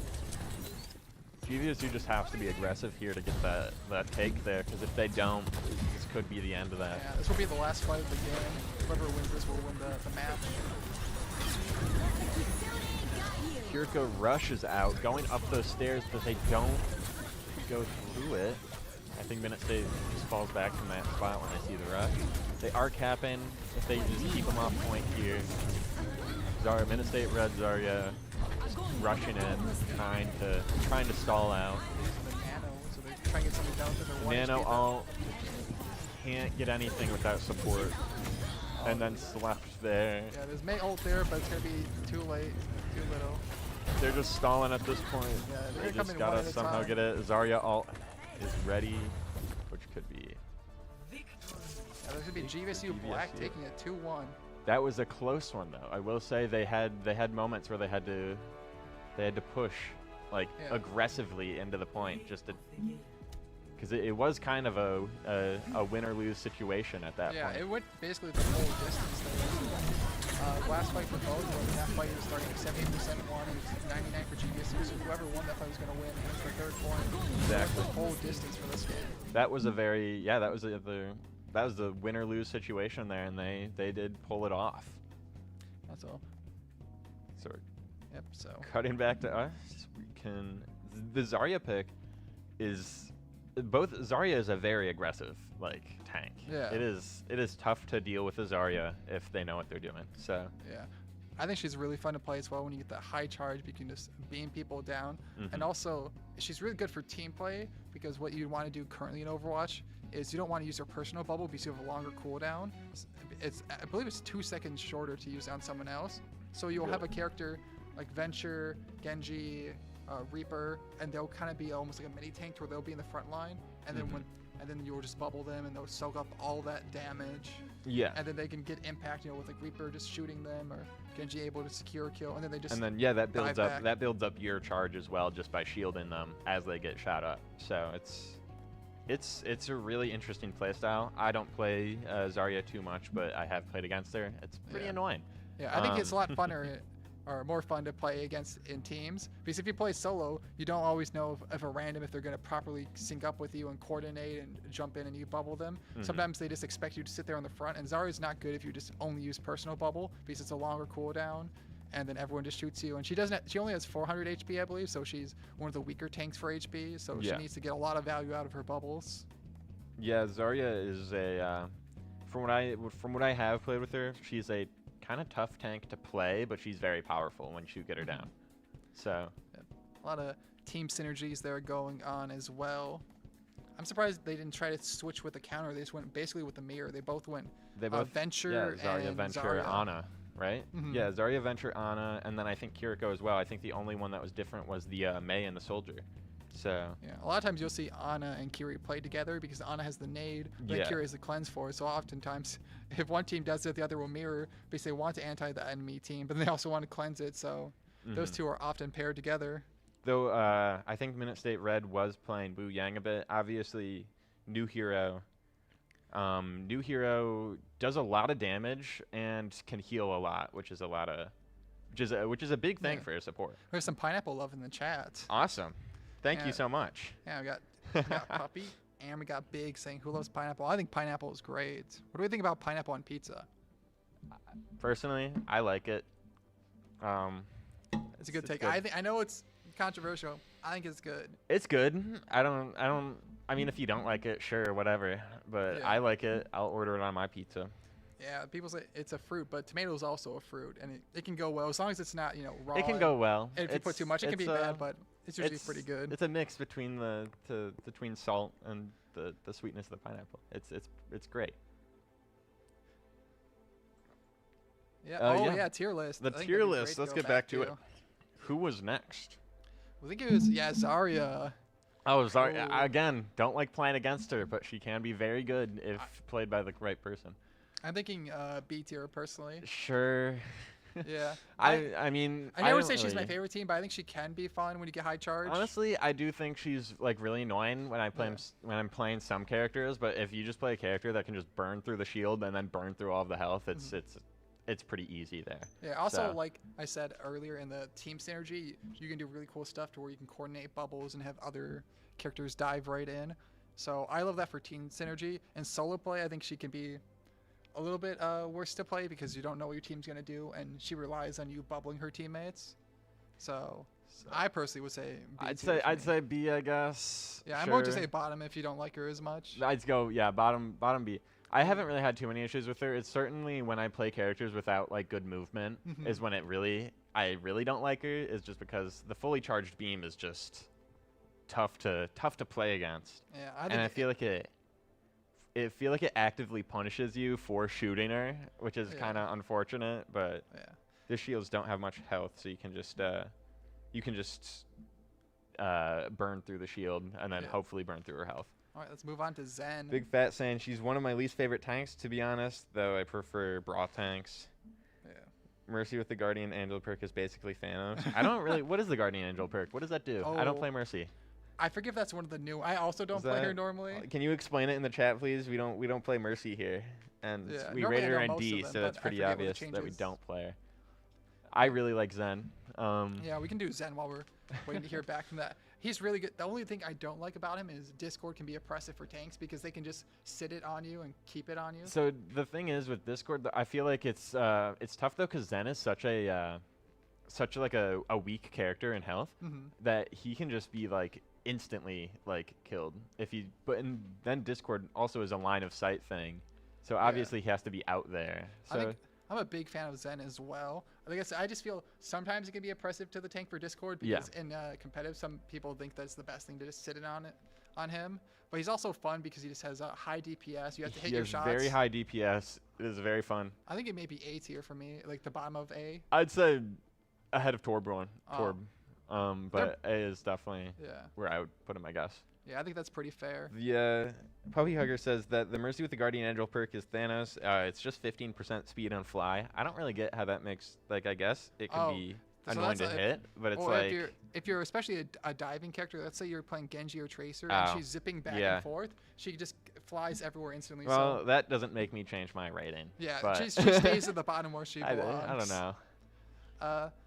Speaker 3: GVSU just has to be aggressive here to get that take there, because if they don't, this could be the end of that.
Speaker 4: Yeah, this will be the last fight of the game. Whoever wins this will win the match.
Speaker 3: Kiriko rushes out, going up those stairs, but they don't go through it. I think Minute State just falls back from that spot when they see the rush. They are capping. If they just keep them off point here. Zarya, Minute State Red Zarya rushing in, trying to stall out.
Speaker 4: So they're trying to get something down to their one
Speaker 3: Nano ult can't get anything without support. And then slept there.
Speaker 4: Yeah, there's Mei ult there, but it's gonna be too late, too little.
Speaker 3: They're just stalling at this point.
Speaker 4: Yeah,
Speaker 3: they just gotta somehow get it. Zarya ult is ready, which could be.
Speaker 4: Yeah, there's gonna be GVSU Black taking it 2-1.
Speaker 3: That was a close one though. I will say they had moments where they had to push aggressively into the point just to because it was kind of a win or lose situation at that
Speaker 4: Yeah,
Speaker 3: point.
Speaker 4: it went basically the whole distance there. Last fight for both, where that fight was starting at 78% one, and it was 99 for GVSU, so whoever won that fight was going to win, and it was the third point.
Speaker 3: Exactly.
Speaker 4: The whole distance for this game.
Speaker 3: That was a very that was the win or lose situation there, and they did pull it off.
Speaker 4: That's all.
Speaker 3: So
Speaker 4: Yep, so.
Speaker 3: cutting back to us, we can the Zarya pick is both. Zarya is a very aggressive tank.
Speaker 4: Yeah.
Speaker 3: It is tough to deal with a Zarya if they know what they're doing. So
Speaker 4: Yeah. I think she's really fun to play as well when you get that high charge, you can just beam people down. And also, she's really good for team play, because what you want to do currently in Overwatch is you don't want to use her personal bubble because you have a longer cooldown. I believe it's 2 seconds shorter to use on someone else. So you'll have a character like Venture, Genji, Reaper, and they'll kind of be almost like a mini tank where they'll be in the front line, and then you'll just bubble them and they'll soak up all that damage.
Speaker 3: yeah.
Speaker 4: And then they can get impact, with like Reaper just shooting them, or Genji able to secure a kill, and then they just.
Speaker 3: And then that builds
Speaker 4: dive
Speaker 3: up
Speaker 4: back.
Speaker 3: that builds up your charge as well, just by shielding them as they get shot up. So it's a really interesting playstyle. I don't play Zarya too much, but I have played against her. It's pretty annoying.
Speaker 4: Yeah, I think it's a lot funner or more fun to play against in teams, because if you play solo, you don't always know if a random, if they're going to properly sync up with you and coordinate and jump in and you bubble them. Sometimes they just expect you to sit there on the front, and Zarya's not good if you just only use personal bubble, because it's a longer cooldown, and then everyone just shoots you. And she only has 400 HP, I believe, so she's one of the weaker tanks for HP, so she needs to get a lot of value out of her bubbles.
Speaker 3: Yeah, Zarya is from what I have played with her, she's a kind of tough tank to play, but she's very powerful when you get her down. So
Speaker 4: A lot of team synergies there going on as well. I'm surprised they didn't try to switch with the counter. They just went basically with the mirror. They both went Venture
Speaker 3: Zarya,
Speaker 4: and
Speaker 3: Venture,
Speaker 4: Zarya.
Speaker 3: Ana, right? Yeah, Zarya, Venture, Ana, and then I think Kiriko as well. I think the only one that was different was the Mei and the Soldier. So
Speaker 4: Yeah, a lot of times you'll see Ana and Kiri play together, because Ana has the nade, but Kiri has the cleanse force. So oftentimes, if one team does it, the other will mirror, because they want to anti the enemy team, but they also want to cleanse it. So those two are often paired together.
Speaker 3: Though I think Minute State Red was playing Wu Yang a bit. Obviously, new hero. New hero does a lot of damage and can heal a lot, which is a big thing for a support.
Speaker 4: There's some pineapple love in the chat.
Speaker 3: Awesome. Thank you so much.
Speaker 4: Yeah, we got Puppy, and we got Big saying, who loves pineapple? I think pineapple is great. What do we think about pineapple on pizza?
Speaker 3: Personally, I like it.
Speaker 4: It's a good take. I know it's controversial. I think it's good.
Speaker 3: It's good. I mean, if you don't like it, sure, whatever. But I like it. I'll order it on my pizza.
Speaker 4: Yeah, people say it's a fruit, but tomato is also a fruit, and it can go well as long as it's not, raw.
Speaker 3: It can go well.
Speaker 4: And if you put too much, it can be bad, but it's usually pretty good.
Speaker 3: It's a mix between between salt and the sweetness of the pineapple. It's great.
Speaker 4: Yeah. Yeah, tier list.
Speaker 3: The tier list. Let's get back to it. Who was next?
Speaker 4: I think it was Zarya.
Speaker 3: Oh, Zarya. Again, don't like playing against her, but she can be very good if played by the right person.
Speaker 4: I'm thinking B tier personally.
Speaker 3: Sure.
Speaker 4: Yeah.
Speaker 3: I mean,
Speaker 4: I never say she's my favorite team, but I think she can be fun when you get high charge.
Speaker 3: Honestly, I do think she's really annoying when I play when I'm playing some characters. But if you just play a character that can just burn through the shield and then burn through all of the health, it's pretty easy there.
Speaker 4: Yeah. Also, like I said earlier, in the team synergy, you can do really cool stuff to where you can coordinate bubbles and have other characters dive right in. So I love that for team synergy. And solo play, I think she can be a little bit worse to play, because you don't know what your team's gonna do, and she relies on you bubbling her teammates. So I personally would say B.
Speaker 3: I'd say B, I guess.
Speaker 4: Yeah, I'm going to say bottom if you don't like her as much.
Speaker 3: I'd go bottom B. I haven't really had too many issues with her. It's certainly when I play characters without good movement is when I really don't like her. Is just because the fully charged beam is just tough to play against.
Speaker 4: Yeah,
Speaker 3: I feel like it actively punishes you for shooting her, which is kind of unfortunate. But the shields don't have much health, so you can just burn through the shield and then hopefully burn through her health.
Speaker 4: All right, let's move on to Zen.
Speaker 10: Big Fat saying she's one of my least favorite tanks, to be honest, though I prefer Brawl tanks.
Speaker 4: Yeah.
Speaker 10: Mercy with the Guardian Angel perk is basically Thanos. I don't really. What is the Guardian Angel perk? What does that do? I don't play Mercy.
Speaker 4: I forget if that's one of the new. I also don't
Speaker 10: Is
Speaker 4: play her
Speaker 10: that-
Speaker 4: normally.
Speaker 10: Can you explain it in the chat, please? We don't play Mercy here, and
Speaker 4: Yeah,
Speaker 10: we
Speaker 4: normally I
Speaker 10: rated her
Speaker 4: know
Speaker 10: in
Speaker 4: most of
Speaker 10: D,
Speaker 4: them,
Speaker 10: so
Speaker 4: but
Speaker 10: that's
Speaker 4: I
Speaker 10: pretty
Speaker 4: forget what the
Speaker 10: obvious that we
Speaker 4: changes.
Speaker 10: don't play her. I really like Zen.
Speaker 4: Yeah, we can do Zen while we're waiting to hear back from that. He's really good. The only thing I don't like about him is Discord can be oppressive for tanks because they can just sit it on you and keep it on you.
Speaker 3: So the thing is with Discord, I feel like it's tough though because Zen is such a weak character in health that he can just be like instantly like killed if you. And then Discord also is a line of sight thing, so obviously he has to be out there. So
Speaker 4: I'm a big fan of Zen as well. Like I said, I just feel sometimes it can be oppressive to the tank for Discord because in competitive, some people think that's the best thing to just sit it on him. But he's also fun because he just has a high DPS. You have to hit your shots.
Speaker 3: Very high DPS. It is very fun.
Speaker 4: I think it may be A tier for me, like the bottom of A.
Speaker 3: I'd say ahead of Torbjorn. But A is definitely where I would put him, I guess.
Speaker 4: Yeah, I think that's pretty fair.
Speaker 10: The Puppy Hugger says that the Mercy with the Guardian Angel perk is Thanos. It's just 15% speed on fly. I don't really get how that makes, like, I guess it could be annoying to hit, but it's like...
Speaker 4: If you're especially a diving character, let's say you're playing Genji or Tracer, and she's zipping back and forth, she just flies everywhere instantly.
Speaker 3: Well,
Speaker 4: so
Speaker 3: that doesn't make me change my rating.
Speaker 4: Yeah,
Speaker 3: but
Speaker 4: she stays at the bottom where she
Speaker 3: I
Speaker 4: belongs.
Speaker 3: don't know.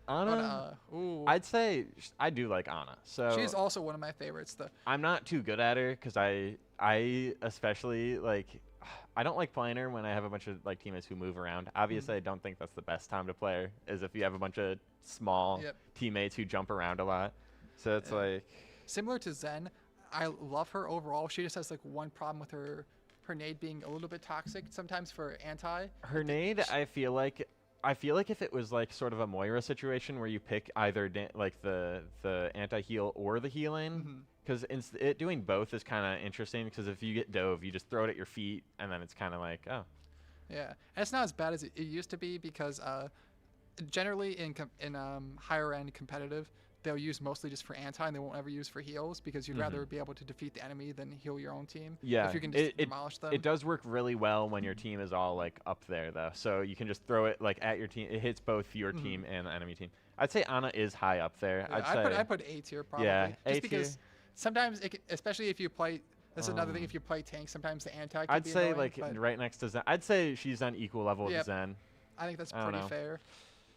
Speaker 4: Anna,
Speaker 3: I'd say I do like Anna. So
Speaker 4: she's also one of my favorites.
Speaker 3: I'm not too good at her because I especially like I don't like playing her when I have a bunch of like teammates who move around. Obviously, I don't think that's the best time to play her is if you have a bunch of small teammates who jump around a lot. So it's like
Speaker 4: similar to Zen. I love her overall. She just has like one problem with her nade being a little bit toxic sometimes for anti.
Speaker 3: Her nade, I feel like if it was like sort of a Moira situation where you pick either like the anti-heal or the healing, because it doing both is kind of interesting. Because if you get dove, you just throw it at your feet, and then it's kind of like, oh.
Speaker 4: Yeah, and it's not as bad as it used to be because generally in higher end competitive, they'll use mostly just for anti, and they won't ever use for heals because you'd rather be able to defeat the enemy than heal your own team.
Speaker 3: Yeah,
Speaker 4: if you can just demolish them.
Speaker 3: It does work really well when your team is all like up there though, so you can just throw it like at your team. It hits both your team and the enemy team. I'd say Ana is high up there.
Speaker 4: Yeah, I put A tier probably.
Speaker 3: Yeah,
Speaker 4: just because sometimes, especially if you play. That's another thing. If you play tank, sometimes the anti. Can
Speaker 3: I'd
Speaker 4: be
Speaker 3: say
Speaker 4: annoying,
Speaker 3: like right next to Zen. I'd say she's on equal level with Zen.
Speaker 4: I think that's pretty fair.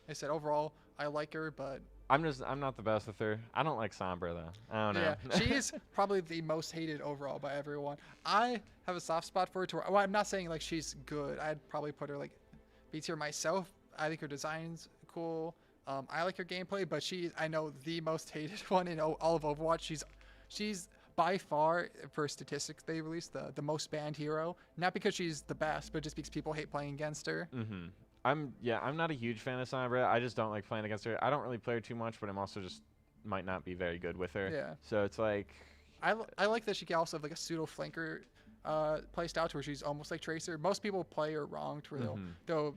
Speaker 4: Like I said overall, I like her, but
Speaker 3: I'm not the best with her. I don't like Sombra though. I don't know.
Speaker 4: Yeah, she is probably the most hated overall by everyone. I have a soft spot for her. Well, I'm not saying like she's good. I'd probably put her like B tier myself. I think her design's cool. I like her gameplay, but I know the most hated one in all of Overwatch. She's by far, for statistics they released, the most banned hero. Not because she's the best, but just because people hate playing against her.
Speaker 3: I'm not a huge fan of Sombra. I just don't like playing against her. I don't really play her too much, but I'm also just might not be very good with her.
Speaker 4: Yeah.
Speaker 3: So it's like
Speaker 4: I like that she can also have like a pseudo flanker play style to where she's almost like Tracer. Most people play her wrong to where they'll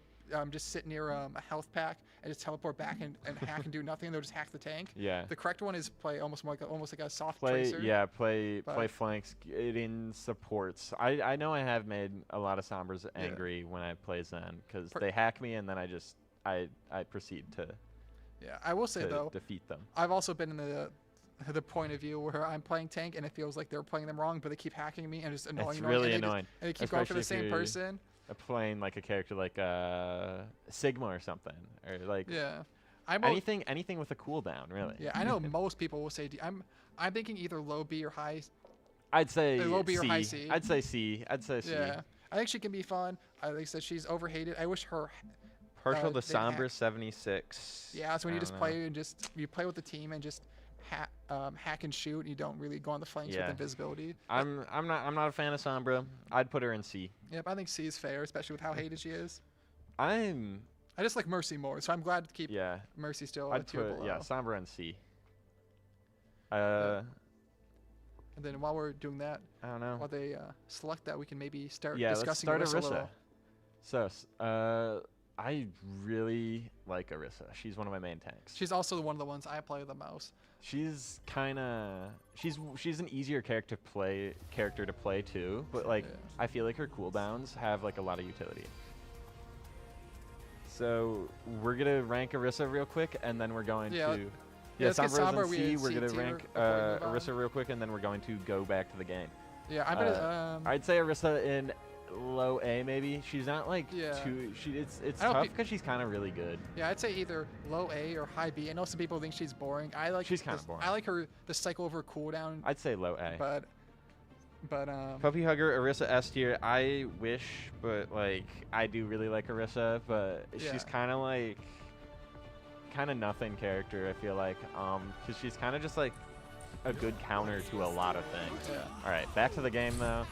Speaker 4: just sit near a health pack and just teleport back and hack and do nothing. They'll just hack the tank.
Speaker 3: Yeah.
Speaker 4: The correct one is play almost like a soft
Speaker 3: play
Speaker 4: Tracer.
Speaker 3: Yeah, play flanks, get in supports. I know I have made a lot of Sombras angry when I play Zen because they hack me and then I proceed to
Speaker 4: I will say though
Speaker 3: defeat them.
Speaker 4: I've also been in the point of view where I'm playing tank and it feels like they're playing them wrong, but they keep hacking me and just annoying.
Speaker 3: It's really annoying.
Speaker 4: And they keep going for the same person.
Speaker 3: Playing like a character like Sigma or something, or like anything with a cooldown, really.
Speaker 4: Yeah, I know most people will say I'm thinking either low B or high.
Speaker 3: I'd say
Speaker 4: low B
Speaker 3: C.
Speaker 4: or high C.
Speaker 3: I'd say C.
Speaker 4: Yeah, I think she can be fun. Like I said, she's overhated. I wish her.
Speaker 10: Partial to Sombra 76.
Speaker 4: Yeah, so when you just play and you play with the team and just hack and shoot, and you don't really go on the flanks with invisibility.
Speaker 3: I'm not a fan of Sombra. I'd put her in C.
Speaker 4: Yep, I think C is fair, especially with how hated she is.
Speaker 3: I
Speaker 4: just like Mercy more, so I'm glad to keep Mercy still a tier below.
Speaker 3: Yeah, Sombra in C.
Speaker 4: And then while we're doing that,
Speaker 3: I don't know.
Speaker 4: While they select that, we can maybe start
Speaker 3: let's
Speaker 4: discussing
Speaker 3: start
Speaker 4: Orisa a little.
Speaker 3: So, I really like Orisa. She's one of my main tanks.
Speaker 4: She's also one of the ones I play the most.
Speaker 3: She's she's an easier character to play too, but like I feel like her cooldowns have like a lot of utility. So we're gonna rank Orisa real quick, and then we're going to Yeah,
Speaker 4: let's get
Speaker 3: Sombra
Speaker 4: Sombra,
Speaker 3: is
Speaker 4: we
Speaker 3: in C.
Speaker 4: had
Speaker 3: We're
Speaker 4: C
Speaker 3: going to
Speaker 4: tier
Speaker 3: rank
Speaker 4: before we move on.
Speaker 3: Orisa real quick, and then we're going to go back to the game.
Speaker 4: Yeah, I'm gonna.
Speaker 3: I'd say Orisa in low A maybe. She's not like
Speaker 4: Yeah.
Speaker 3: too. It's
Speaker 4: I don't
Speaker 3: tough
Speaker 4: thi-
Speaker 3: because she's kind of really good.
Speaker 4: Yeah, I'd say either low A or high B. I know some people think she's boring. I like.
Speaker 3: She's kinda
Speaker 4: this-
Speaker 3: boring.
Speaker 4: I like her the cycle of her cooldown,
Speaker 3: I'd say low A.
Speaker 4: but
Speaker 10: Puppy Hugger, Orisa S tier. I wish, but like
Speaker 3: I do really like Orisa, but
Speaker 4: Yeah.
Speaker 3: she's kind of like nothing character. I feel like because she's kind of just like a good counter to a lot of things.
Speaker 4: Yeah.
Speaker 3: All right, back to the game though.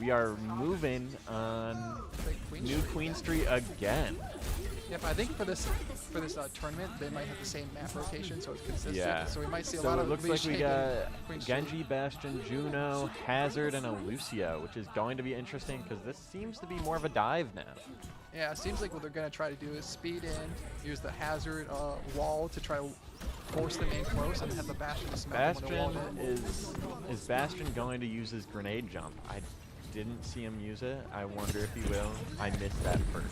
Speaker 3: We are moving on New Queen Street again.
Speaker 4: Yep, I think for this tournament they might have the same map rotation, so it's consistent.
Speaker 3: Yeah.
Speaker 4: So we might see a
Speaker 3: So
Speaker 4: lot
Speaker 3: it
Speaker 4: of
Speaker 3: looks like we
Speaker 4: LiJiang
Speaker 3: got
Speaker 4: and Queen Street.
Speaker 3: Genji, Bastion, Juno, Hazard, and a Lucio, which is going to be interesting because this seems to be more of a dive now.
Speaker 4: Yeah, it seems like what they're gonna try to do is speed in, use the Hazard wall to try to force them in close, and have the Bastion just smelt them when
Speaker 3: Bastion
Speaker 4: they're walled in.
Speaker 3: is Bastion going to use his grenade jump? I didn't see him use it. I wonder if he will. I missed that first.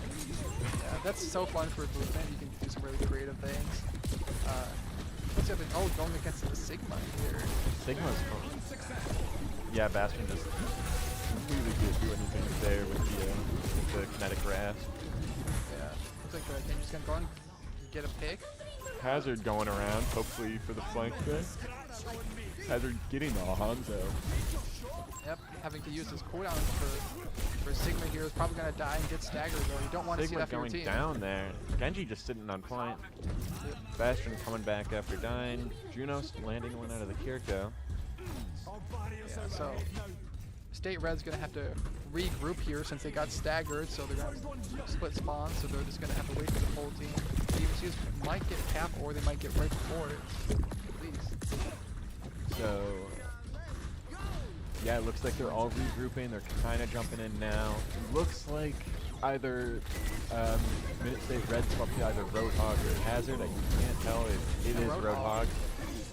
Speaker 4: Yeah, that's so fun for movement. You can do some really creative things. What's the other? Oh, going against the Sigma here.
Speaker 3: Sigma's fun. Yeah, Bastion just really didn't do anything there with the kinetic grasp.
Speaker 4: Yeah, looks like the Genji's gonna go and get a pick.
Speaker 3: Hazard going around, hopefully for the flank there. Hazard getting the Hanzo.
Speaker 4: Yep, having to use his cooldown for Sigma here is probably gonna die and get staggered. Though you don't want to see
Speaker 3: Sigma
Speaker 4: that for your
Speaker 3: going
Speaker 4: team.
Speaker 3: down there. Genji just sitting on point. Bastion coming back after dying. Juno's landing one out of the Kiriko.
Speaker 4: Yeah, so State Red's gonna have to regroup here since they got staggered, so they're gonna split spawns. So they're just gonna have to wait for the full team. GVSU might get cap, or they might get right before it, at least.
Speaker 3: So yeah, it looks like they're all regrouping. They're kind of jumping in now. Looks like either Minute State Red swapped to either Roadhog or Hazard. I can't tell if it is Roadhog.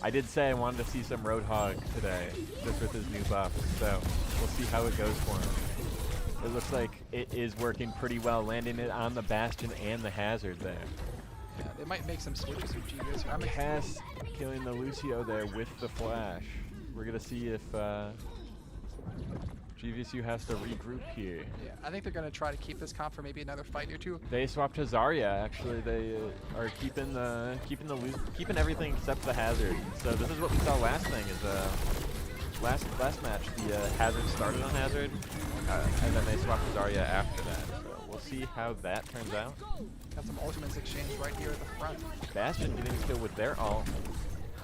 Speaker 3: I did say I wanted to see some Roadhog today, just with his new buff. So we'll see how it goes for him. It looks like it is working pretty well, landing it on the Bastion and the Hazard there.
Speaker 4: Yeah, they might make some switches with GVSU. I'm
Speaker 3: Cass killing the Lucio there with the flash. We're gonna see if GVSU has to regroup here.
Speaker 4: Yeah, I think they're gonna try to keep this comp for maybe another fight or two.
Speaker 3: They swapped to Zarya. Actually, they are keeping everything except the Hazard. So this is what we saw last thing. Is last match the Hazard started on Hazard, and then they swapped to Zarya after that. So we'll see how that turns out.
Speaker 4: Got some ultimates exchange right here at the front.
Speaker 3: Bastion getting a kill with their ult.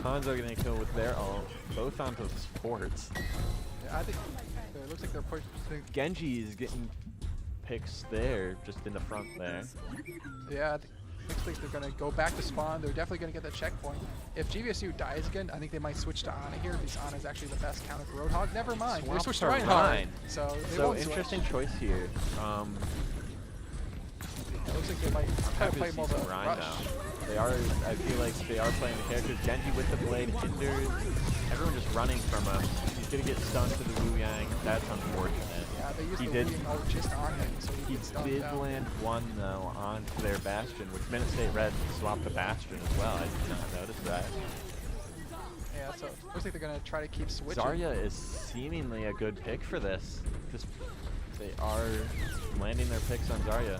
Speaker 3: Hanzo getting a kill with their ult. Both onto sports.
Speaker 4: Yeah, I think it looks like they're pushing.
Speaker 3: Genji is getting picks there, just in the front there.
Speaker 4: Yeah, I think looks like they're gonna go back to spawn. They're definitely gonna get that checkpoint. If GVSU dies again, I think they might switch to Ana here because Ana is actually the best counter for Roadhog. Never mind, they
Speaker 3: Swap
Speaker 4: switched
Speaker 3: to
Speaker 4: to Reinhardt.
Speaker 3: Rein.
Speaker 4: So they
Speaker 3: So
Speaker 4: won't switch.
Speaker 3: interesting choice here.
Speaker 4: It looks like they might try to
Speaker 3: Happy
Speaker 4: play
Speaker 3: to
Speaker 4: more
Speaker 3: see
Speaker 4: of
Speaker 3: some
Speaker 4: a
Speaker 3: Rein
Speaker 4: rush.
Speaker 3: now. They are. I feel like they are playing the characters. Genji with the blade hindered. Everyone just running from him. He's gonna get stunned to the Wu Yang. That's unfortunate.
Speaker 4: Yeah, they used
Speaker 3: He
Speaker 4: the
Speaker 3: did.
Speaker 4: Wu ult just on him, so he
Speaker 3: He
Speaker 4: gets stunned
Speaker 3: did
Speaker 4: down.
Speaker 3: land one though onto their Bastion, which Minute State Red swapped the Bastion as well. I did not notice that.
Speaker 4: Yeah, so looks like they're gonna try to keep switching.
Speaker 3: Zarya is seemingly a good pick for this. They are landing their picks on Zarya.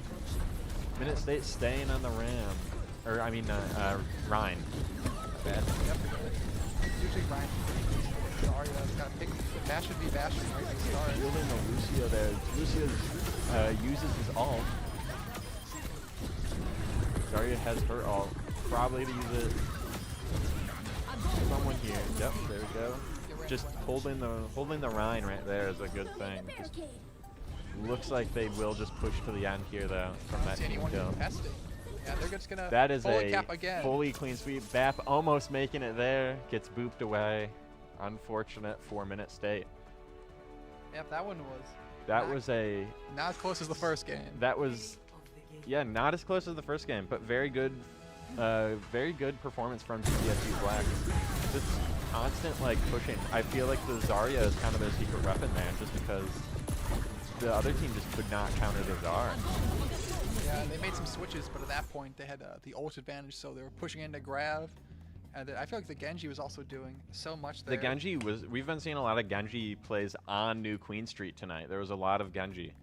Speaker 3: Minute State staying on the Ram. Or, I mean, Rhine. Bad.
Speaker 4: Yep, usually Ryan Zarya's got to pick Bastion v Bastion right to start.
Speaker 3: Shielding the Lucio there. Lucio uses his ult. Zarya has her ult. Probably to use it. Someone here. Yep, there we go. Just holding the Rhine right there is a good thing. Just looks like they will just push to the end here though from that
Speaker 4: See
Speaker 3: team
Speaker 4: anyone
Speaker 3: kill.
Speaker 4: contesting. Yeah, they're just gonna
Speaker 3: That is
Speaker 4: fully
Speaker 3: a
Speaker 4: cap again.
Speaker 3: fully clean sweep. Bap almost making it there. Gets booped away. Unfortunate 4-minute state.
Speaker 4: Yep, that one was
Speaker 3: That was a.
Speaker 4: not as close as the first game.
Speaker 3: That was. Yeah, not as close as the first game, but very good performance from GVSU Black. Just constant like pushing. I feel like the Zarya is kind of their secret weapon there, just because the other team just could not counter the Zar.
Speaker 4: Yeah, they made some switches, but at that point they had the ult advantage, so they were pushing in to grab. And then I feel like the Genji was also doing so much there.
Speaker 3: The Genji was. We've been seeing a lot of Genji plays on New Queen Street tonight. There was a lot of Genji.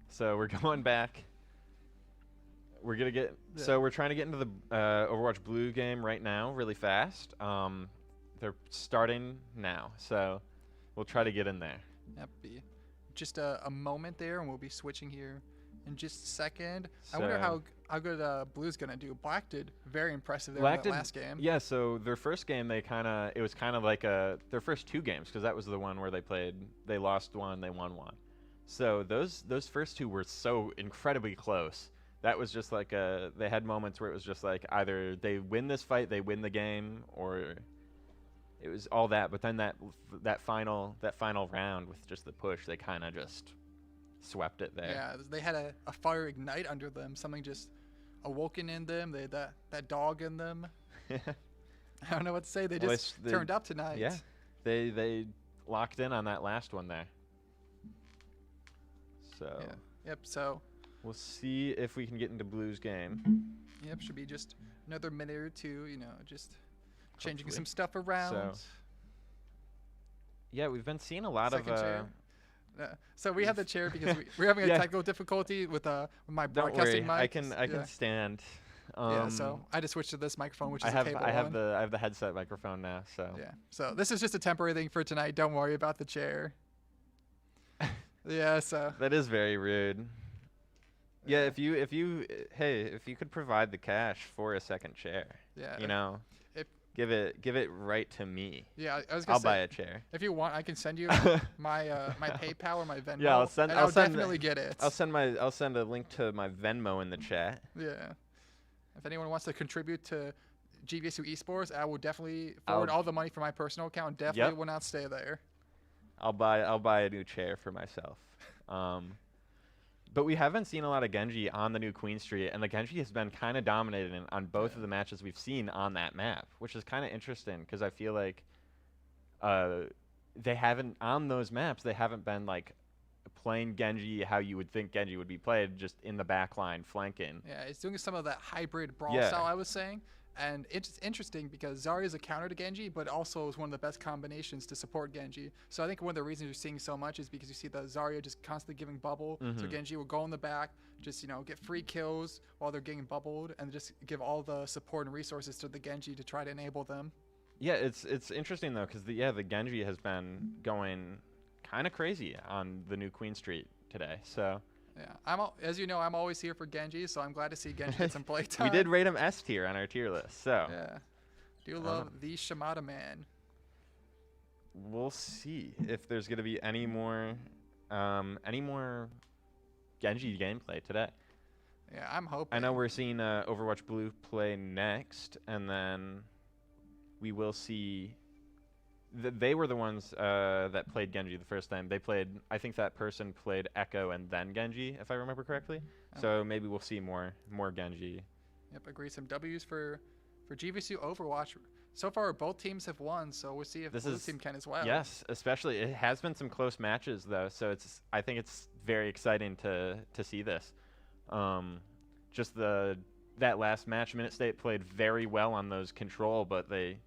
Speaker 3: So we're going back. We're gonna get.
Speaker 4: Yeah.
Speaker 3: So we're trying to get into the Overwatch Blue game right now, really fast. They're starting now, so we'll try to get in there.
Speaker 4: Yep. Just a moment there, and we'll be switching here in just a second. I wonder
Speaker 3: So-
Speaker 4: how good Blue's gonna do. Black did very impressive there
Speaker 3: Black
Speaker 4: in that
Speaker 3: did,
Speaker 4: last game.
Speaker 3: Yeah, so their first game, it was kind of like their first 2 games, because that was the one where they lost one, they won one. So those first 2 were so incredibly close. That was just like they had moments where it was just like either they win this fight, they win the game, or it was all that. But then that final round with just the push, they kind of just swept it there.
Speaker 4: Yeah, they had a fire ignite under them. Something just awoken in them. They had that dog in them. I don't know what to say. They just turned up tonight.
Speaker 3: Yeah, they locked in on that last one there. So
Speaker 4: Yeah. Yep. So.
Speaker 3: we'll see if we can get into Blue's game.
Speaker 4: Yep. Should be just another minute or two. Just changing
Speaker 3: Hopefully.
Speaker 4: some stuff around.
Speaker 3: Yeah, we've been seeing a lot
Speaker 4: Second
Speaker 3: of.
Speaker 4: chair. So we have the chair because we're having a
Speaker 3: Yeah.
Speaker 4: technical difficulty with my
Speaker 3: Don't
Speaker 4: broadcasting
Speaker 3: worry,
Speaker 4: mic.
Speaker 3: I can stand.
Speaker 4: Yeah, so I just switched to this microphone, which is
Speaker 3: I have
Speaker 4: a cable
Speaker 3: I have
Speaker 4: one.
Speaker 3: the headset microphone now. So
Speaker 4: Yeah. So this is just a temporary thing for tonight. Don't worry about the chair. Yeah. So.
Speaker 3: that is very rude. Yeah, if you could provide the cash for a second chair,
Speaker 4: Yeah. If
Speaker 3: give it right to me.
Speaker 4: Yeah, I was gonna
Speaker 3: I'll
Speaker 4: say,
Speaker 3: buy a chair.
Speaker 4: if you want, I can send you my my PayPal or my Venmo.
Speaker 3: Yeah, I'll send.
Speaker 4: and
Speaker 3: I'll send
Speaker 4: definitely get it.
Speaker 3: I'll send a link to my Venmo in the chat.
Speaker 4: Yeah. If anyone wants to contribute to GVSU Esports, I will definitely forward all the money from my personal account. Definitely
Speaker 3: Yep.
Speaker 4: will not stay there.
Speaker 3: I'll buy a new chair for myself. But we haven't seen a lot of Genji on the new Queen Street, and the Genji has been kind of dominating on both of the matches we've seen on that map, which is kind of interesting because I feel like they haven't on those maps. They haven't been like playing Genji how you would think Genji would be played, just in the back line flanking.
Speaker 4: Yeah, it's doing some of that hybrid brawl
Speaker 3: Yeah.
Speaker 4: style I was saying. And it's interesting because Zarya is a counter to Genji, but also is one of the best combinations to support Genji. So I think one of the reasons you're seeing so much is because you see the Zarya just constantly giving bubble. So Genji will go in the back, just get free kills while they're getting bubbled, and just give all the support and resources to the Genji to try to enable them.
Speaker 3: Yeah, it's interesting though because the Genji has been going kind of crazy on the new Queen Street today. So
Speaker 4: Yeah, as you know, I'm always here for Genji, so I'm glad to see Genji get some playtime.
Speaker 3: we did rate him S tier on our tier list. So
Speaker 4: Yeah, do love the Shimada man.
Speaker 3: we'll see if there's gonna be any more Genji gameplay today.
Speaker 4: Yeah, I'm hoping.
Speaker 3: I know we're seeing Overwatch Blue play next, and then we will see. They were the ones that played Genji the first time. I think that person played Echo and then Genji, if I remember correctly. So maybe we'll see more Genji.
Speaker 4: Yep, agree. Some W's for GVSU Overwatch. So far, both teams have won, so we'll see if Blue team can as well.
Speaker 3: Yes, especially it has been some close matches though, so I think it's very exciting to see this. Just that last match, Minute State played very well on those control, but they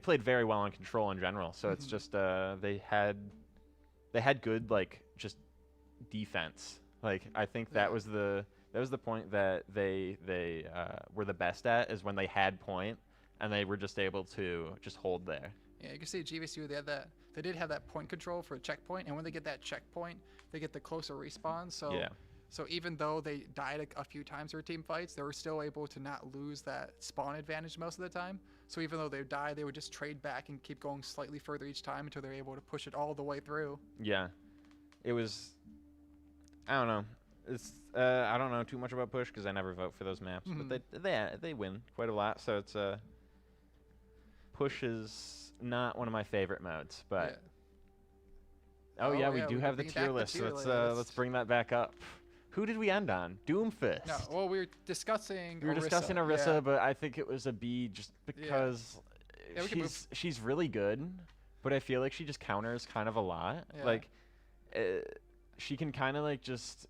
Speaker 3: played very well on control in general. So it's just they had good just defense. Like I think that was the point that they were the best at, is when they had point and they were just able to just hold there.
Speaker 4: Yeah, you can see at GVSU they did have that point control for a checkpoint, and when they get that checkpoint, they get the closer respawn. So
Speaker 3: Yeah.
Speaker 4: So even though they died a few times for team fights, they were still able to not lose that spawn advantage most of the time. So even though they died, they would just trade back and keep going slightly further each time until they're able to push it all the way through.
Speaker 3: Yeah, it was. I don't know. It's I don't know too much about push because I never vote for those maps, but they win quite a lot. So it's push is not one of my favorite modes, but we do have the tier list. So let's bring that back up. Who did we end on? Doomfist.
Speaker 4: No, well, we were discussing.
Speaker 3: We were discussing Orisa,
Speaker 4: yeah.
Speaker 3: but I think it was a B just because she's really good, but I feel like she just counters kind of a lot.
Speaker 4: Yeah.
Speaker 3: Like, she can kind of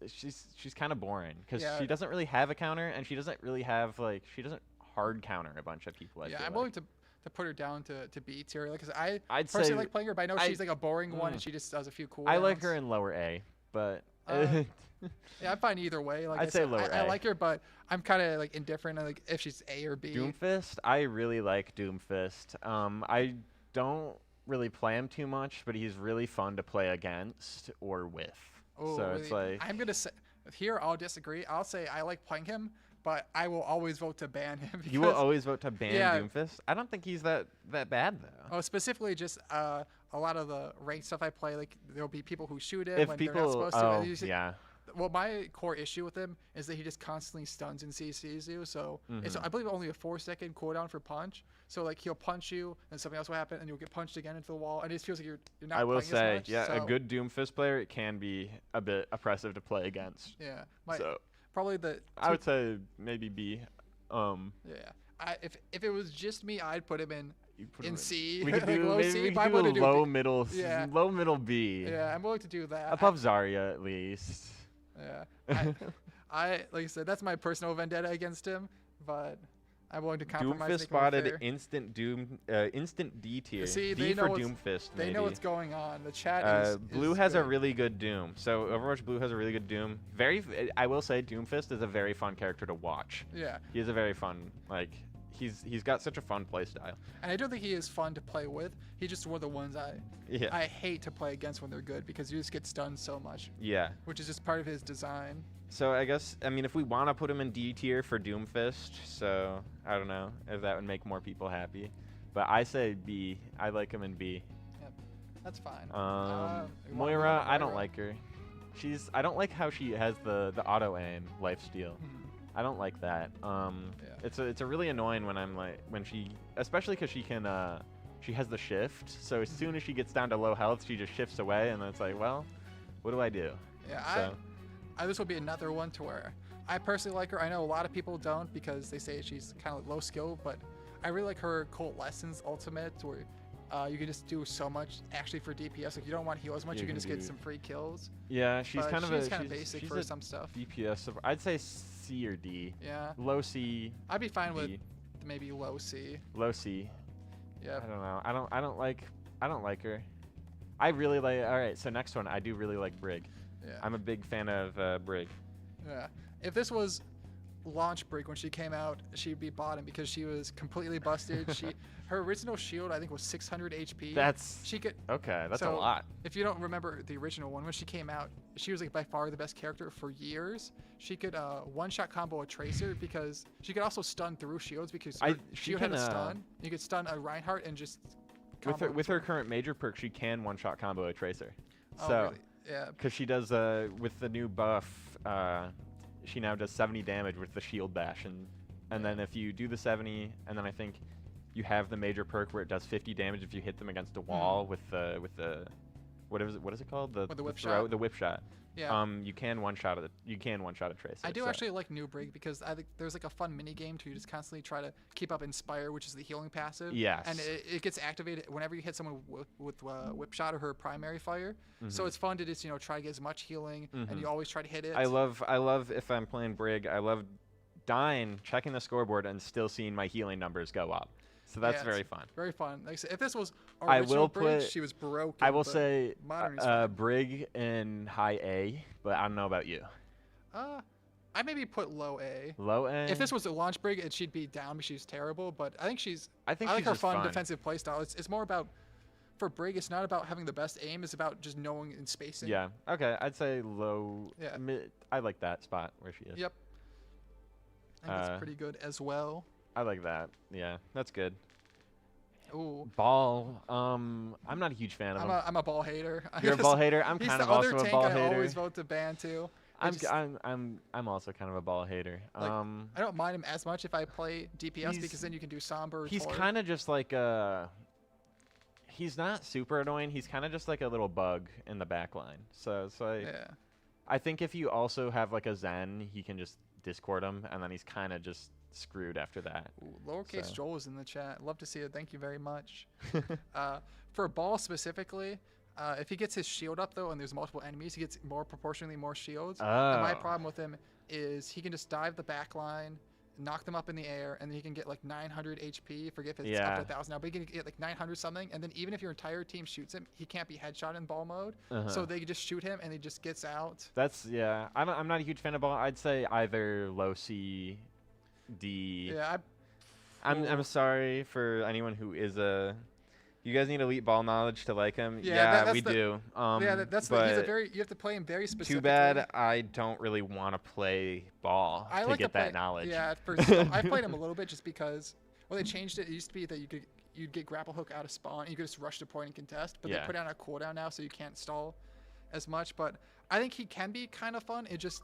Speaker 3: she's kind of boring because she doesn't really have a counter, and she doesn't really have she doesn't hard counter a bunch of people. I
Speaker 4: Yeah,
Speaker 3: feel
Speaker 4: I'm
Speaker 3: like.
Speaker 4: willing to put her down to B tier, like, 'cause I
Speaker 3: I'd
Speaker 4: personally
Speaker 3: say
Speaker 4: like playing her, but I know she's like a boring one and she just does a few cooldowns.
Speaker 3: I like her in lower A, but
Speaker 4: Yeah, I'm fine either way. Like
Speaker 3: I'd
Speaker 4: I
Speaker 3: say
Speaker 4: said,
Speaker 3: lower
Speaker 4: I
Speaker 3: A.
Speaker 4: like her, but I'm kind of like indifferent. Like if she's A or B.
Speaker 3: Doomfist, I really like Doomfist. I don't really play him too much, but he's really fun to play against or with.
Speaker 4: Oh,
Speaker 3: so it's like
Speaker 4: I'm gonna say here I'll disagree. I'll say I like playing him, but I will always vote to ban him.
Speaker 3: you will
Speaker 4: because-
Speaker 3: always vote to ban
Speaker 4: yeah.
Speaker 3: Doomfist. I don't think he's that bad though.
Speaker 4: Oh, specifically just a lot of the ranked stuff I play, like there'll be people who shoot him
Speaker 3: If
Speaker 4: when they're not
Speaker 3: people,
Speaker 4: supposed to. and you see-
Speaker 3: yeah,
Speaker 4: Well, my core issue with him is that he just constantly stuns and CCs you. So it's,
Speaker 3: Mm-hmm.
Speaker 4: I believe, only a 4-second cooldown for punch. So like he'll punch you, and something else will happen, and you'll get punched again into the wall, and it just feels like you're not.
Speaker 3: I will
Speaker 4: playing
Speaker 3: say,
Speaker 4: as much,
Speaker 3: yeah, a
Speaker 4: so-
Speaker 3: good Doomfist player it can be a bit oppressive to play against.
Speaker 4: Yeah,
Speaker 3: So
Speaker 4: probably the.
Speaker 3: I would say maybe B.
Speaker 4: Yeah, if it was just me, I'd put him in
Speaker 3: You put
Speaker 4: in
Speaker 3: him
Speaker 4: C,
Speaker 3: We could
Speaker 4: like
Speaker 3: do
Speaker 4: low
Speaker 3: maybe
Speaker 4: C.
Speaker 3: we
Speaker 4: but I'm
Speaker 3: could do
Speaker 4: willing to do
Speaker 3: low
Speaker 4: B.
Speaker 3: middle,
Speaker 4: Yeah.
Speaker 3: low middle B.
Speaker 4: Yeah, I'm willing to do that.
Speaker 3: Above Zarya at least.
Speaker 4: Yeah, I like I said, that's my personal vendetta against him, but I'm willing to compromise.
Speaker 3: Doomfist
Speaker 4: make him
Speaker 3: spotted
Speaker 4: fair.
Speaker 3: instant D tier.
Speaker 4: See,
Speaker 3: D
Speaker 4: they
Speaker 3: for
Speaker 4: know what's-
Speaker 3: Doomfist.
Speaker 4: They
Speaker 3: maybe.
Speaker 4: know what's going on. The chat is.
Speaker 3: Blue
Speaker 4: is
Speaker 3: has a
Speaker 4: good.
Speaker 3: really good Doom. So Overwatch Blue has a really good Doom. I will say Doomfist is a very fun character to watch.
Speaker 4: Yeah,
Speaker 3: He is a very fun, like, he's got such a fun play style.
Speaker 4: and I don't think he is fun to play with. He's just one of the ones
Speaker 3: Yeah.
Speaker 4: I hate to play against when they're good because you just get stunned so much,
Speaker 3: Yeah.
Speaker 4: which is just part of his design.
Speaker 3: So I guess, I mean, if we want to put him in D tier for Doomfist, so I don't know if that would make more people happy. But I say B. I like him in B.
Speaker 4: Yep, that's fine.
Speaker 3: Um,
Speaker 4: you wanna move
Speaker 3: Moira,
Speaker 4: on to
Speaker 3: I don't
Speaker 4: Moira?
Speaker 3: like her. I don't like how she has the auto aim lifesteal. I don't like that. It's a really annoying when especially because she has the shift. So as soon as she gets down to low health, she just shifts away, and then it's like, well, what do I do?
Speaker 4: Yeah,
Speaker 3: So,
Speaker 4: this will be another one to where I personally like her. I know a lot of people don't because they say she's kind of low skill, but I really like her Cult Lessons ultimate where you can just do so much actually for DPS. Like you don't want to heal as much, you can just get some free kills.
Speaker 3: yeah, she's
Speaker 4: But
Speaker 3: kind of
Speaker 4: she's
Speaker 3: a
Speaker 4: kind of basic
Speaker 3: she's
Speaker 4: for
Speaker 3: a
Speaker 4: some stuff.
Speaker 3: DPS. I'd say C or D.
Speaker 4: Yeah,
Speaker 3: Low C,
Speaker 4: I'd be fine with
Speaker 3: D.
Speaker 4: maybe low C.
Speaker 3: Low C.
Speaker 4: Yeah,
Speaker 3: I don't know. I don't like her. I really like. All right, so next one, I do really like Brig.
Speaker 4: yeah,
Speaker 3: I'm a big fan of Brig.
Speaker 4: yeah. If this was launch Brig when she came out, she'd be bottom because she was completely busted. Her original shield I think was 600 HP. She could.
Speaker 3: Okay. That's a
Speaker 4: So,
Speaker 3: lot.
Speaker 4: If you don't remember the original one, when she came out, she was like by far the best character for years. She could one-shot combo a Tracer because she could also stun through shields because her
Speaker 3: she
Speaker 4: shield had a
Speaker 3: can,
Speaker 4: stun. You could stun a Reinhardt and just combo
Speaker 3: With her current major perk, she can one-shot combo a Tracer.
Speaker 4: Oh,
Speaker 3: So,
Speaker 4: really? Yeah.
Speaker 3: because she does with the new buff, she now does 70 damage with the shield bash, and then if you do the 70, and then I think you have the major perk where it does 50 damage if you hit them against a wall with the what is it called?
Speaker 4: With the whip
Speaker 3: throw,
Speaker 4: shot?
Speaker 3: the whip shot.
Speaker 4: Yeah.
Speaker 3: You can one-shot a Tracer.
Speaker 4: I do
Speaker 3: so.
Speaker 4: actually like New Brig because I think there's like a fun mini game to just constantly try to keep up Inspire, which is the healing passive.
Speaker 3: Yes.
Speaker 4: And it gets activated whenever you hit someone with whip shot or her primary fire.
Speaker 3: Mm-hmm.
Speaker 4: So it's fun to just try to get as much healing, and you always try to hit it.
Speaker 3: I love if I'm playing Brig, I love dying, checking the scoreboard, and still seeing my healing numbers go up. So that's
Speaker 4: Yeah,
Speaker 3: very
Speaker 4: it's
Speaker 3: fun.
Speaker 4: Very fun. Like I said, if this was
Speaker 3: I
Speaker 4: original
Speaker 3: will
Speaker 4: Brig,
Speaker 3: put.
Speaker 4: she was broken.
Speaker 3: I will
Speaker 4: but
Speaker 3: say
Speaker 4: modern is fine.
Speaker 3: Brig in high A, but I don't know about you.
Speaker 4: I maybe put low A.
Speaker 3: Low A.
Speaker 4: If this was a launch Brig, she'd be down because she's terrible. But I think
Speaker 3: I
Speaker 4: I
Speaker 3: think
Speaker 4: like
Speaker 3: she's
Speaker 4: her
Speaker 3: just
Speaker 4: fun defensive playstyle. It's more about for Brig. It's not about having the best aim. It's about just knowing and spacing.
Speaker 3: Yeah. Okay. I'd say low.
Speaker 4: Yeah.
Speaker 3: I like that spot where she is.
Speaker 4: Yep. I think that's pretty good as well.
Speaker 3: I like that. Yeah. That's good.
Speaker 4: Ooh.
Speaker 3: Ball. I'm not a huge fan of him.
Speaker 4: I'm a ball hater.
Speaker 3: You're a ball hater. I'm
Speaker 4: He's
Speaker 3: kind
Speaker 4: the
Speaker 3: of
Speaker 4: other
Speaker 3: also a
Speaker 4: tank
Speaker 3: ball
Speaker 4: I
Speaker 3: hater.
Speaker 4: always vote to ban too.
Speaker 3: I'm also kind of a ball hater.
Speaker 4: Like, I don't mind him as much if I play DPS because then you can do somber. Or
Speaker 3: He's
Speaker 4: Tor.
Speaker 3: kind of just like he's not super annoying. He's kind of just like a little bug in the back line. So it's like,
Speaker 4: Yeah.
Speaker 3: I think if you also have like a Zen, he can just discord him, and then he's kind of just screwed after that.
Speaker 4: Ooh, lowercase
Speaker 3: So.
Speaker 4: Joel is in the chat. Love to see it. Thank you very much. For Ball specifically, if he gets his shield up though, and there's multiple enemies, he gets proportionally more shields. And my
Speaker 3: Oh.
Speaker 4: problem with him is he can just dive the back line, knock them up in the air, and then he can get like 900 HP. Forget if it's
Speaker 3: Yeah.
Speaker 4: up to 1,000 now, but he can get like 900 something. And then even if your entire team shoots him, he can't be headshot in ball mode.
Speaker 3: Uh-huh.
Speaker 4: So they can just shoot him, and he just gets out.
Speaker 3: That's yeah. I'm not a huge fan of ball. I'd say either low C, D.
Speaker 4: Yeah,
Speaker 3: I'm sorry for anyone who is a. You guys need elite ball knowledge to like him.
Speaker 4: Yeah,
Speaker 3: we do.
Speaker 4: He's a
Speaker 3: but
Speaker 4: very. You have to play him very specifically.
Speaker 3: too bad I don't really want to play ball
Speaker 4: I
Speaker 3: to
Speaker 4: like
Speaker 3: get
Speaker 4: to play,
Speaker 3: that knowledge.
Speaker 4: Yeah, at first I played him a little bit just because. Well, they changed it. It used to be that you'd get grapple hook out of spawn. And you could just rush to point and contest. But
Speaker 3: Yeah.
Speaker 4: they put it on a cooldown now, so you can't stall as much. But I think he can be kind of fun. It just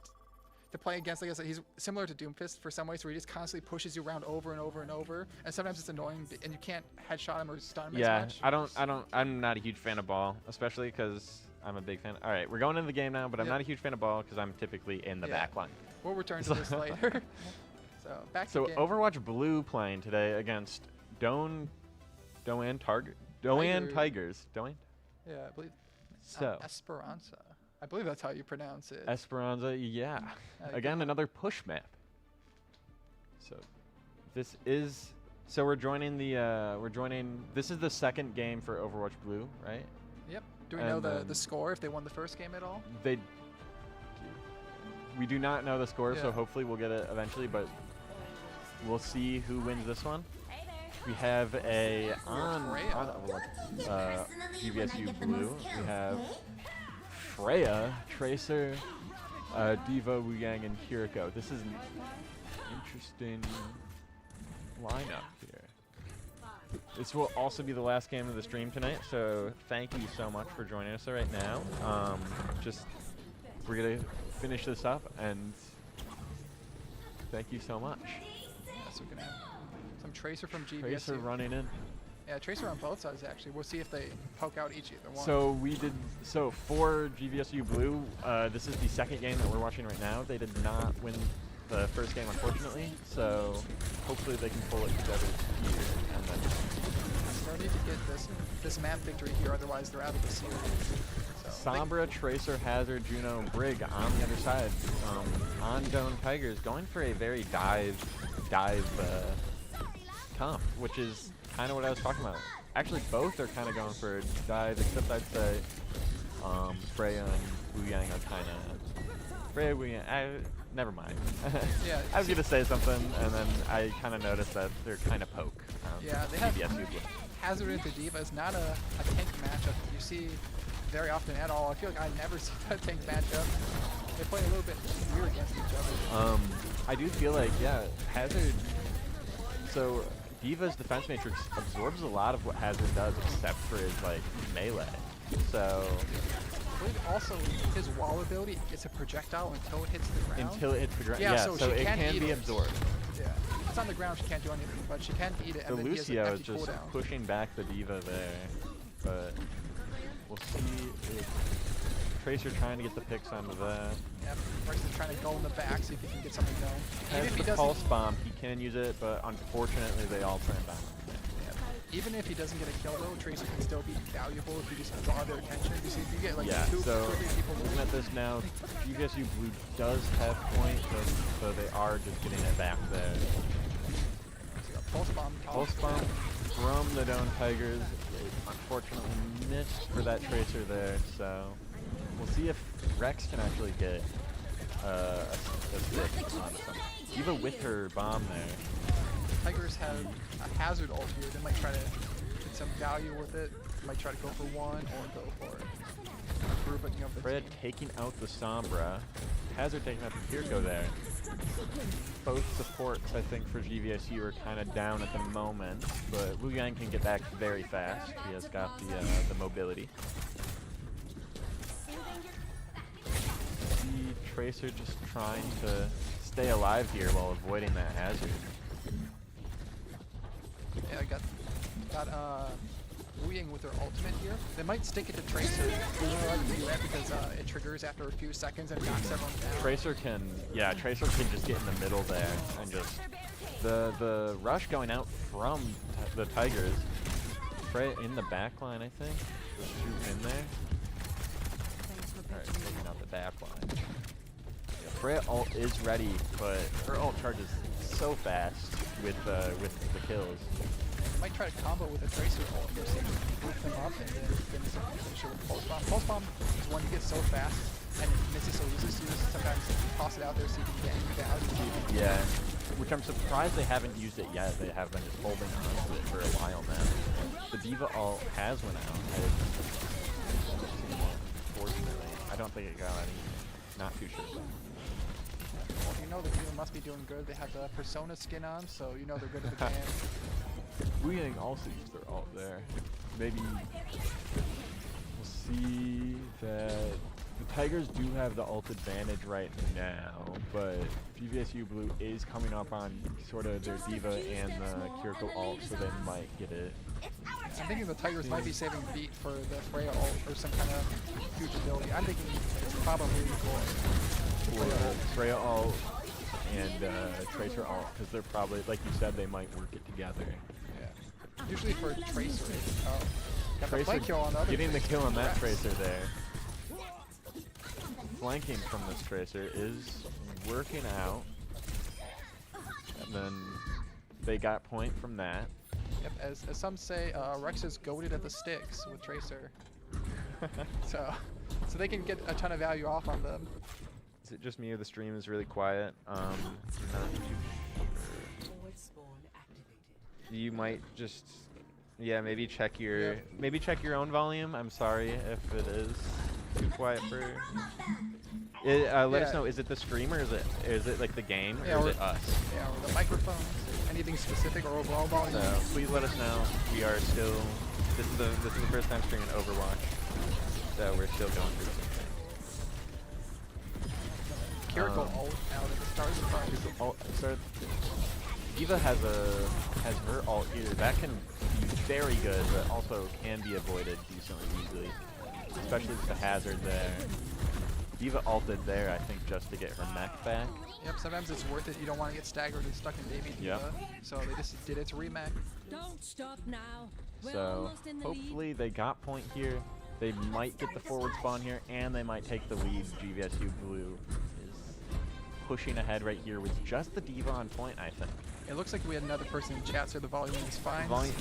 Speaker 4: to play against, like I said, he's similar to Doomfist for some ways, where he just constantly pushes you around over and over and over. And sometimes it's annoying, and you can't headshot him or stun him as much.
Speaker 3: I'm not a huge fan of ball, especially because I'm a big fan. All right, we're going into the game now, but I'm
Speaker 4: Yep.
Speaker 3: not a huge fan of ball because I'm typically in the
Speaker 4: Yeah.
Speaker 3: back line.
Speaker 4: We'll return to this later. So back to
Speaker 3: So
Speaker 4: the game.
Speaker 3: Overwatch Blue playing today against Doan Tigers. Doan?
Speaker 4: Yeah, I believe.
Speaker 3: So
Speaker 4: Esperanza. I believe that's how you pronounce it.
Speaker 3: Esperanza, yeah.
Speaker 4: Okay.
Speaker 3: Again, another push map. So this is we're joining this is the second game for Overwatch Blue, right?
Speaker 4: Yep. Do we know
Speaker 3: And,
Speaker 4: the score, if they won the first game at all?
Speaker 3: We do not know the score, so
Speaker 4: Yeah.
Speaker 3: hopefully we'll get it eventually, but we'll see who wins this one. We have a on Overwatch, GVSU Blue. We have Freya, Tracer, Diva, Wuyang, and Kiriko. This is an interesting lineup here. This will also be the last game of the stream tonight, so thank you so much for joining us right now. We're gonna finish this up, and thank you so much.
Speaker 4: So we're gonna have some Tracer from GVSU.
Speaker 3: Tracer running in.
Speaker 4: Yeah, Tracer on both sides actually. We'll see if they poke out either one.
Speaker 3: So for GVSU Blue, this is the second game that we're watching right now. They did not win the first game, unfortunately. So hopefully they can pull it together here. And then
Speaker 4: They need to get this map victory here, otherwise they're out of the series. So
Speaker 3: Sombra, Tracer, Hazard, Juno, Brig on the other side. On Doan Tigers going for a very dive comp, which is kind of what I was talking about. Actually, both are kind of going for a dive, except I'd say Freya and Wuyang are kind of... Freya, Wuyang... never mind.
Speaker 4: Yeah,
Speaker 3: I was going to say something, and then I kind of noticed that they're kind of poke.
Speaker 4: yeah, they have
Speaker 3: GVSU.
Speaker 4: Hazard into Diva is not a tank matchup that you see very often at all. I feel like I never see that tank matchup. They play a little bit weird against each other.
Speaker 3: I do feel like, yeah, Hazard... So, Diva's defense matrix absorbs a lot of what Hazard does, except for his, like, melee. So...
Speaker 4: I believe also his wall ability is a projectile until it hits the ground.
Speaker 3: Until it hits the ground.
Speaker 4: Yeah,
Speaker 3: Yeah,
Speaker 4: so
Speaker 3: so
Speaker 4: she
Speaker 3: it
Speaker 4: can
Speaker 3: can
Speaker 4: eat
Speaker 3: be
Speaker 4: it.
Speaker 3: absorbed.
Speaker 4: Yeah. If it's on the ground, she can't do anything, but she can eat it,
Speaker 3: So
Speaker 4: and then he has
Speaker 3: Lucio
Speaker 4: an
Speaker 3: is
Speaker 4: empty
Speaker 3: just
Speaker 4: cooldown.
Speaker 3: pushing back the Diva there, but we'll see if Tracer trying to get the picks onto that.
Speaker 4: Yep. Braxton's trying to go in the back, see if he can get something going. Even
Speaker 3: Has
Speaker 4: if he
Speaker 3: the
Speaker 4: doesn't,
Speaker 3: pulse bomb, he can use it, but unfortunately they all turn down.
Speaker 4: even if he doesn't get a kill though, Tracer can still be valuable if you just draw their attention. You see, if you get like
Speaker 3: Yeah,
Speaker 4: two
Speaker 3: so
Speaker 4: or three people
Speaker 3: looking at this now, GVSU Blue does have point, so they are just getting it back there.
Speaker 4: Pulse bomb.
Speaker 3: Pulse bomb from the Doan Tigers. Unfortunately missed for that Tracer there, so we'll see if Rex can actually get a stick on some. Even with her bomb there.
Speaker 4: Tigers have a Hazard ult here. They might try to get some value with it. Might try to go for one or go for grouping of the
Speaker 3: Fred
Speaker 4: team.
Speaker 3: taking out the Sombra. Hazard taking out the Kiriko there. Both supports, I think, for GVSU are kind of down at the moment, but Wuyang can get back very fast. He has got the mobility. See Tracer just trying to stay alive here while avoiding that Hazard.
Speaker 4: Yeah, I got Wuyang with their ultimate here. They might stick it to Tracer. We really like to do that because it triggers after a few seconds and knocks everyone down.
Speaker 3: Tracer can just get in the middle there and just the rush going out from the Tigers. Frey in the back line, I think. Just shooting in there. Alright, taking out the back line. Yeah, Freya ult is ready, but her ult charges so fast with the kills.
Speaker 4: Might try to combo with a Tracer ult here, see if you can group them up and then finish it with Pulse Bomb. Pulse Bomb is one you get so fast and it misses so easy, so you just sometimes toss it out there so you can get any value.
Speaker 3: Yeah, which I'm surprised they haven't used it yet. They have been just holding on to it for a while now. The D.Va ult has went out. Fortunately, I don't think it got any. Not too sure.
Speaker 4: Well, you know the D.Va must be doing good. They have the Persona skin on, so you know they're good at the game.
Speaker 3: WeYang also used their ult there. Maybe we'll see that the Tigers do have the ult advantage right now, but GVSU Blue is coming up on sort of their D.Va and the Kiriko ult, so they might get it.
Speaker 4: I'm thinking the Tigers might be saving beat for the Freya ult or some kind of huge ability. I'm thinking it's probably for
Speaker 3: Freya ult and Tracer ult, because they're probably, like you said, they might work it together.
Speaker 4: Yeah. Usually for Tracer, got the
Speaker 3: Tracer
Speaker 4: flank kill on the other
Speaker 3: getting the
Speaker 4: Tracer.
Speaker 3: kill on that
Speaker 4: Congrats.
Speaker 3: Tracer there. Flanking from this Tracer is working out. And then they got point from that.
Speaker 4: Yep, as some say, Rex is goated at the sticks with Tracer. so they can get a ton of value off on them.
Speaker 10: Is it just me or the stream is really quiet? Not too sure. You might just, yeah, maybe check your own volume. I'm sorry if it is too quiet for. Let us know. Is it the stream or is it like the game or is it us?
Speaker 4: Yeah, or the microphones. Anything specific or overall volume?
Speaker 3: So please let us know. We are still. This is the first time streaming Overwatch, so we're still going through some things.
Speaker 4: Kiriko ult out at the start of the fight.
Speaker 3: D.Va has her ult here. That can be very good, but also can be avoided decently easily, especially with the hazard there. D.Va ulted there, I think, just to get her mech back.
Speaker 4: Yep, sometimes it's worth it. You don't want to get staggered and stuck in baby D.Va.
Speaker 3: Yep.
Speaker 4: So they just did it to remech.
Speaker 7: Don't stop now. We're
Speaker 3: So
Speaker 7: almost in the
Speaker 3: hopefully
Speaker 7: lead.
Speaker 3: they got point here. They might get the forward spawn here, and they might take the lead. GVSU Blue is pushing ahead right here with just the D.Va on point, I think.
Speaker 4: It looks like we had another person in chat, so the volume is fine.
Speaker 3: Volume.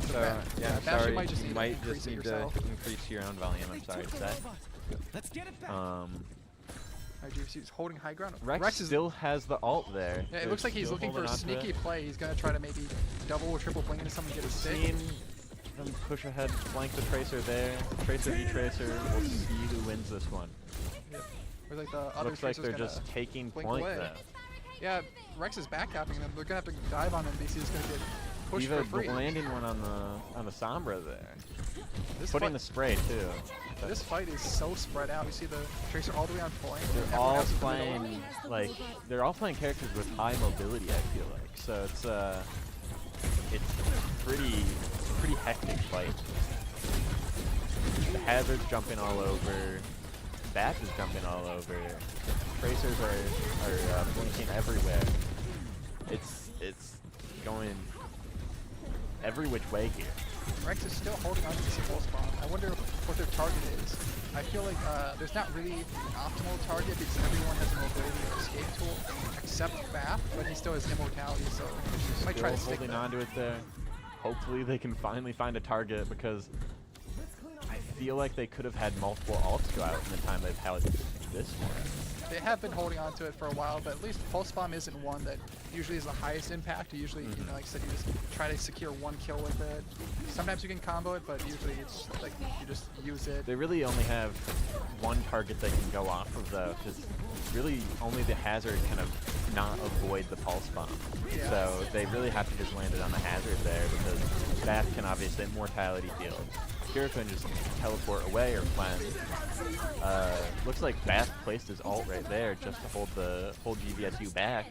Speaker 4: So
Speaker 3: Yeah,
Speaker 4: Bastion
Speaker 3: sorry.
Speaker 4: might just
Speaker 3: You
Speaker 4: need
Speaker 3: might
Speaker 4: to
Speaker 3: just
Speaker 4: increase it
Speaker 3: need to
Speaker 4: yourself.
Speaker 3: increase your own volume. I'm sorry to say.
Speaker 8: Let's get it back.
Speaker 4: GVSU's holding high ground.
Speaker 3: Rex
Speaker 4: is
Speaker 3: still has the ult there.
Speaker 4: Yeah, it looks like he's looking for a sneaky play. He's gonna try to maybe double or triple blink into someone to get a stick.
Speaker 3: Seeing them push ahead, flank the Tracer there. Tracer v Tracer. We'll see who wins this one.
Speaker 4: Yep. Or like the other
Speaker 3: Looks like
Speaker 4: Tracer's
Speaker 3: they're
Speaker 4: gonna
Speaker 3: just taking
Speaker 4: blink
Speaker 3: point
Speaker 4: away.
Speaker 3: though.
Speaker 4: Yeah, Rex is backcapping them. They're gonna have to dive on him. BC is gonna get pushed
Speaker 3: D.Va
Speaker 4: for free.
Speaker 3: landing one on the Sombra there.
Speaker 4: This
Speaker 3: Putting
Speaker 4: fight-
Speaker 3: the spray too.
Speaker 4: This fight is so spread out. You see the Tracer all the way on point.
Speaker 3: They're
Speaker 4: everyone
Speaker 3: all
Speaker 4: else is in the middle.
Speaker 3: playing they're all playing characters with high mobility. I feel like so it's pretty hectic fight. The Hazard's jumping all over. Bash is jumping all over. Tracers are blinking everywhere. It's going every which way here.
Speaker 4: Rex is still holding on to the single spawn. I wonder what their target is. I feel like there's not really an optimal target because everyone has a mobility or escape tool except Bath, but he still has immortality, so he might try to stick
Speaker 3: holding
Speaker 4: that.
Speaker 3: onto it there. Hopefully they can finally find a target because I feel like they could have had multiple ults go out in the time they've held this one.
Speaker 4: They have been holding on to it for a while, but at least Pulse Bomb isn't one that usually is the highest impact. You usually, you know, like I said, you just try to secure one kill with it. Sometimes you can combo it, but usually it's like you just use it.
Speaker 3: They really only have one target they can go off of though, because really only the Hazard kind of not avoid the Pulse Bomb.
Speaker 4: Yeah.
Speaker 3: So they really have to just land it on the Hazard there because Bath can obviously Mortality Field. Kiriko can just teleport away or cleanse. Looks like Bath placed his ult right there just to hold GVSU back.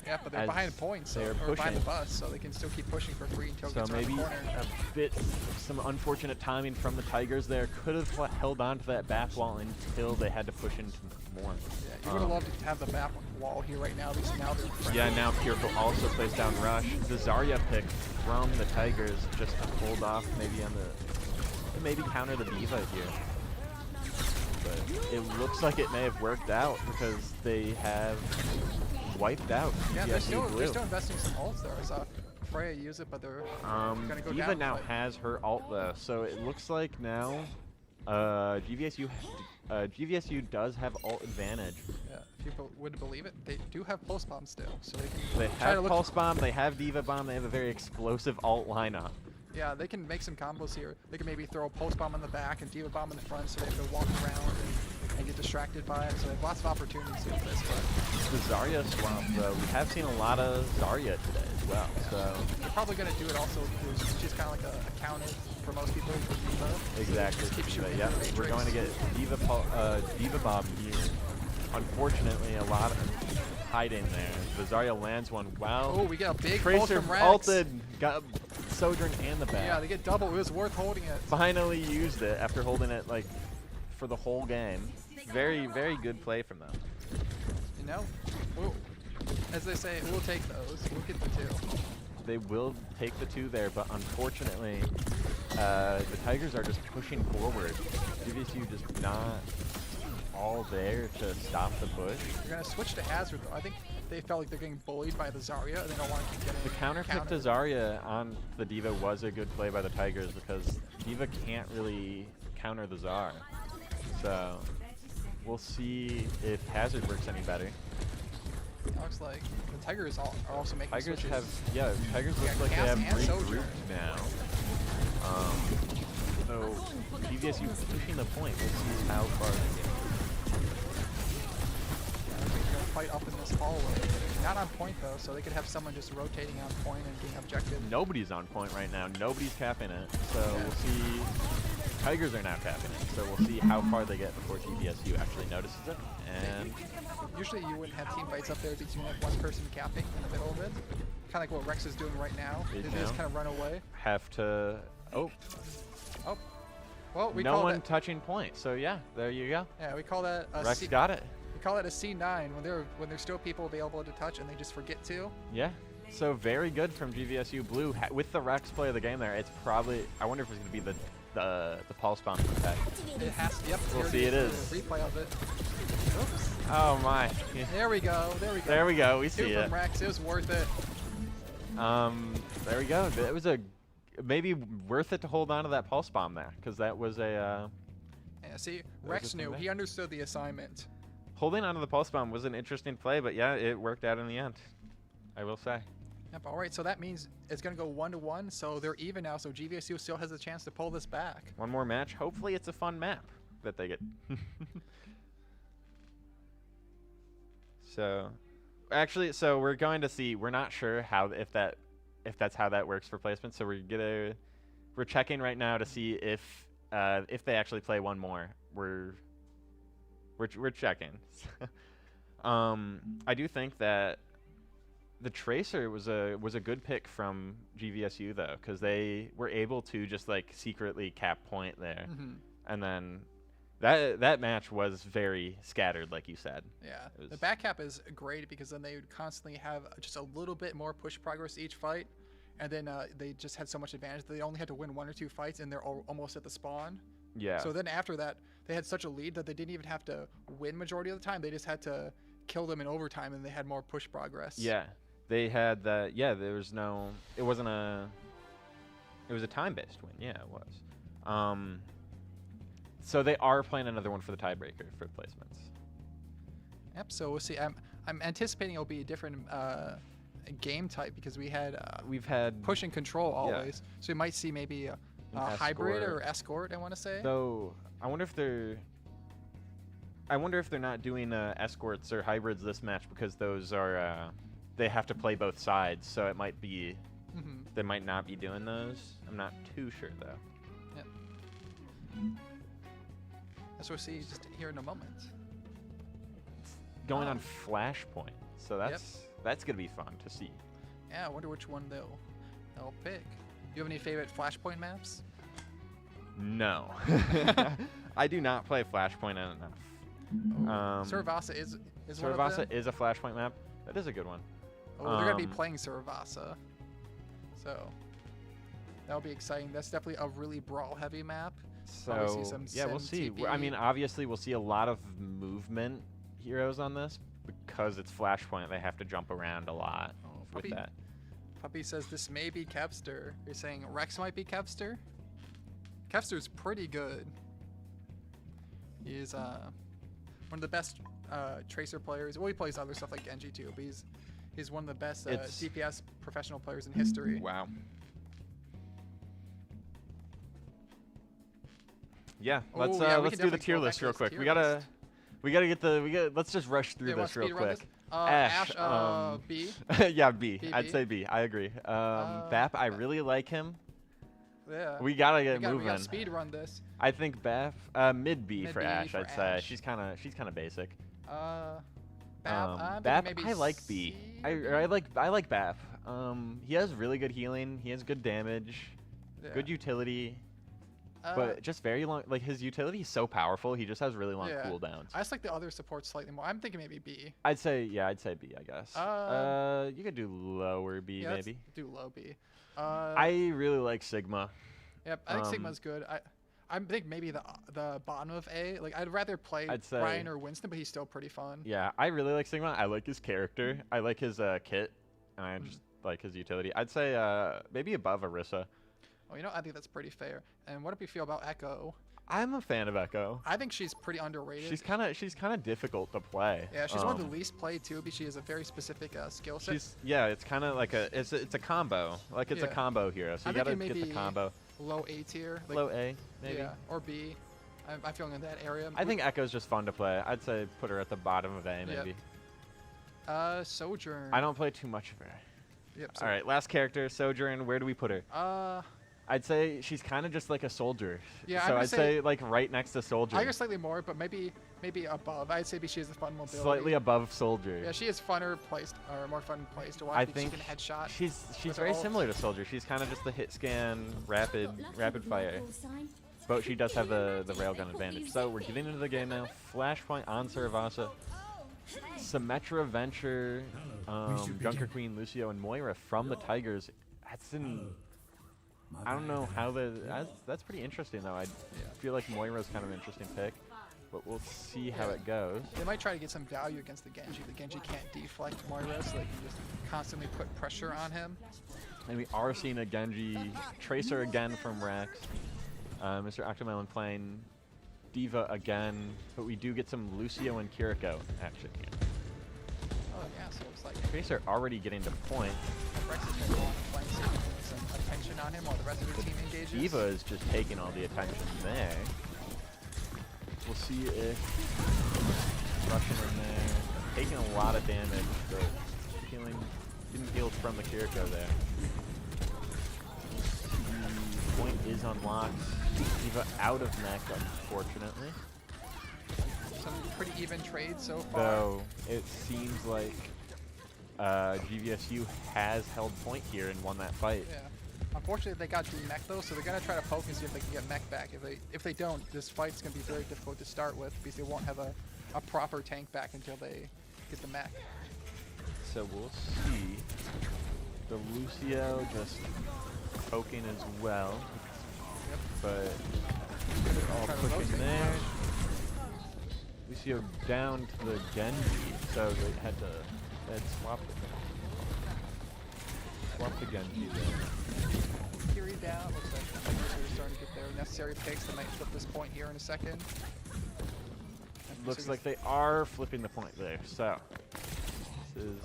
Speaker 4: Yeah, but they're
Speaker 3: as
Speaker 4: behind points, so,
Speaker 3: they're
Speaker 4: or behind the
Speaker 3: pushing.
Speaker 4: bus, so they can still keep pushing for free until it
Speaker 3: So
Speaker 4: gets around
Speaker 3: maybe
Speaker 4: the corner.
Speaker 3: a bit, some unfortunate timing from the Tigers there. Could have held on to that back wall until they had to push into more.
Speaker 4: Yeah, you would have loved to have the map wall here right now. At least now they're friendly.
Speaker 3: Yeah, now Kiriko also plays down Rush. The Zarya pick from the Tigers just to hold off maybe on to maybe counter the D.Va here. But it looks like it may have worked out because they have wiped out.
Speaker 4: Yeah, they're
Speaker 3: GVSU
Speaker 4: still
Speaker 3: Blue.
Speaker 4: investing some ults there. I saw Freya use it, but they're gonna go
Speaker 3: Diva
Speaker 4: down.
Speaker 3: now
Speaker 4: but-
Speaker 3: has her ult though, so it looks like now GVSU does have ult advantage.
Speaker 4: Yeah, if people would believe it, they do have pulse bomb still, so they can
Speaker 3: They
Speaker 4: try to
Speaker 3: have
Speaker 4: look.
Speaker 3: Pulse Bomb, they have Diva Bomb, they have a very explosive ult lineup.
Speaker 4: Yeah, they can make some combos here. They can maybe throw a pulse bomb in the back and Diva bomb in the front, so they have to walk around and get distracted by it. So they have lots of opportunities here for this. But
Speaker 3: The Zarya swap though, we have seen a lot of Zarya today as well. So
Speaker 4: they're probably gonna do it also because she's kind of like a counter for most people for Diva.
Speaker 3: exactly.
Speaker 4: Just keep shooting
Speaker 3: Yeah,
Speaker 4: the
Speaker 3: we're
Speaker 4: Matrix.
Speaker 3: going to get Diva Bomb here. Unfortunately, a lot of hiding there. The Zarya lands one. Wow.
Speaker 4: Oh, we get a big pulse
Speaker 3: Tracer
Speaker 4: from Rex.
Speaker 3: ulted, got Sojourn and the back.
Speaker 4: Yeah, they get double. It was worth holding it.
Speaker 3: Finally used it after holding it like for the whole game.
Speaker 10: Very, very good play from them.
Speaker 4: You know, as they say, we'll take those. We'll get the 2.
Speaker 3: They will take the 2 there, but unfortunately, the Tigers are just pushing forward. GVSU just not all there to stop the push.
Speaker 4: They're gonna switch to Hazard though. I think they felt like they're getting bullied by the Zarya. They don't want to keep getting
Speaker 3: The counter pick to Zarya on the Diva was a good play by the Tigers because Diva can't really counter the Zar. So we'll see if Hazard works any better.
Speaker 4: It looks like the Tigers are also making
Speaker 3: Tigers
Speaker 4: switches.
Speaker 3: have, yeah, Tigers
Speaker 4: Yeah,
Speaker 3: looks like they
Speaker 4: Cass
Speaker 3: have
Speaker 4: and Sojourn.
Speaker 3: regrouped now. So GVSU pushing the point. We'll see how far they get.
Speaker 4: They're gonna fight up in this hallway. Not on point though, so they could have someone just rotating on point and being objective.
Speaker 3: Nobody's on point right now. Nobody's capping it. So we'll see. Tigers are now capping it. So we'll see how far they get before GVSU actually notices it. And
Speaker 4: Usually you wouldn't have team fights up there because you have one person capping in the middle of it. Kind of like what Rex is doing right now. They just kind of run away.
Speaker 3: have to. Oh,
Speaker 4: Well, we
Speaker 3: no
Speaker 4: call
Speaker 3: one
Speaker 4: that.
Speaker 3: touching point. So yeah, there you go.
Speaker 4: Yeah, we call that a
Speaker 3: Rex got it.
Speaker 4: We call it a C9 when there's still people available to touch and they just forget to.
Speaker 3: Yeah. So very good from GVSU Blue with the Rex play of the game there. It's probably. I wonder if it's going to be the pulse bomb attack.
Speaker 4: It has to. Yep.
Speaker 3: We'll
Speaker 4: here
Speaker 3: see. It is.
Speaker 4: The replay of it. Oops.
Speaker 3: Oh my.
Speaker 4: There we go. There we go.
Speaker 3: There we go. We
Speaker 4: 2
Speaker 3: see it.
Speaker 4: from Rex. It was worth it.
Speaker 3: There we go. It was maybe worth it to hold on to that pulse bomb there because that was a.
Speaker 4: Yeah. See,
Speaker 3: was
Speaker 4: Rex
Speaker 3: a
Speaker 4: knew.
Speaker 3: thing
Speaker 4: He understood the assignment.
Speaker 3: Holding onto the pulse bomb was an interesting play, but yeah, it worked out in the end. I will say.
Speaker 4: Yep. All right. So that means it's gonna go 1-1. So they're even now. So GVSU still has a chance to pull this back.
Speaker 3: One more match. Hopefully, it's a fun map that they get. So, actually, we're going to see. We're not sure if that's how that works for placement. So we're checking right now to see if they actually play one more. We're checking. I do think that the Tracer was a good pick from GVSU though, because they were able to just like secretly cap point there, and then that match was very scattered, like you said.
Speaker 4: Yeah, the back cap is great because then they would constantly have just a little bit more push progress each fight, and then they just had so much advantage that they only had to win 1 or 2 fights and they're almost at the spawn.
Speaker 3: Yeah.
Speaker 4: So then after that, they had such a lead that they didn't even have to win majority of the time. They just had to kill them in overtime, and they had more push progress.
Speaker 3: Yeah, they had that. Yeah, there was no. It wasn't a. It was a time-based win. Yeah, it was. So they are playing another one for the tiebreaker for placements.
Speaker 4: Yep. So we'll see. I'm anticipating it'll be a different game type because we've had push and control always. So we might see maybe a hybrid or escort. I want to say.
Speaker 3: Though I wonder if they're not doing escorts or hybrids this match because those are they have to play both sides. So it might be they might not be doing those. I'm not too sure though.
Speaker 4: Yep. That's what we'll see just here in a moment.
Speaker 3: Going on Flashpoint, so that's gonna be fun to see.
Speaker 4: Yeah, I wonder which one they'll pick. Do you have any favorite Flashpoint maps?
Speaker 3: No, I do not play Flashpoint enough.
Speaker 4: Saravasa is one of
Speaker 3: Saravasa
Speaker 4: them?
Speaker 3: is a Flashpoint map. That is a good one.
Speaker 4: Oh, they're gonna be playing Saravasa, so that'll be exciting. That's definitely a really brawl-heavy map.
Speaker 3: So yeah, we'll see. I mean, obviously, we'll see a lot of movement heroes on this, because it's Flashpoint, they have to jump around a lot with that.
Speaker 4: Puppy says this may be Kevster. You're saying Rex might be Kevster? Kevster's pretty good. He's one of the best Tracer players. Well, he plays other stuff like Genji too, but he's one of the best DPS professional players in history.
Speaker 10: Wow.
Speaker 3: Yeah,
Speaker 4: Oh,
Speaker 3: let's
Speaker 4: yeah, we
Speaker 3: let's
Speaker 4: can
Speaker 3: do the
Speaker 4: definitely
Speaker 3: tier
Speaker 4: go
Speaker 3: list
Speaker 4: back to
Speaker 3: real
Speaker 4: this
Speaker 3: quick.
Speaker 4: tier
Speaker 3: We gotta
Speaker 4: list.
Speaker 3: let's just rush through
Speaker 4: Yeah, wanna
Speaker 3: this real
Speaker 4: speed run
Speaker 3: quick.
Speaker 4: this?
Speaker 3: Ash,
Speaker 4: B.
Speaker 3: yeah, B.
Speaker 4: B,
Speaker 3: I'd
Speaker 4: B.
Speaker 3: say B. I agree. Bap, I really like him.
Speaker 4: Yeah.
Speaker 3: We gotta get
Speaker 4: we
Speaker 3: moving.
Speaker 4: gotta speed run this.
Speaker 3: I think Bap, mid B
Speaker 4: Mid
Speaker 3: for
Speaker 4: B
Speaker 3: Ash.
Speaker 4: for
Speaker 3: I'd say
Speaker 4: Ash.
Speaker 3: she's kind of basic.
Speaker 4: Bap, I'm thinking
Speaker 3: Bap,
Speaker 4: maybe
Speaker 3: I like B.
Speaker 4: C,
Speaker 3: I like Bap. He has really good healing. He has good damage,
Speaker 4: Yeah.
Speaker 3: good utility. But just very long. Like his utility is so powerful. He just has really long
Speaker 4: Yeah.
Speaker 3: cooldowns.
Speaker 4: I just like the other supports slightly more. I'm thinking maybe B.
Speaker 3: I'd say B. I guess. You could do lower B
Speaker 4: Yeah, let's
Speaker 3: maybe.
Speaker 4: do low B.
Speaker 3: I really like Sigma.
Speaker 4: Yep, I think Sigma's good. I think maybe the bottom of A. Like I'd rather play
Speaker 3: I'd say-
Speaker 4: Ryan or Winston, but he's still pretty fun.
Speaker 3: Yeah, I really like Sigma. I like his character. I like his kit, and I just like his utility. I'd say maybe above Orisa.
Speaker 4: Oh, you know, I think that's pretty fair. And what do you feel about Echo?
Speaker 3: I'm a fan of Echo.
Speaker 4: I think she's pretty underrated.
Speaker 3: She's kind of difficult to play.
Speaker 4: Yeah, she's one of the least played too, but she has a very specific skill set.
Speaker 3: It's kind of like it's a combo. Like it's a
Speaker 4: Yeah.
Speaker 3: combo hero. So
Speaker 4: I'm
Speaker 3: you gotta
Speaker 4: thinking
Speaker 3: get the
Speaker 4: maybe
Speaker 3: combo.
Speaker 4: Low A tier. Like,
Speaker 3: Low A maybe.
Speaker 4: Yeah, or B. I'm feeling in that area.
Speaker 3: I think Echo's just fun to play. I'd say put her at the bottom of A maybe.
Speaker 4: Sojourn.
Speaker 3: I don't play too much of her.
Speaker 4: Yep.
Speaker 3: All right, last character, Sojourn. Where do we put her? I'd say she's kind of just like a soldier.
Speaker 4: Yeah,
Speaker 3: so
Speaker 4: I'm
Speaker 3: I'd say like right next to soldier.
Speaker 4: I guess slightly more, but maybe above. I'd say she has a fun mobility.
Speaker 3: Slightly above soldier.
Speaker 4: Yeah, she is funner placed or more fun placed to watch.
Speaker 3: I
Speaker 4: because
Speaker 3: think
Speaker 4: she can headshot.
Speaker 3: she's very similar to soldier. She's kind of just the hit scan, rapid fire. But she does have the railgun advantage. So we're getting into the game now. Flashpoint on Saravasa. Symmetra, Venture, Junker Queen, Lucio, and Moira from the Tigers. That's in. I don't know how that's pretty interesting though. I feel like Moira's kind of an interesting pick, but we'll see how it goes.
Speaker 4: They might try to get some value against the Genji. The Genji can't deflect Moira, so they can just constantly put pressure on him.
Speaker 3: And we are seeing a Genji Tracer again from Rex. Mr. Octomelon playing Diva again, but we do get some Lucio and Kiriko action here.
Speaker 4: Oh yeah, so it's like
Speaker 3: Tracer already getting to point.
Speaker 4: Rex is going to playing some attention on him while the rest of the team engages.
Speaker 3: Diva is just taking all the attention there. We'll see if rushing in there, taking a lot of damage, but getting healed from the Kiriko there. The point is unlocked. Diva out of mech, unfortunately.
Speaker 4: Some pretty even trades so far.
Speaker 3: Though it seems like GVSU has held point here and won that fight.
Speaker 4: Yeah. Unfortunately, they got mech though, so they're gonna try to poke and see if they can get mech back. If they don't, this fight's gonna be very difficult to start with because they won't have a proper tank back until they get the mech.
Speaker 3: So we'll see. The Lucio just poking as well.
Speaker 4: Yep.
Speaker 3: But they're all pushing there. Lucio down to the Genji, so they had swap the Genji there.
Speaker 4: Kiri down. Looks like the Tigers are starting to get their necessary picks. They might flip this point here in a second.
Speaker 3: Looks like they are flipping the point there. So this is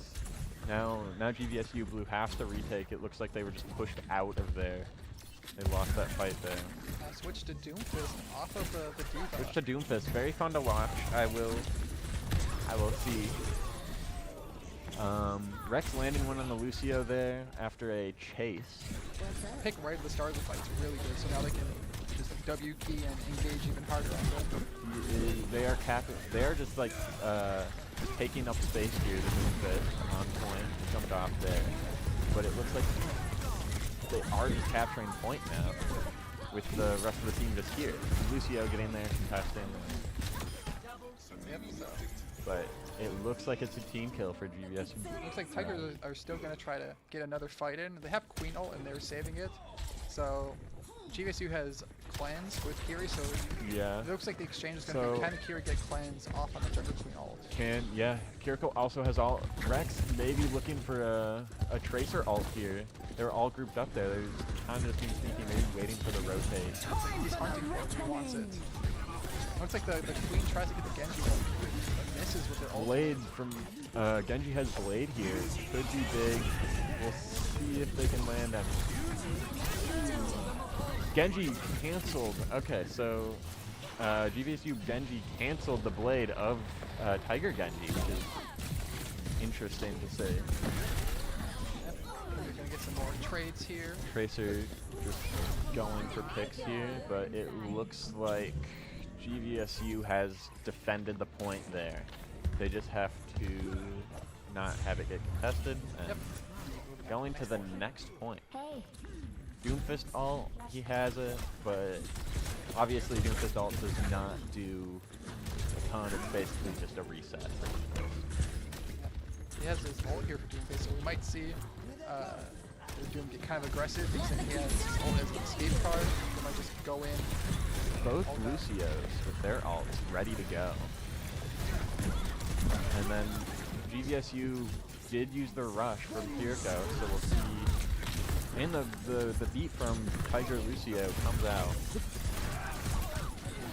Speaker 3: now GVSU Blue has to retake. It looks like they were just pushed out of there. They lost that fight there.
Speaker 4: Switch to Doomfist off of the Diva.
Speaker 3: Switch to Doomfist. Very fun to watch. I will see. Rex landing one on the Lucio there after a chase.
Speaker 4: Pick right at the start of the fight is really good, so now they can just W key and engage even harder on them.
Speaker 3: They are They are just like taking up space here. The Doomfist on point, jumped off there, but it looks like they are just capturing point now, with the rest of the team just here. Lucio getting there, contesting.
Speaker 4: Yep, so.
Speaker 3: But it looks like it's a team kill for GVS.
Speaker 4: Looks like Tigers are still going to try to get another fight in. They have Queen ult and they're saving it. So GVSU has cleanse with Kiri, so
Speaker 3: Yeah.
Speaker 4: it looks like the exchange is going to be, can Kiri get cleanse off on the Jungle Queen ult?
Speaker 3: Yeah. Kiriko also has ult. Rex maybe looking for a Tracer ult here. They're all grouped up there. They're kind of just being sneaky, maybe waiting for the rotate.
Speaker 4: He's hunting for it. He wants it. Looks like the Queen tries to get the Genji ult, but misses with her ult.
Speaker 3: Blade from Genji has Blade here. Could be big. We'll see if they can land him. Genji canceled. Okay, so GVSU Genji canceled the Blade of Tiger Genji, which is interesting to say.
Speaker 4: Yep. We're gonna get some more trades here.
Speaker 3: Tracer just going for picks here, but it looks like GVSU has defended the point there. They just have to not have it get contested. And going to the next point. Doomfist ult, he has it, but obviously Doomfist ult does not do a ton. It's basically just a reset.
Speaker 4: He has his ult here for Doomfist, so we might see Doom get kind of aggressive because he has his ult as an escape card. He might just go in.
Speaker 3: Both Lucios with their ults ready to go. And then GVSU did use the rush from Kiriko, so we'll see. And the beat from Tiger Lucio comes out.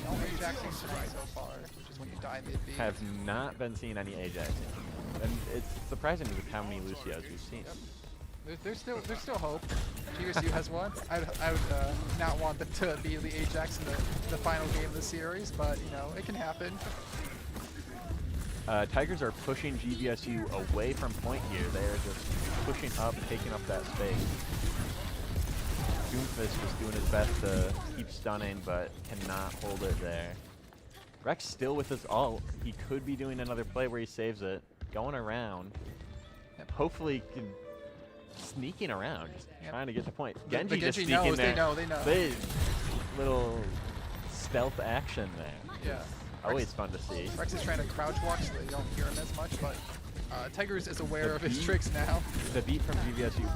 Speaker 4: No Ajaxing tonight so far, which is when you die mid-beat.
Speaker 3: Have not been seeing any Ajaxing. And it's surprising with how many Lucios we've seen.
Speaker 4: Yep. There's still hope. GVSU has one. I would not want them to be the Ajax in the final game of the series, but you know, it can happen.
Speaker 3: Tigers are pushing GVSU away from point here. They are just pushing up, taking up that space. Doomfist is doing his best to keep stunning, but cannot hold it there. Rex still with his ult. He could be doing another play where he saves it. Going around. Hopefully sneaking around, just trying to get the point. Genji just sneaking
Speaker 4: knows,
Speaker 3: there.
Speaker 4: They know.
Speaker 3: Little stealth action there.
Speaker 4: Yeah.
Speaker 3: Always fun to see.
Speaker 4: Rex is trying to crouch walk so they don't hear him as much, but Tigers is aware of his tricks now.
Speaker 3: The beat from GVSU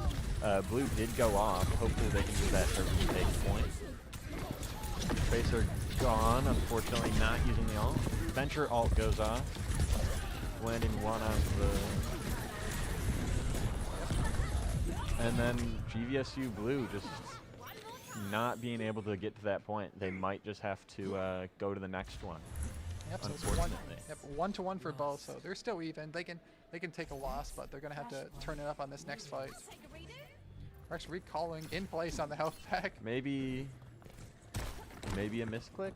Speaker 3: Blue did go off. Hopefully they can use that to retake point. Tracer gone, unfortunately not using the ult. Venture ult goes off. Landing one on the... And then GVSU Blue just not being able to get to that point. They might just have to go to the next one.
Speaker 4: Yep, so
Speaker 3: unfortunately.
Speaker 4: it's 1-to-1 for both, so they're still even. They can take a loss, but they're gonna have to turn it up on this next fight. Rex recalling in place on the health pack.
Speaker 3: Maybe a misclick?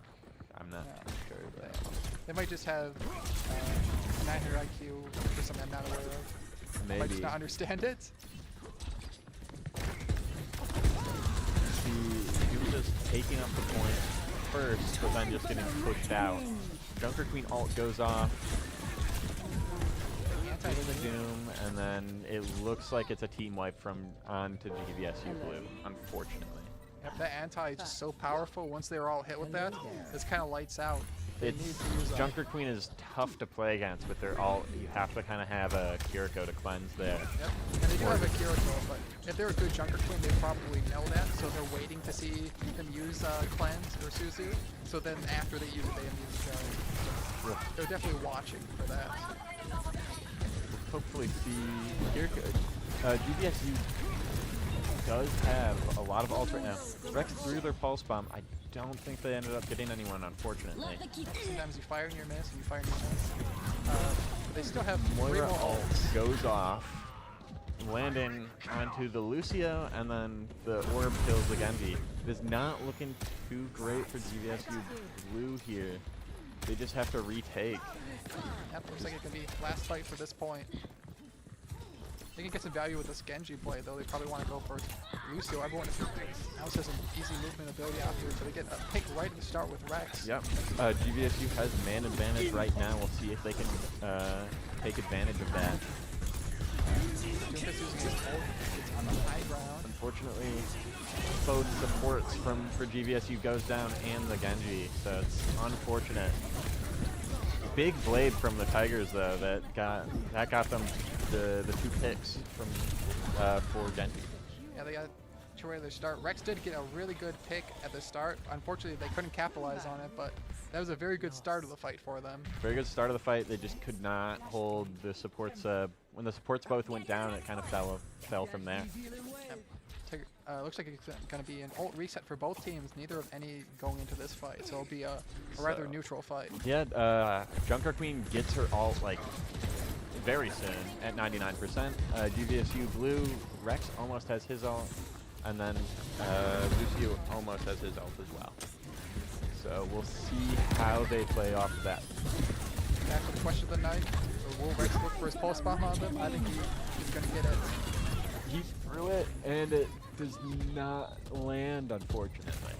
Speaker 3: I'm not sure. But
Speaker 4: they might just have 900 IQ for something I'm not aware of.
Speaker 3: Maybe.
Speaker 4: Might just not understand it.
Speaker 3: He was just taking up the point first, but then just getting pushed out. Junker Queen ult goes off. Into the Doom, and then it looks like it's a team wipe from on to GVSU Blue, unfortunately.
Speaker 4: Yep, that anti is just so powerful. Once they're all hit with that, it's kind of lights out.
Speaker 3: Junker Queen is tough to play against with their ult. You have to kind of have a Kiriko to cleanse there.
Speaker 4: Yep, and they do have a Kiriko, but if they're a good Junker Queen, they probably know that, so they're waiting to see them use Cleanse or Suzu. So then after they use it, they immediately go. They're definitely watching for that.
Speaker 3: Hopefully see Kiriko. GVSU does have a lot of ults right now. Rex threw their pulse bomb. I don't think they ended up getting anyone, unfortunately.
Speaker 4: Sometimes you fire and you miss, and you fire and you miss. They still have
Speaker 3: Moira ult goes off, landing onto the Lucio, and then the orb kills the Genji. It is not looking too great for GVSU Blue here. They just have to retake.
Speaker 4: Yep, looks like it can be last fight for this point. They can get some value with this Genji play, though. They probably want to go for Lucio. Everyone else has an easy movement ability afterwards, so they get a pick right at the start with Rex.
Speaker 3: Yep. GVSU has man advantage right now. We'll see if they can take advantage of that.
Speaker 4: Doomfist using his ult. It's on the high ground.
Speaker 3: Unfortunately, both supports for GVSU goes down and the Genji, so it's unfortunate. Big blade from the Tigers though that got them the 2 picks from for Genji.
Speaker 4: Yeah, they got worked your way to the start. Rex did get a really good pick at the start. Unfortunately, they couldn't capitalize on it, but that was a very good start of the fight for them.
Speaker 3: Very good start of the fight. They just could not hold the supports. When the supports both went down, it kind of fell from there.
Speaker 4: Looks like it's going to be an ult reset for both teams. Neither of any going into this fight, so it'll be a rather neutral fight.
Speaker 3: Yeah, Junker Queen gets her ult like very soon at 99%. GVSU blue, Rex almost has his ult, and then Lucio almost has his ult as well. So we'll see how they play off of that.
Speaker 4: Back to the question of the night. Will Rex look for his pulse bomb on them? I think he's going to get it.
Speaker 3: He threw it, and it does not land, unfortunately.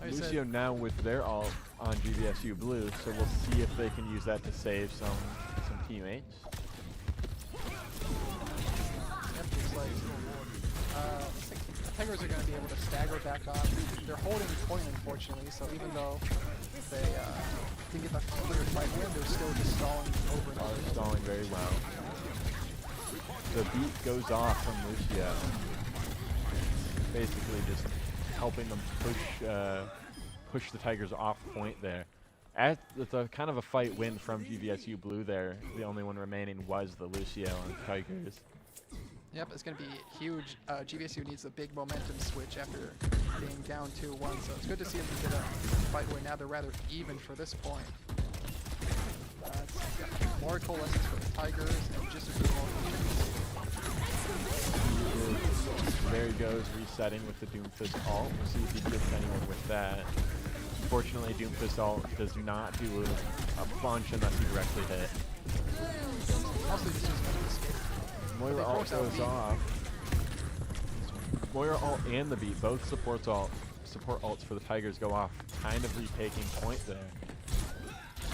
Speaker 4: Like
Speaker 3: Lucio now with their ult on GVSU blue, so we'll see if they can use that to save some teammates.
Speaker 4: Yep, looks like the Tigers are going to be able to stagger back on. They're holding point, unfortunately, so even though they didn't get the clear fight win, they're still just stalling over and over.
Speaker 3: Stalling very well. The beat goes off from Lucio. Basically just helping them push the Tigers off point there. It's a kind of a fight win from GVSU blue there. The only one remaining was the Lucio on Tigers.
Speaker 4: Yep, it's going to be huge. GVSU needs a big momentum switch after being down 2-1, so it's good to see them get a fight win. Now they're rather even for this point. More coalescence for the Tigers and just a few more defense.
Speaker 3: There he goes, resetting with the Doomfist ult. We'll see if he gets anyone with that. Unfortunately, Doomfist ult does not do a bunch unless he directly hit.
Speaker 4: Also, just use another escape.
Speaker 3: Moira ult goes off. Moira ult and the beat, both support ults for the Tigers go off, kind of retaking point there.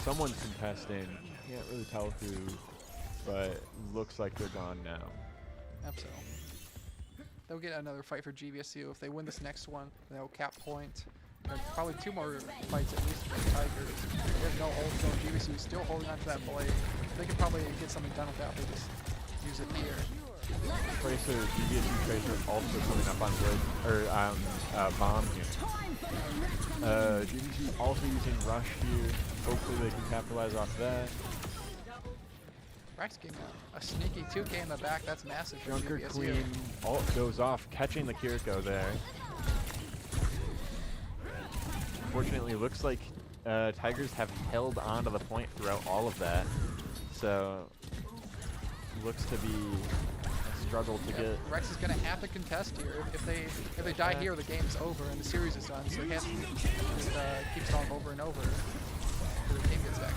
Speaker 3: Someone's contesting. Can't really tell who, but looks like they're gone now.
Speaker 4: So they'll get another fight for GVSU. If they win this next one, they'll cap point. There's probably 2 more fights at least for the Tigers. There's no ult, so GVSU is still holding on to that blade. They can probably get something done with that. They just use it here.
Speaker 3: Tracer, GVSU Tracer also coming up on wood, or bomb here. GVSU also using rush here. Hopefully they can capitalize off that.
Speaker 4: Rex getting a sneaky 2K in the back. That's massive for
Speaker 3: Junker
Speaker 4: GVSU.
Speaker 3: Queen ult goes off, catching the Kiriko there. Unfortunately, it looks like Tigers have held on to the point throughout all of that. So, looks to be a struggle to get.
Speaker 4: Rex is going to have to contest here. If they die here, the game's over and the series is done. So he has to just keep stalling over and over. The game gets back.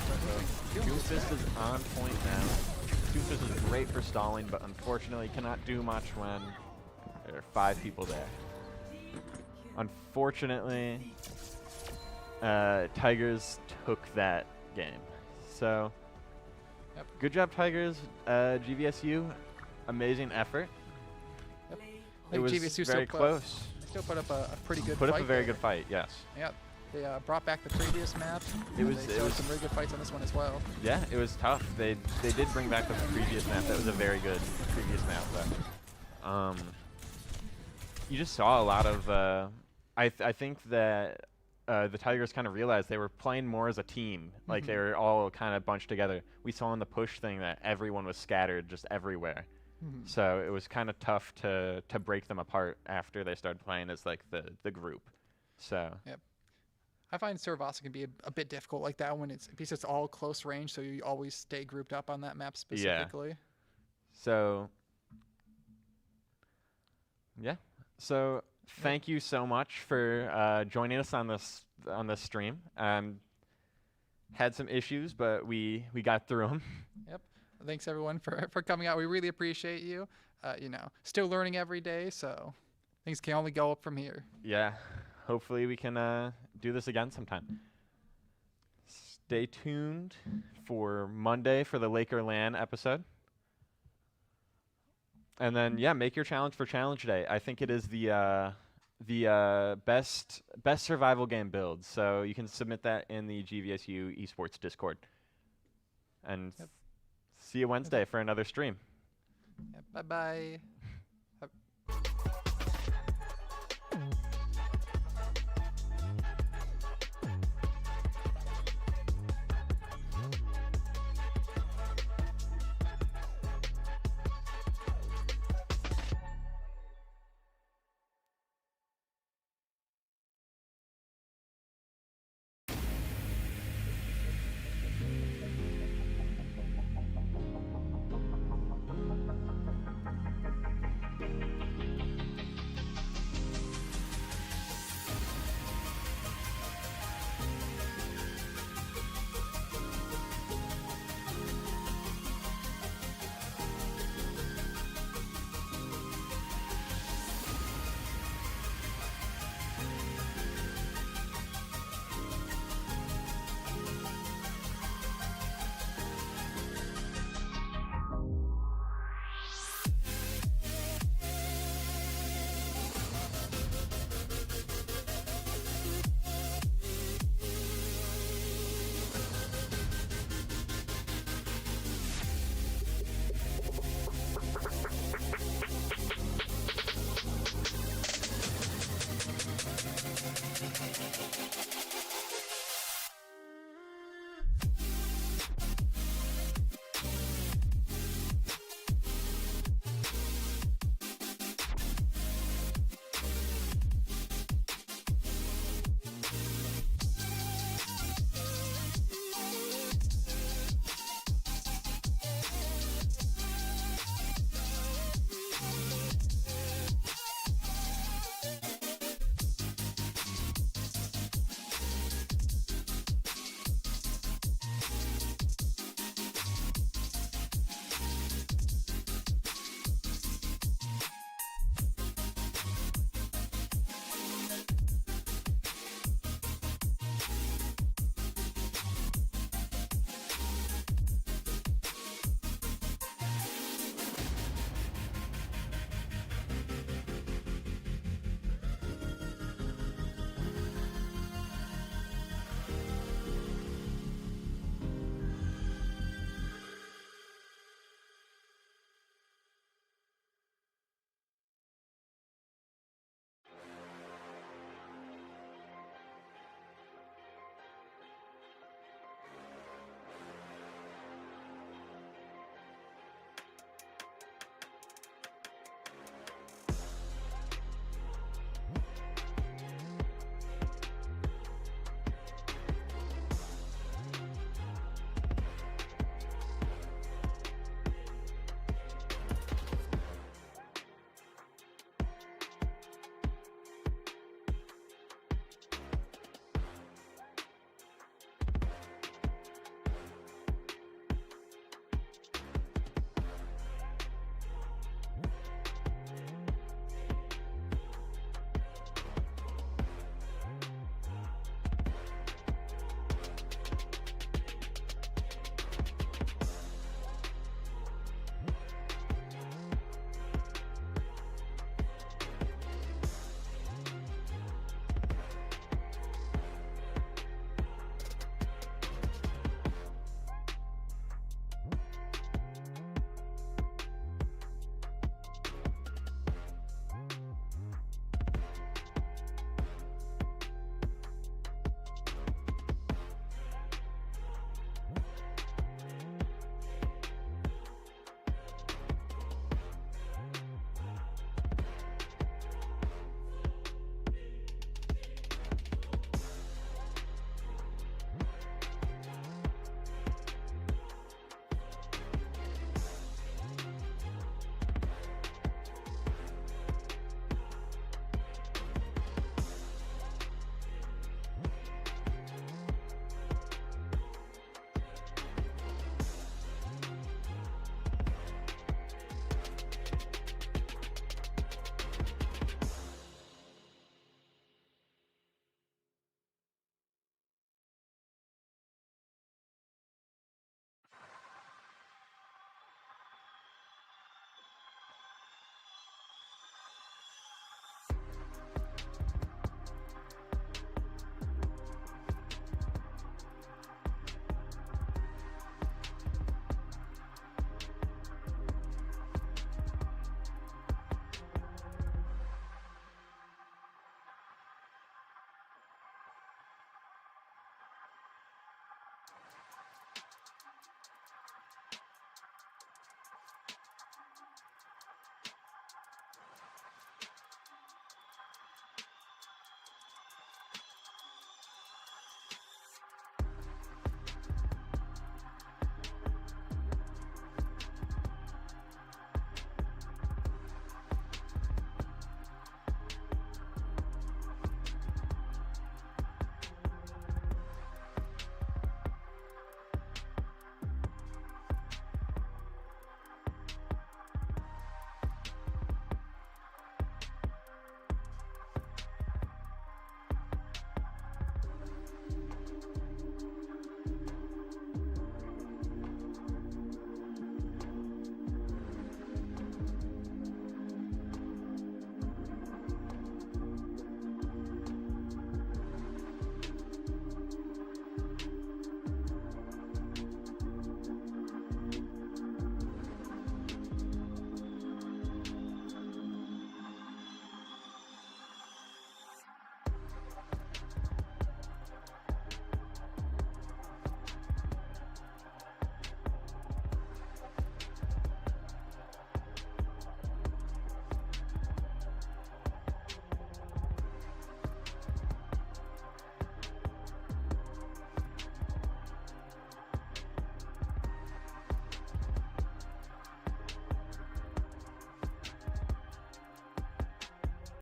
Speaker 3: Doomfist is on point now. Doomfist is great for stalling, but unfortunately cannot do much when there are 5 people there. Unfortunately, Tigers took that game. So, good job, Tigers. GVSU, amazing effort.
Speaker 4: Yep.
Speaker 3: It was
Speaker 4: GVSU
Speaker 3: very close.
Speaker 4: Still put up a pretty good fight.
Speaker 3: Put up a very good fight, yes.
Speaker 4: Yep. They brought back the previous map.
Speaker 3: It was
Speaker 4: some very good fights on this one as well.
Speaker 3: Yeah, it was tough. They did bring back the previous map. That was a very good previous map, but you just saw a lot of. I think that the Tigers kind of realized they were playing more as a team. Like they were all kind of bunched together. We saw in the push thing that everyone was scattered just everywhere. So it was kind of tough to break them apart after they started playing as like the group. So.
Speaker 4: Yep. I find Cervasa can be a bit difficult like that when because it's all close range, so you always stay grouped up on that map specifically.
Speaker 3: Yeah. So, yeah. So thank you so much for joining us on this stream. Had some issues, but we got through them.
Speaker 4: Yep. Thanks everyone for coming out. We really appreciate you. Still learning every day, so things can only go up from here.
Speaker 3: Yeah. Hopefully we can do this again sometime. Stay tuned for Monday for the Laker LAN episode. And then, yeah, make your challenge for Challenge Day. I think it is the best survival game build. So you can submit that in the GVSU Esports Discord. And see you Wednesday for another stream.
Speaker 4: Yep, bye-bye.